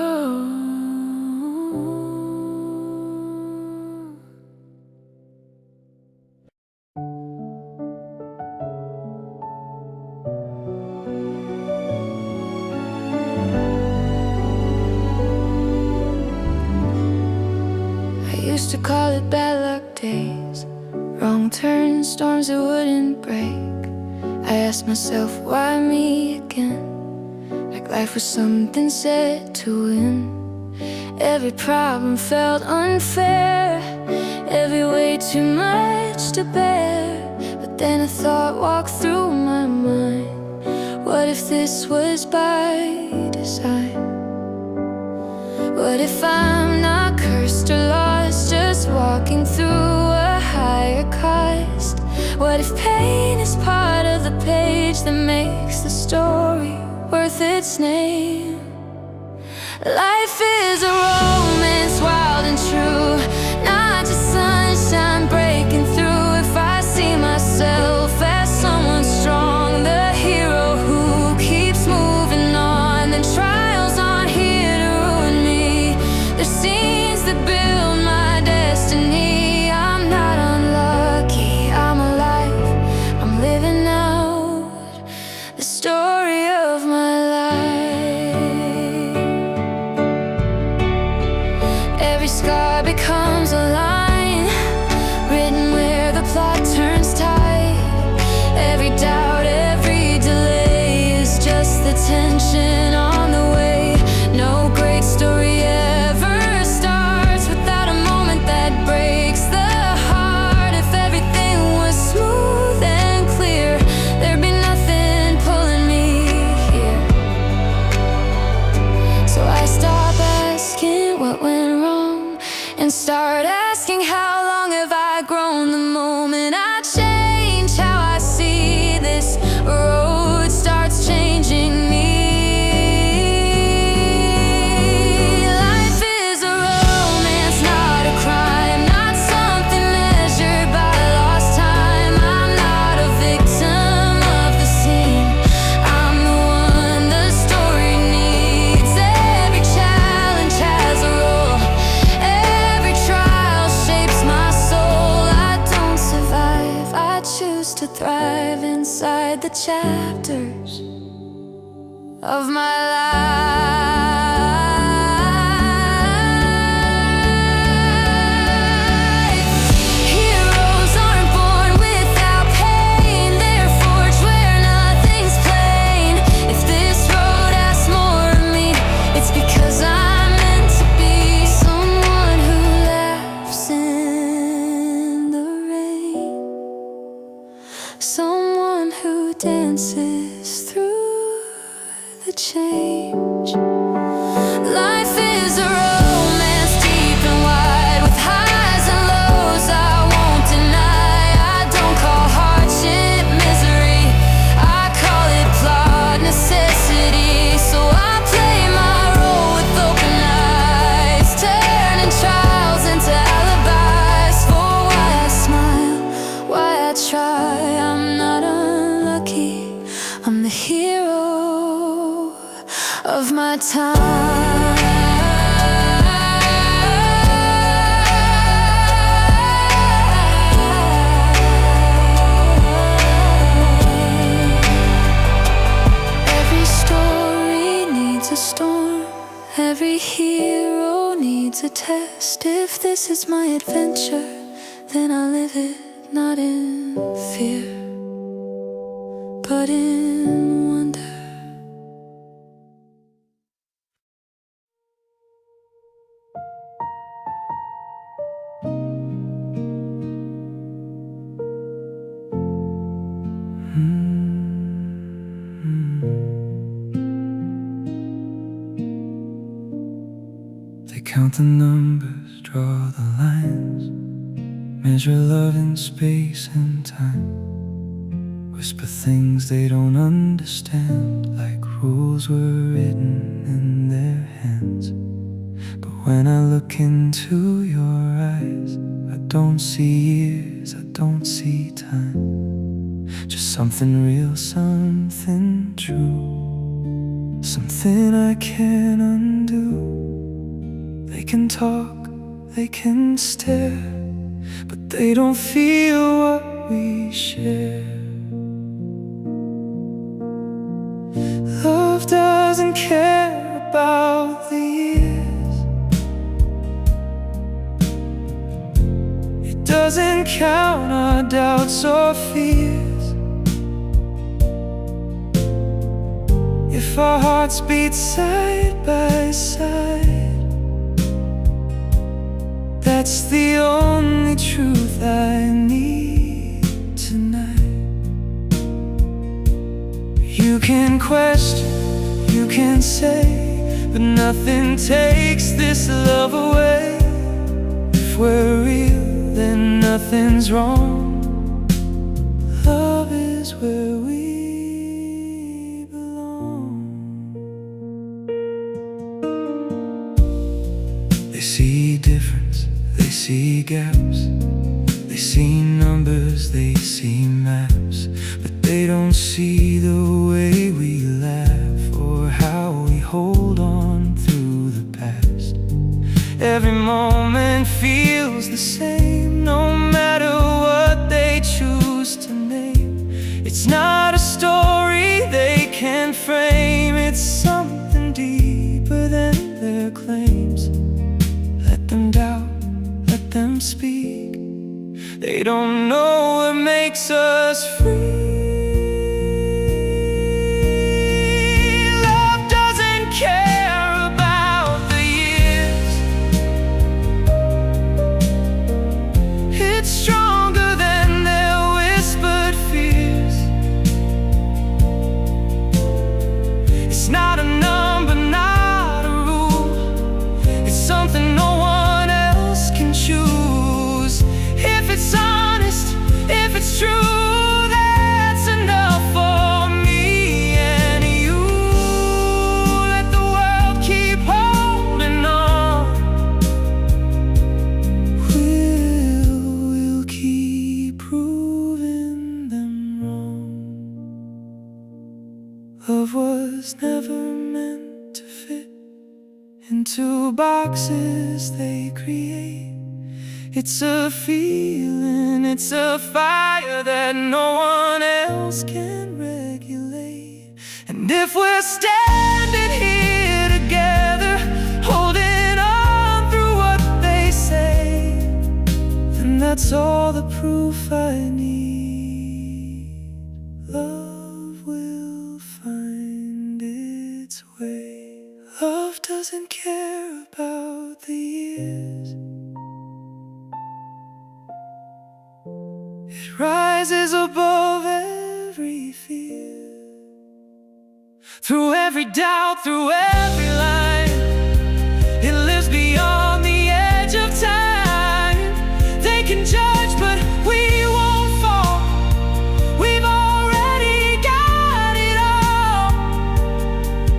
[SPEAKER 2] I used to call it bad luck days, wrong turns, storms that wouldn't break. I asked myself, why me again? Like life was something set to win. Every problem felt unfair, every way too much to bear. But then a thought walked through my mind, what if this was by design? What if I'm not cursed or lost, just walking through a higher cost? What if pain is part of the page that makes the story worth its name? Life is a romance, wild and true, not just sunshine breaking through. If I see myself as someone strong, the hero who keeps moving on, then trials aren't here to ruin me. They're scenes that build my destiny. I'm not unlucky, I'm alive, I'm living out the story of my life. Every scar becomes
[SPEAKER 1] chapters of my life. Heroes aren't born without pain, they're forged where nothing's plain. If this road asks more of me, it's because I'm meant to be someone who laughs in the rain, someone who dances through the change. Life is a romance deep and wide, with highs and lows I won't deny. I don't call hardship misery, I call it flawed necessity. So I play my role with open eyes, turning trials into alibis for why I smile, why I try. I'm not unlucky, I'm the hero of my time. Every story needs a storm, every hero needs a test. If this is my adventure, then I live it not in fear, but in wonder.
[SPEAKER 2] They count the numbers, draw the lines, measure love in space and time, whisper things they don't understand, like rules were written in their hands. But when I look into your eyes, I don't see years, I don't see time, just something real, something true, something I can't undo. They can talk, they can stare, but they don't feel what we share. Love doesn't care about the years, it doesn't count our doubts or fears. If our hearts beat side by side, that's the only truth I need tonight. You can question, you can say, but nothing takes this love away. If we're real, then nothing's wrong. Love is where we belong. They see difference, they see gaps, they see numbers, they see maps, but they don't see the way we laugh or how we hold on through the past. Every moment feels the same, no matter what they choose to name. It's not a story they can frame, it's something deeper than their claims. Let them doubt, let them speak, they don't know what makes us free. Love doesn't care about the years, it's stronger than their whispered fears. It's not a number, not a rule, it's something no one else can choose. If it's honest, if it's true, that's enough for me and you. Let the world keep holding on, we'll keep proving them wrong. Love was never meant to fit into boxes they create. It's a feeling, it's a fire that no one else can regulate. And if we're standing here together, holding on through what they say, then that's all the proof I need. Love will find its way. Love doesn't care about the years. It rises above every fear. Through every doubt, through every line, it lives beyond the edge of time. They can judge, but we won't fall. We've already got it all.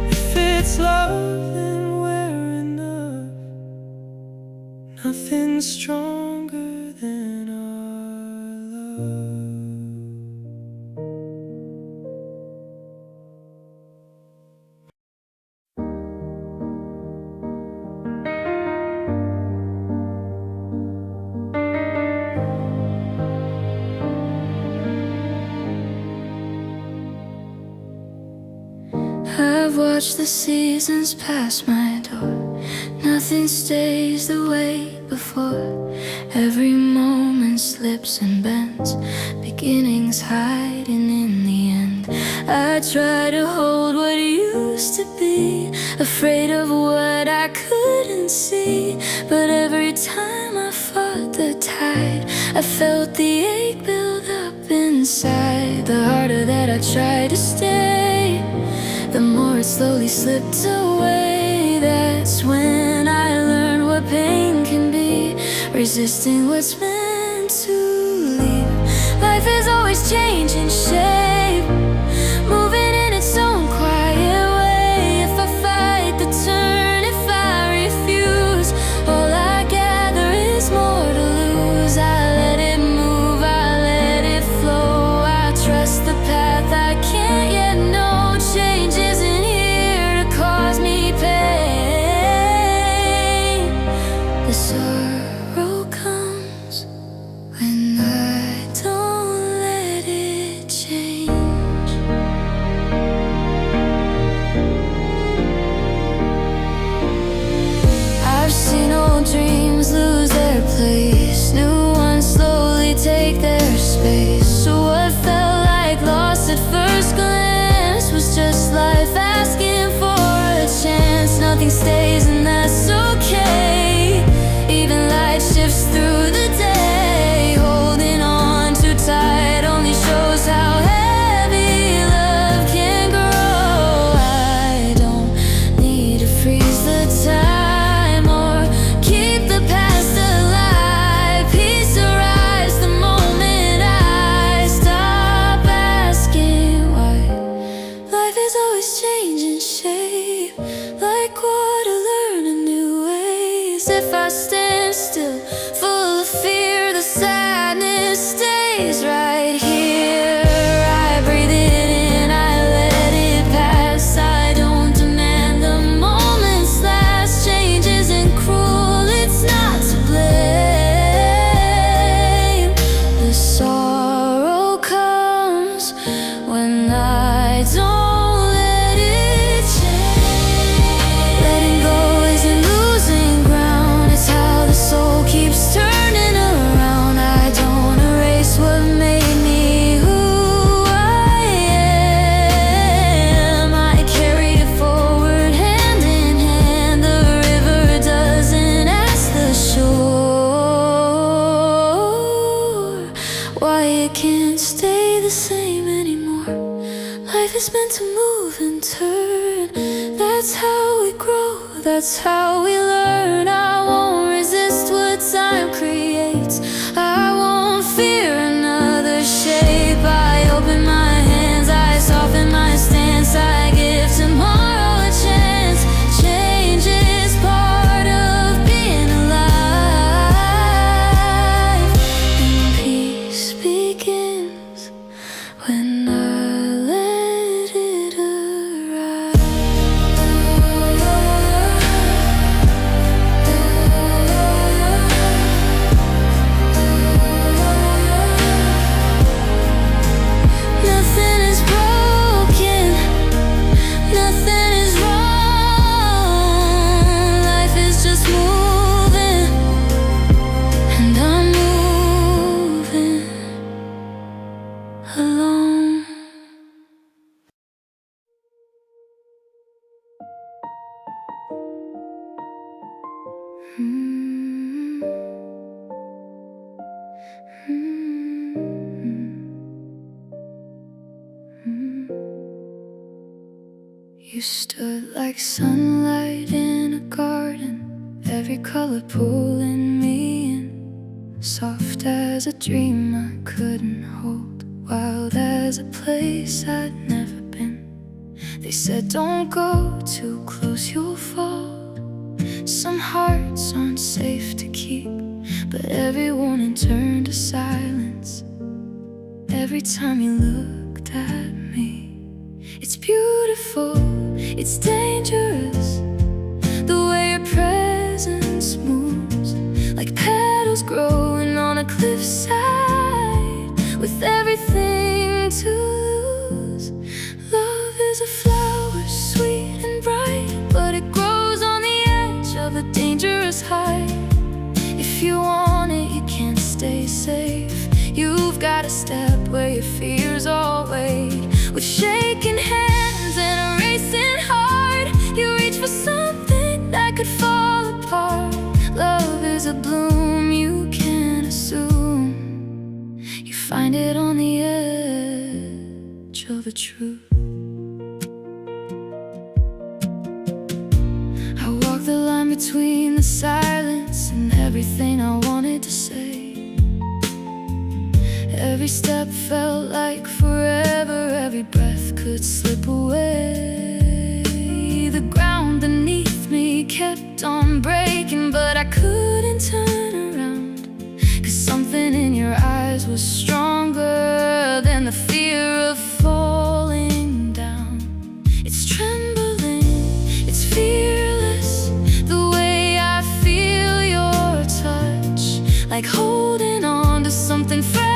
[SPEAKER 2] If it's love, then we're enough. Nothing's stronger than our love.
[SPEAKER 1] I've watched the seasons pass my door. Nothing stays the way before. Every moment slips and bends, beginnings hiding in the end. I try to hold what used to be, afraid of what I couldn't see. But every time I fought the tide, I felt the ache build up inside. The harder that I tried to stay, the more it slowly slipped away. That's when I learned what pain can be, resisting what's meant to leave. Life is always changing shape, moving in its own quiet way. If I fight the turn, if I refuse, all I gather is more to lose. I let it move, I let it flow. I trust the path I can't yet know. Change isn't here to cause me pain. The sorrow comes when I don't let it change. I've seen old dreams lose their place, new ones slowly take their space. So what felt like lost at first glance was just life asking for a chance. Nothing stays and that's okay. Even light shifts through the day. Holding on too tight only shows how heavy love can grow. I don't need to freeze the time or keep the past alive. Peace arrives the moment I stop asking why. Life is always changing shape, like water learning new ways. If I stand still, full of fear, the sadness stays right here. I breathe it in, I let it pass. I don't demand the moments last. Change isn't cruel, it's not to blame. The sorrow comes when I don't let it change. Letting go isn't losing ground, it's how the soul keeps turning around. I don't erase what made me who I am. I carry it forward hand in hand. The river doesn't ask the shore why it can't stay the same anymore. Life is meant to move and turn. That's how we grow, that's how we learn. I won't resist what time creates. I won't fear another shape. I open my hands, I soften my stance. I give tomorrow a chance. Change is part of being alive. And peace begins when I let it arrive. You stood like sunlight in a garden, every color pulling me in. Soft as a dream I couldn't hold, wild as a place I'd never been. They said don't go too close, you'll fall. Some hearts aren't safe to keep, but every warning turned to silence every time you looked at me. It's beautiful, it's dangerous, the way your presence moves, like petals growing on a cliffside, with everything to lose. Love is a flower, sweet and bright, but it grows on the edge of a dangerous height. If you want it, you can't stay safe. You've gotta step where your fears all wait. With shaking hands and a racing heart, you reach for something that could fall apart. Love is a bloom you can't assume. You find it on the edge of the truth. I walk the line between the silence and everything I wanted to say. Every step felt like forever, every breath could slip away. The ground beneath me kept on breaking, but I couldn't turn around, 'cause something in your eyes was stronger than the fear of falling down. It's trembling, it's fearless, the way I feel your touch, like holding on to something fragile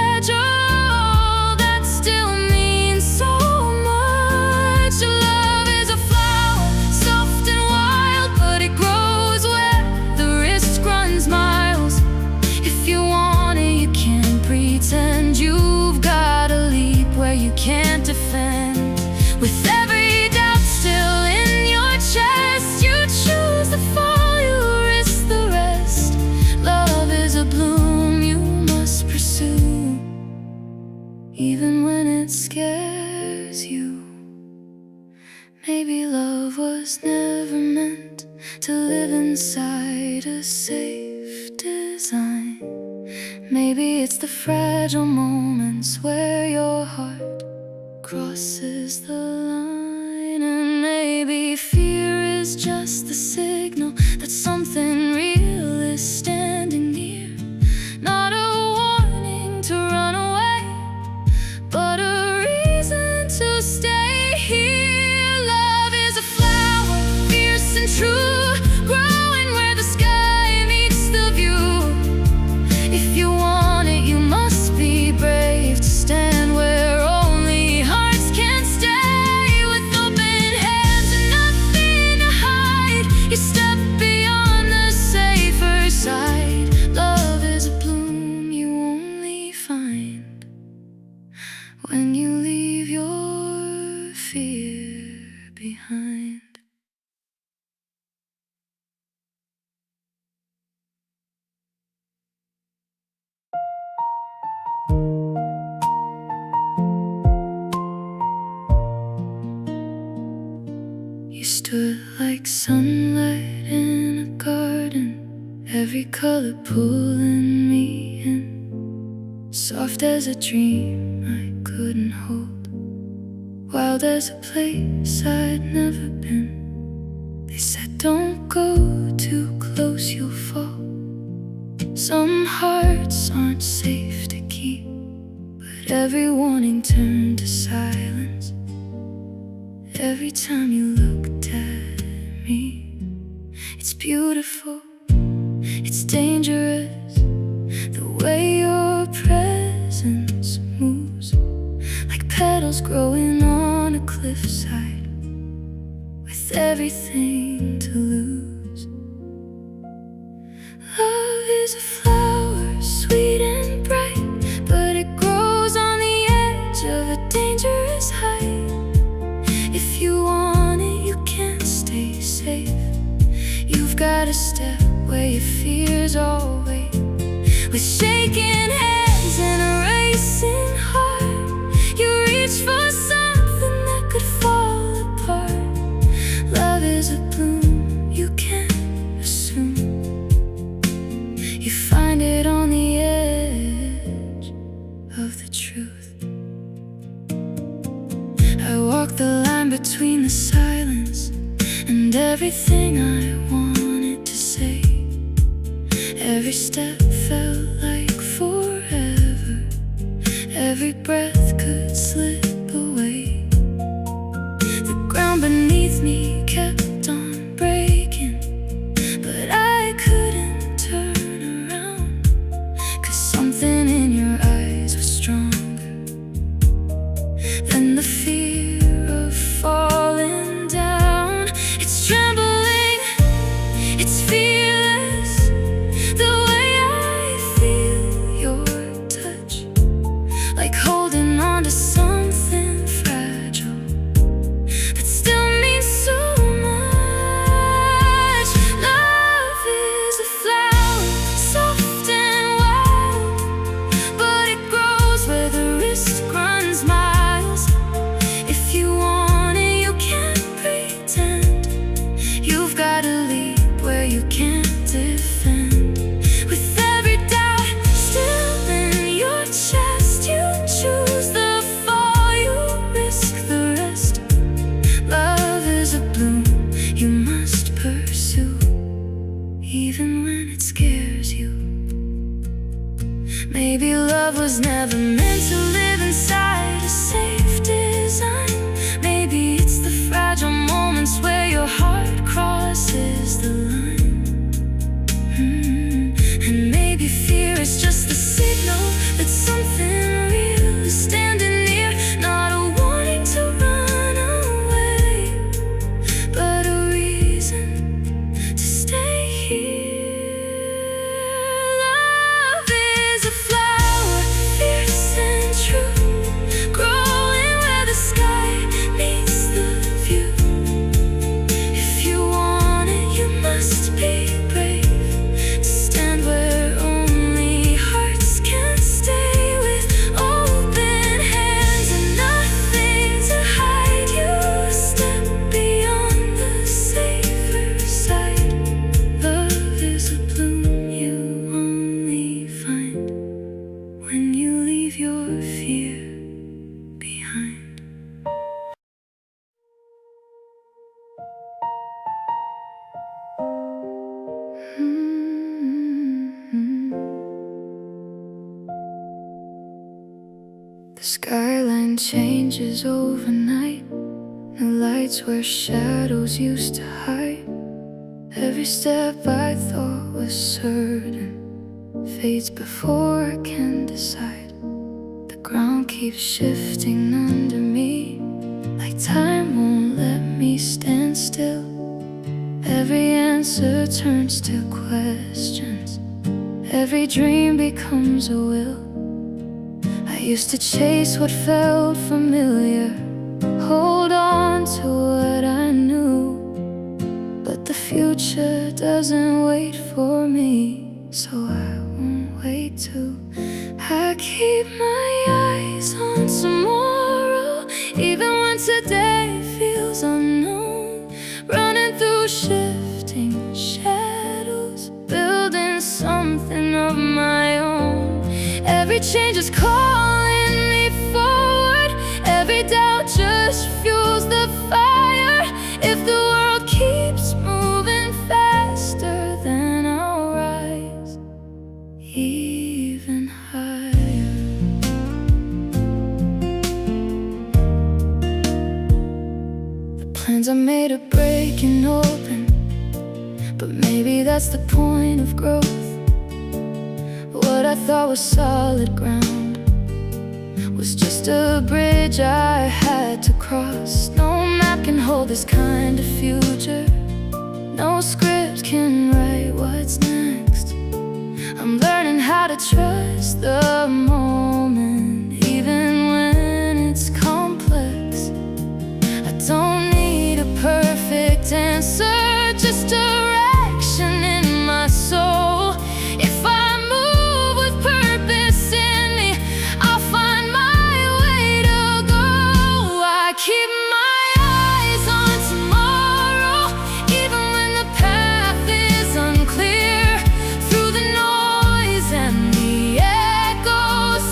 [SPEAKER 1] that still means so much. Love is a flower, soft and wild, but it grows where the risk runs miles. If you want it, you can't pretend. You've gotta leap where you can't defend. With every doubt still in your chest, you choose the fall, you risk the rest. Love is a bloom you must pursue, even when it scares you. Maybe love was never meant to live inside a safe design. Maybe it's the fragile moments where your heart crosses the line. And maybe fear is just the signal that something real is standing near. Not a warning to run away, but a reason to stay here. Love is a flower, fierce and true, growing where the sky meets the view. If you want it, you must be brave to stand where only hearts can stay. With open hands and nothing to hide, you step beyond the safer side. Love is a bloom you only find when you leave your fear behind. You stood like sunlight in a garden, every color pulling me in. Soft as a dream I couldn't hold, wild as a place I'd never been. They said don't go too close, you'll fall. Some hearts aren't safe to keep, but every warning turned to silence every time you looked at me. It's beautiful, it's dangerous, the way your presence moves, like petals growing on a cliffside, with everything to lose. Love is a flower, sweet and bright, but it grows on the edge of a dangerous height. If you want it, you can't stay safe. You've gotta step where your fears all wait. With shaking hands and a racing heart, you reach for something that could fall apart. line between the silence and everything I wanted to say. Every step felt like forever. Every breath could slip away. The ground beneath me kept on breaking, but I couldn't turn around, 'cause something in your eyes was stronger than the fear of falling down. It's trembling, it's fearless, the way I feel your touch, like holding on to something fragile that still means so much. Love is a flower, soft and wild, but it grows where the wrist runs miles. If you want it, you can't pretend. You've got to leap where you can't defend. With every doubt still in your chest, you choose the fall, you risk the rest. Love is a bloom you must pursue, even when it scares you. Maybe love was never meant to live inside a safe design. Maybe it's the fragile moments where your heart crosses the line. And maybe fear is just the signal that something real is standing near. Not a warning to run away, but a reason to stay here. Love is a flower, fierce and true, growing where the sky meets the view. If you want it, you must be brave, stand where only hearts can stay. With open hands and nothing to hide, you step beyond the safer side. Love is a bloom you only find when you leave your fear behind. The skyline changes overnight. The lights where shadows used to hide. Every step I thought was certain fades before I can decide. The ground keeps shifting under me, like time won't let me stand still. Every answer turns to questions. Every dream becomes a will. I used to chase what felt familiar, hold on to what I knew, but the future doesn't wait for me, so I won't wait too. I keep my eyes on tomorrow, even when today feels unknown. Running through shifting shadows, building something of my own. Every change is calling me forward. Every doubt just fuels the fire. If the world keeps moving faster, then I'll rise even higher. The plans I made are breaking open, but maybe that's the point of growth. What I thought was solid ground was just a bridge I had to cross. No map can hold this kind of future. No script can write what's next. I'm learning how to trust the moment, even when it's complex. I don't need a perfect answer, just direction in my soul. If I move with purpose in me, I'll find my way to go. I keep my eyes on tomorrow, even when the path is unclear. Through the noise and the echoes,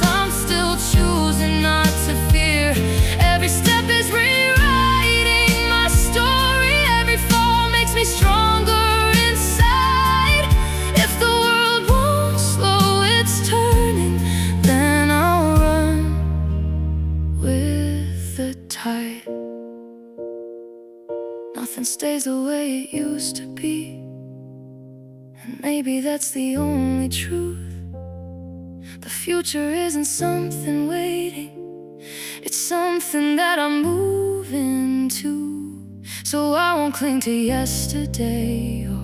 [SPEAKER 1] nothing stays the way it used to be. And maybe that's the only truth. The future isn't something waiting, it's something that I'm moving to. So I won't cling to yesterday or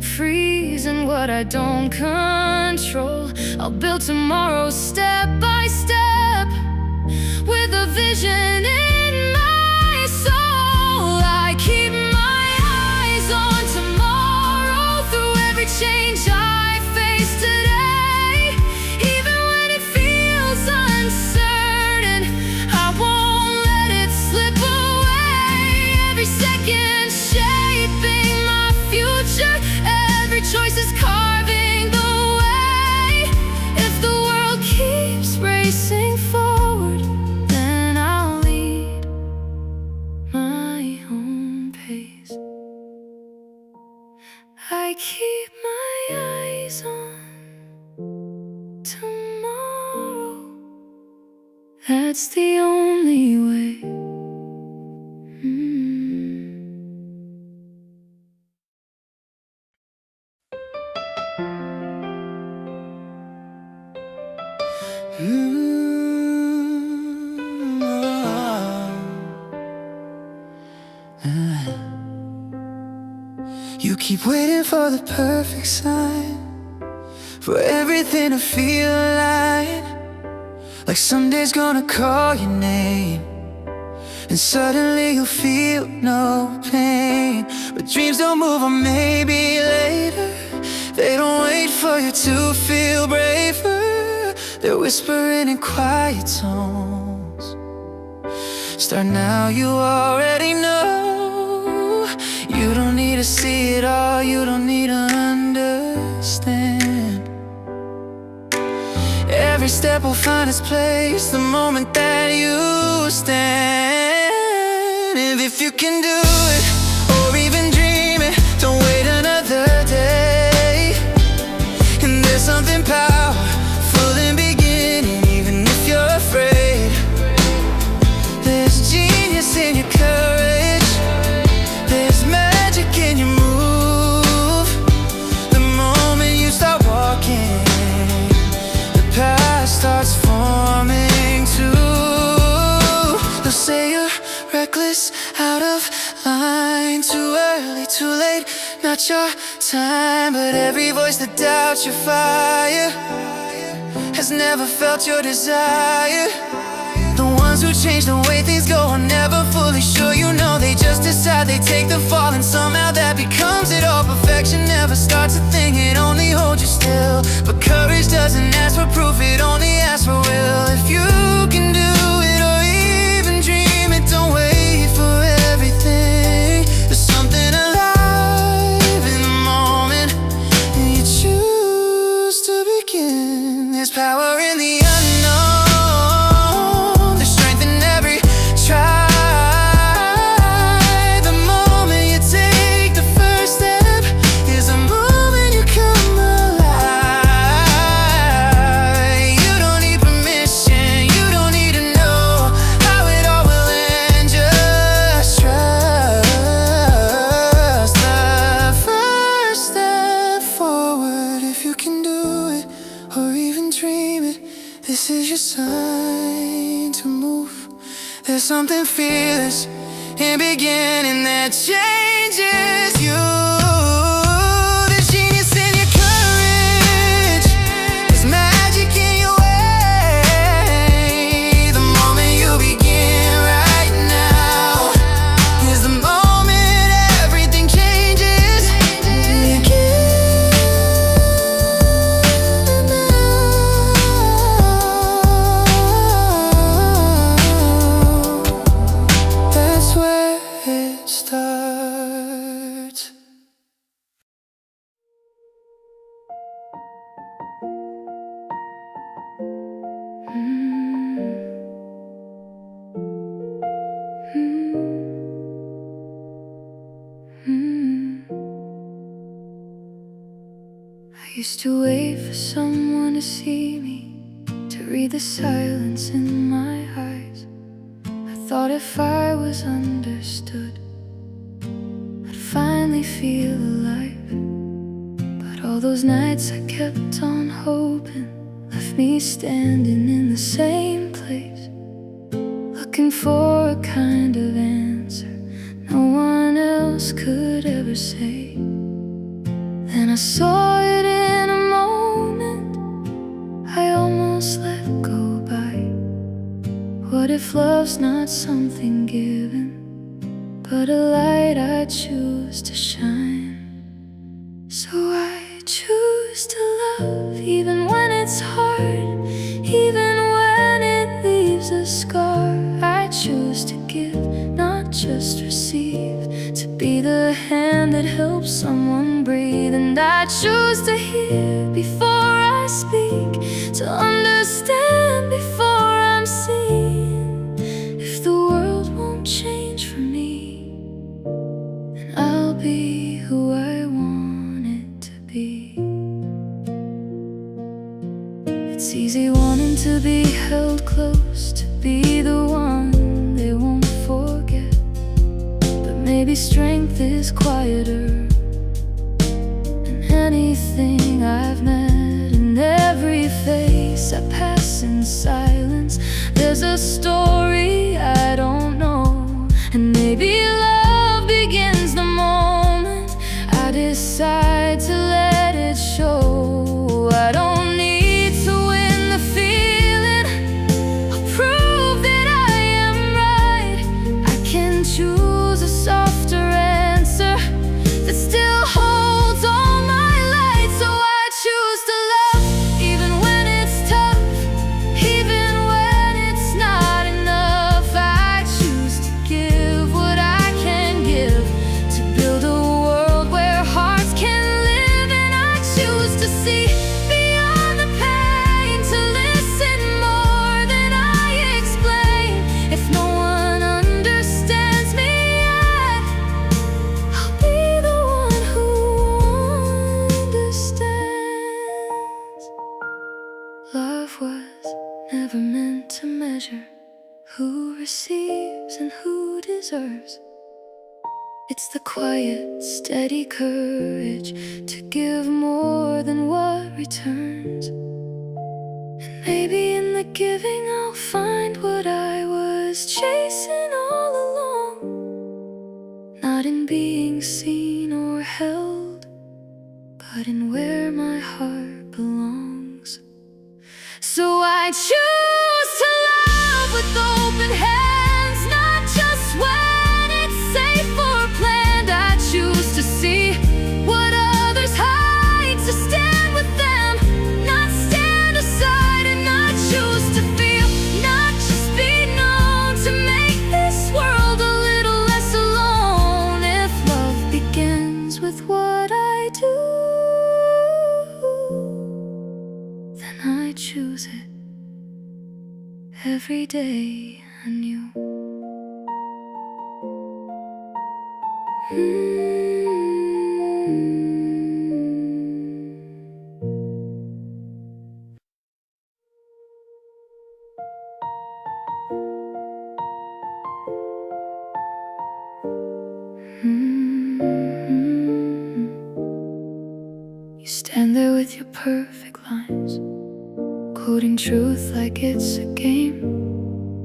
[SPEAKER 1] freeze in what I don't control. I'll build tomorrow step by step with a vision in my soul. I keep my eyes on tomorrow through every change I face today. Even when it feels uncertain, I won't let it slip away. Every second shaping my future, every choice is carving the way. If the world keeps racing forward, then I'll lead my own pace. I keep my eyes on tomorrow. That's the only way.
[SPEAKER 2] You keep waiting for the perfect sign, for everything to feel aligned. Like someday's gonna call your name, and suddenly you'll feel no pain. But dreams don't move on maybe later. They don't wait for you to feel braver. They're whispering in quiet tones. Start now, you already know. You don't need to see it all, you don't need to understand. Every step will find its place the moment that you stand. And if you can do it, or even dream it, don't wait another day. And there's something powerful in beginning, even if you're afraid. There's genius in your courage, there's magic in your move. The moment you start walking, the path starts forming too. They'll say you're reckless, out of line, too early, too late, not your time. But every voice that doubts your fire has never felt your desire. The ones who change the way things go are never fully sure. You know, they just decide, they take the fall, and somehow that becomes it all. Perfection never starts a thing, it only holds you still. But courage doesn't ask for proof, it only asks for will. If you can do it, or even dream it, don't wait for everything. There's something alive in the moment, and you choose to begin. There's power in the unknown, there's strength in every try. The moment you take the first step is the moment you come alive. You don't need permission, you don't need to know how it all will end. Just trust the first step forward. If you can do it, or even dream it, this is your sign to move. There's something fearless in beginning that changes you. There's genius in your courage, there's magic in your way. The moment you begin right now is the moment everything changes. That's where it starts.
[SPEAKER 1] I used to wait for someone to see me, to read the silence in my eyes. I thought if I was understood, me feel alive. But all those nights I kept on hoping left me standing in the same place, looking for a kind of answer no one else could ever say. Then I saw it in a moment I almost let go by. What if love's not something given, but a light I choose to shine? So I choose to love even when it's hard, even when it leaves a scar. I choose to give, not just receive, to be the hand that helps someone breathe. And I choose to hear before I speak, to understand before I'm seen. If the world won't change for me, then I'll be who I want it to be. It's easy wanting to be held close, to be the one they won't forget. But maybe strength is quieter than anything I've met. In every face I pass in silence, there's a story I don't know. And maybe love begins the moment I decide to let it show. I don't need to win the feeling or prove that I am right. I can choose a softer answer that still holds all my light. So I choose to love even when it's tough, even when it's not enough. I choose to give what I can give, to build a world where hearts can live. And I choose to see beyond the pain, to listen more than I explain. If no one understands me yet, I'll be the one who understands. Love was never meant to measure who receives and who deserves. It's the quiet, steady courage to give more than what returns. And maybe in the giving I'll find what I was chasing all along. Not in being seen or held, but in where my heart belongs. So I choose to love with open hands, not just when it's safe or planned. I choose to see what others hide, to stand with them, not stand aside. And I choose to feel, not just be known, to make this world a little less alone. If love begins with what I do, then I choose it every day anew. You stand there with your perfect lines, quoting truth like it's a game.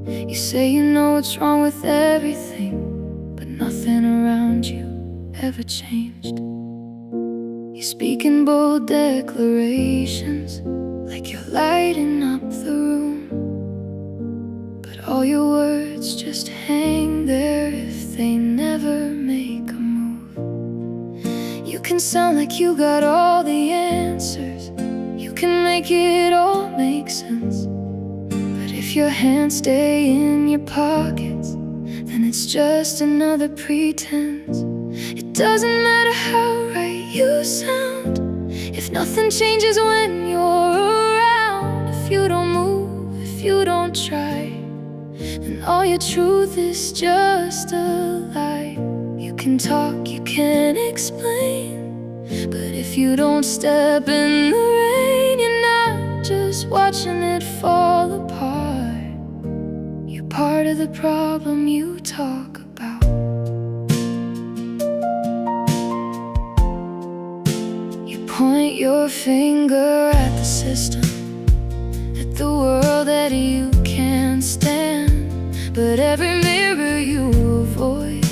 [SPEAKER 1] You say you know what's wrong with everything, but nothing around you ever changed. You speak in bold declarations, like you're lighting up the room. But all your words just hang there if they never make a move. You can sound like you got all the answers, you can make it all make sense. But if your hands stay in your pockets, then it's just another pretense. It doesn't matter how right you sound, if nothing changes when you're around. If you don't move, if you don't try, then all your truth is just a lie. You can talk, you can explain, but if you don't step in the rain, you're not just watching it fall apart. You're part of the problem you talk about. your finger at the system, at the world that you can't stand. But every mirror you avoid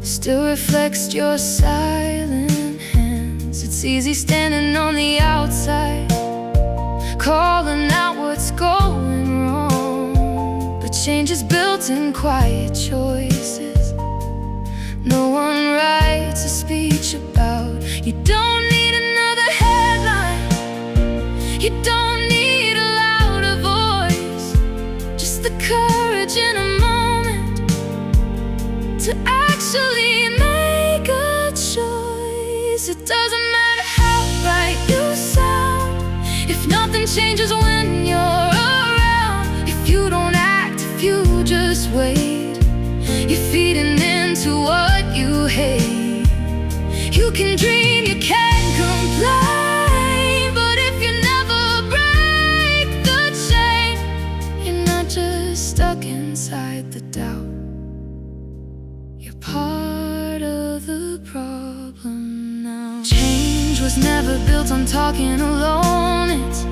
[SPEAKER 1] still reflects your silent hands. It's easy standing on the outside, calling out what's going wrong. But change is built in quiet choices no one writes a speech about. You don't need another headline, you don't need a louder voice, just the courage in a moment to actually make a choice. It doesn't matter how right you sound if nothing changes when you're around. If you don't act, if you just wait, you're feeding into what you hate. You can dream, you can complain, but if you never break the chain, you're not just stuck inside the doubt, you're part of the problem now. Change was never built on talking alone, it's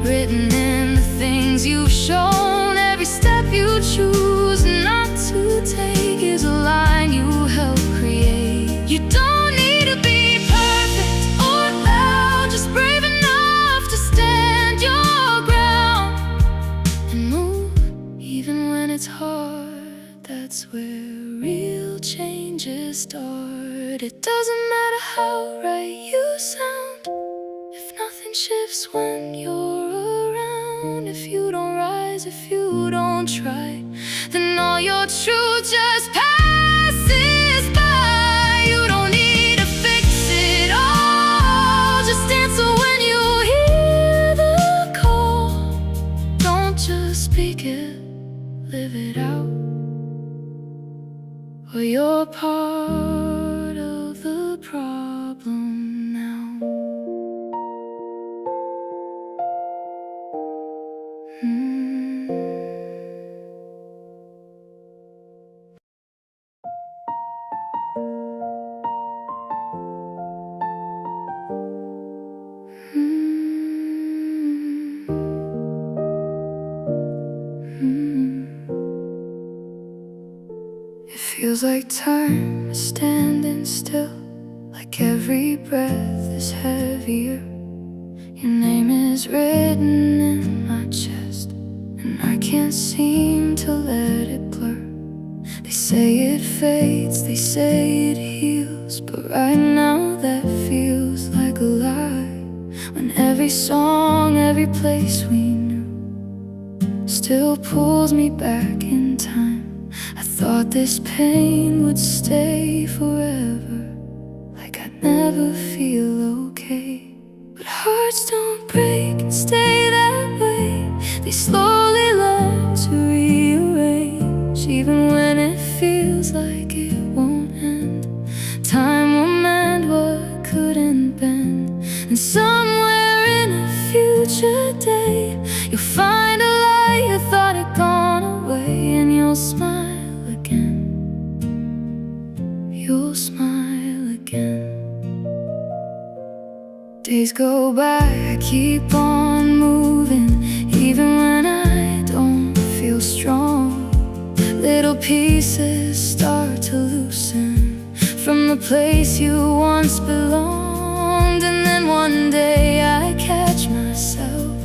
[SPEAKER 1] written in the things you've shown. Every step you choose not to take is a line you help create. You don't need to be perfect or loud, just brave enough to stand your ground and move even when it's hard. That's where real changes start. It doesn't matter how right you sound if nothing shifts when you're around. If you don't rise, if you don't try, then all your truth just passes by. You don't need to fix it all, just answer when you hear the call. Don't just speak it, live it out, or you're part of the problem now. It feels like time is standing still, like every breath is heavier. Your name is written in my chest, and I can't seem to let it blur. They say it fades, they say it heals, but right now that feels like a lie. When every song, every place we knew still pulls me back in time. I thought this pain would stay forever, like I'd never feel okay. But hearts don't break and stay that way, they slowly learn to rearrange. Even when it feels like it won't end, time will mend what couldn't bend. And somewhere in a future day, you'll find a light you thought had gone away, and you'll smile again, you'll smile again. Days go by, I keep on moving, even when I don't feel strong. Little pieces start to loosen from the place you once belonged. And then one day I catch myself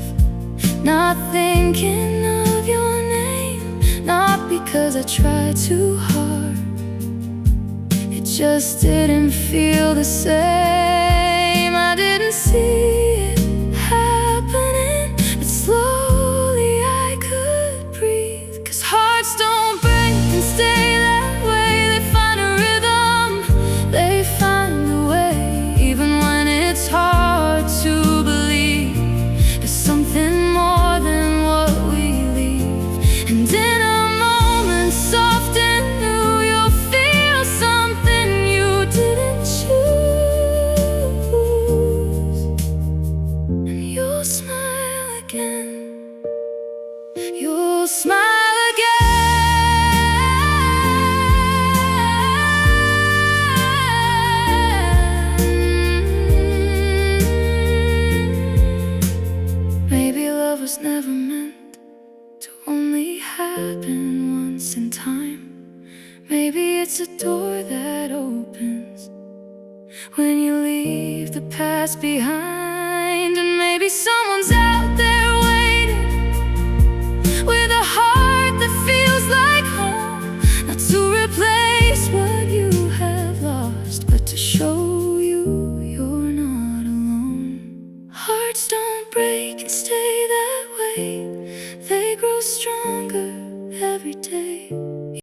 [SPEAKER 1] not thinking of your name, not because I tried too hard, it just didn't feel the same. I didn't see it happening, but slowly I could breathe. 'Cause hearts don't break and stay that way, they find a rhythm, they find a way. Even when it's hard to believe, there's something more than what we leave. And in a moment soft and new, you'll feel something you didn't choose. when you leave the past behind. And maybe someone's out there waiting with a heart that feels like home, not to replace what you have lost, but to show you you're not alone. Hearts don't break and stay that way, they grow stronger every day.